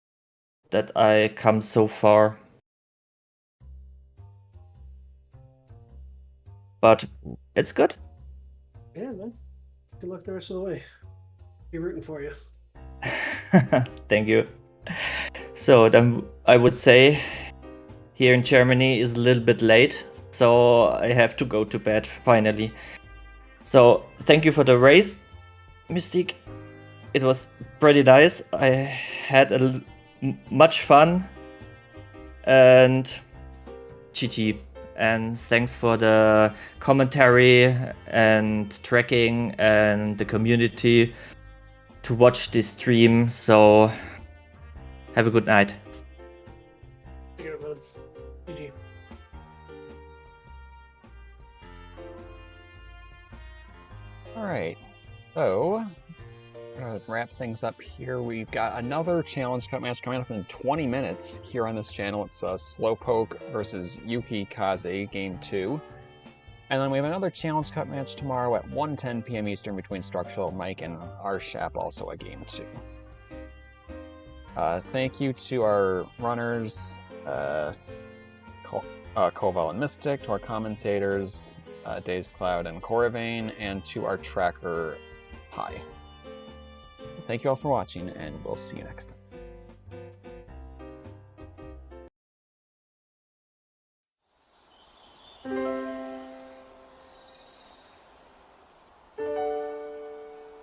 that I come so far. But it's good. Yeah, man. Good luck the rest of the way. Be rooting for you. Thank you. So then I would say here in Germany is a little bit late, so I have to go to bed finally. So thank you for the race, Mystik. It was pretty nice. I had much fun, and GG. And thanks for the commentary and tracking and the community to watch this stream. So have a good night. Take care, bud. GG. Alright, so wrap things up here. We've got another Challenge Cup match coming up in 20 minutes here on this channel. It's Slowpoke versus Yuki Kaze, Game 2. And then we have another Challenge Cup match tomorrow at 1:10 p.m. Eastern between Structural Mike and Arshap, also a Game 2. Thank you to our runners, Koval and Mystik, to our commentators, Dazed Cloud and Corivane, and to our tracker, Pi. Thank you all for watching, and we'll see you next time.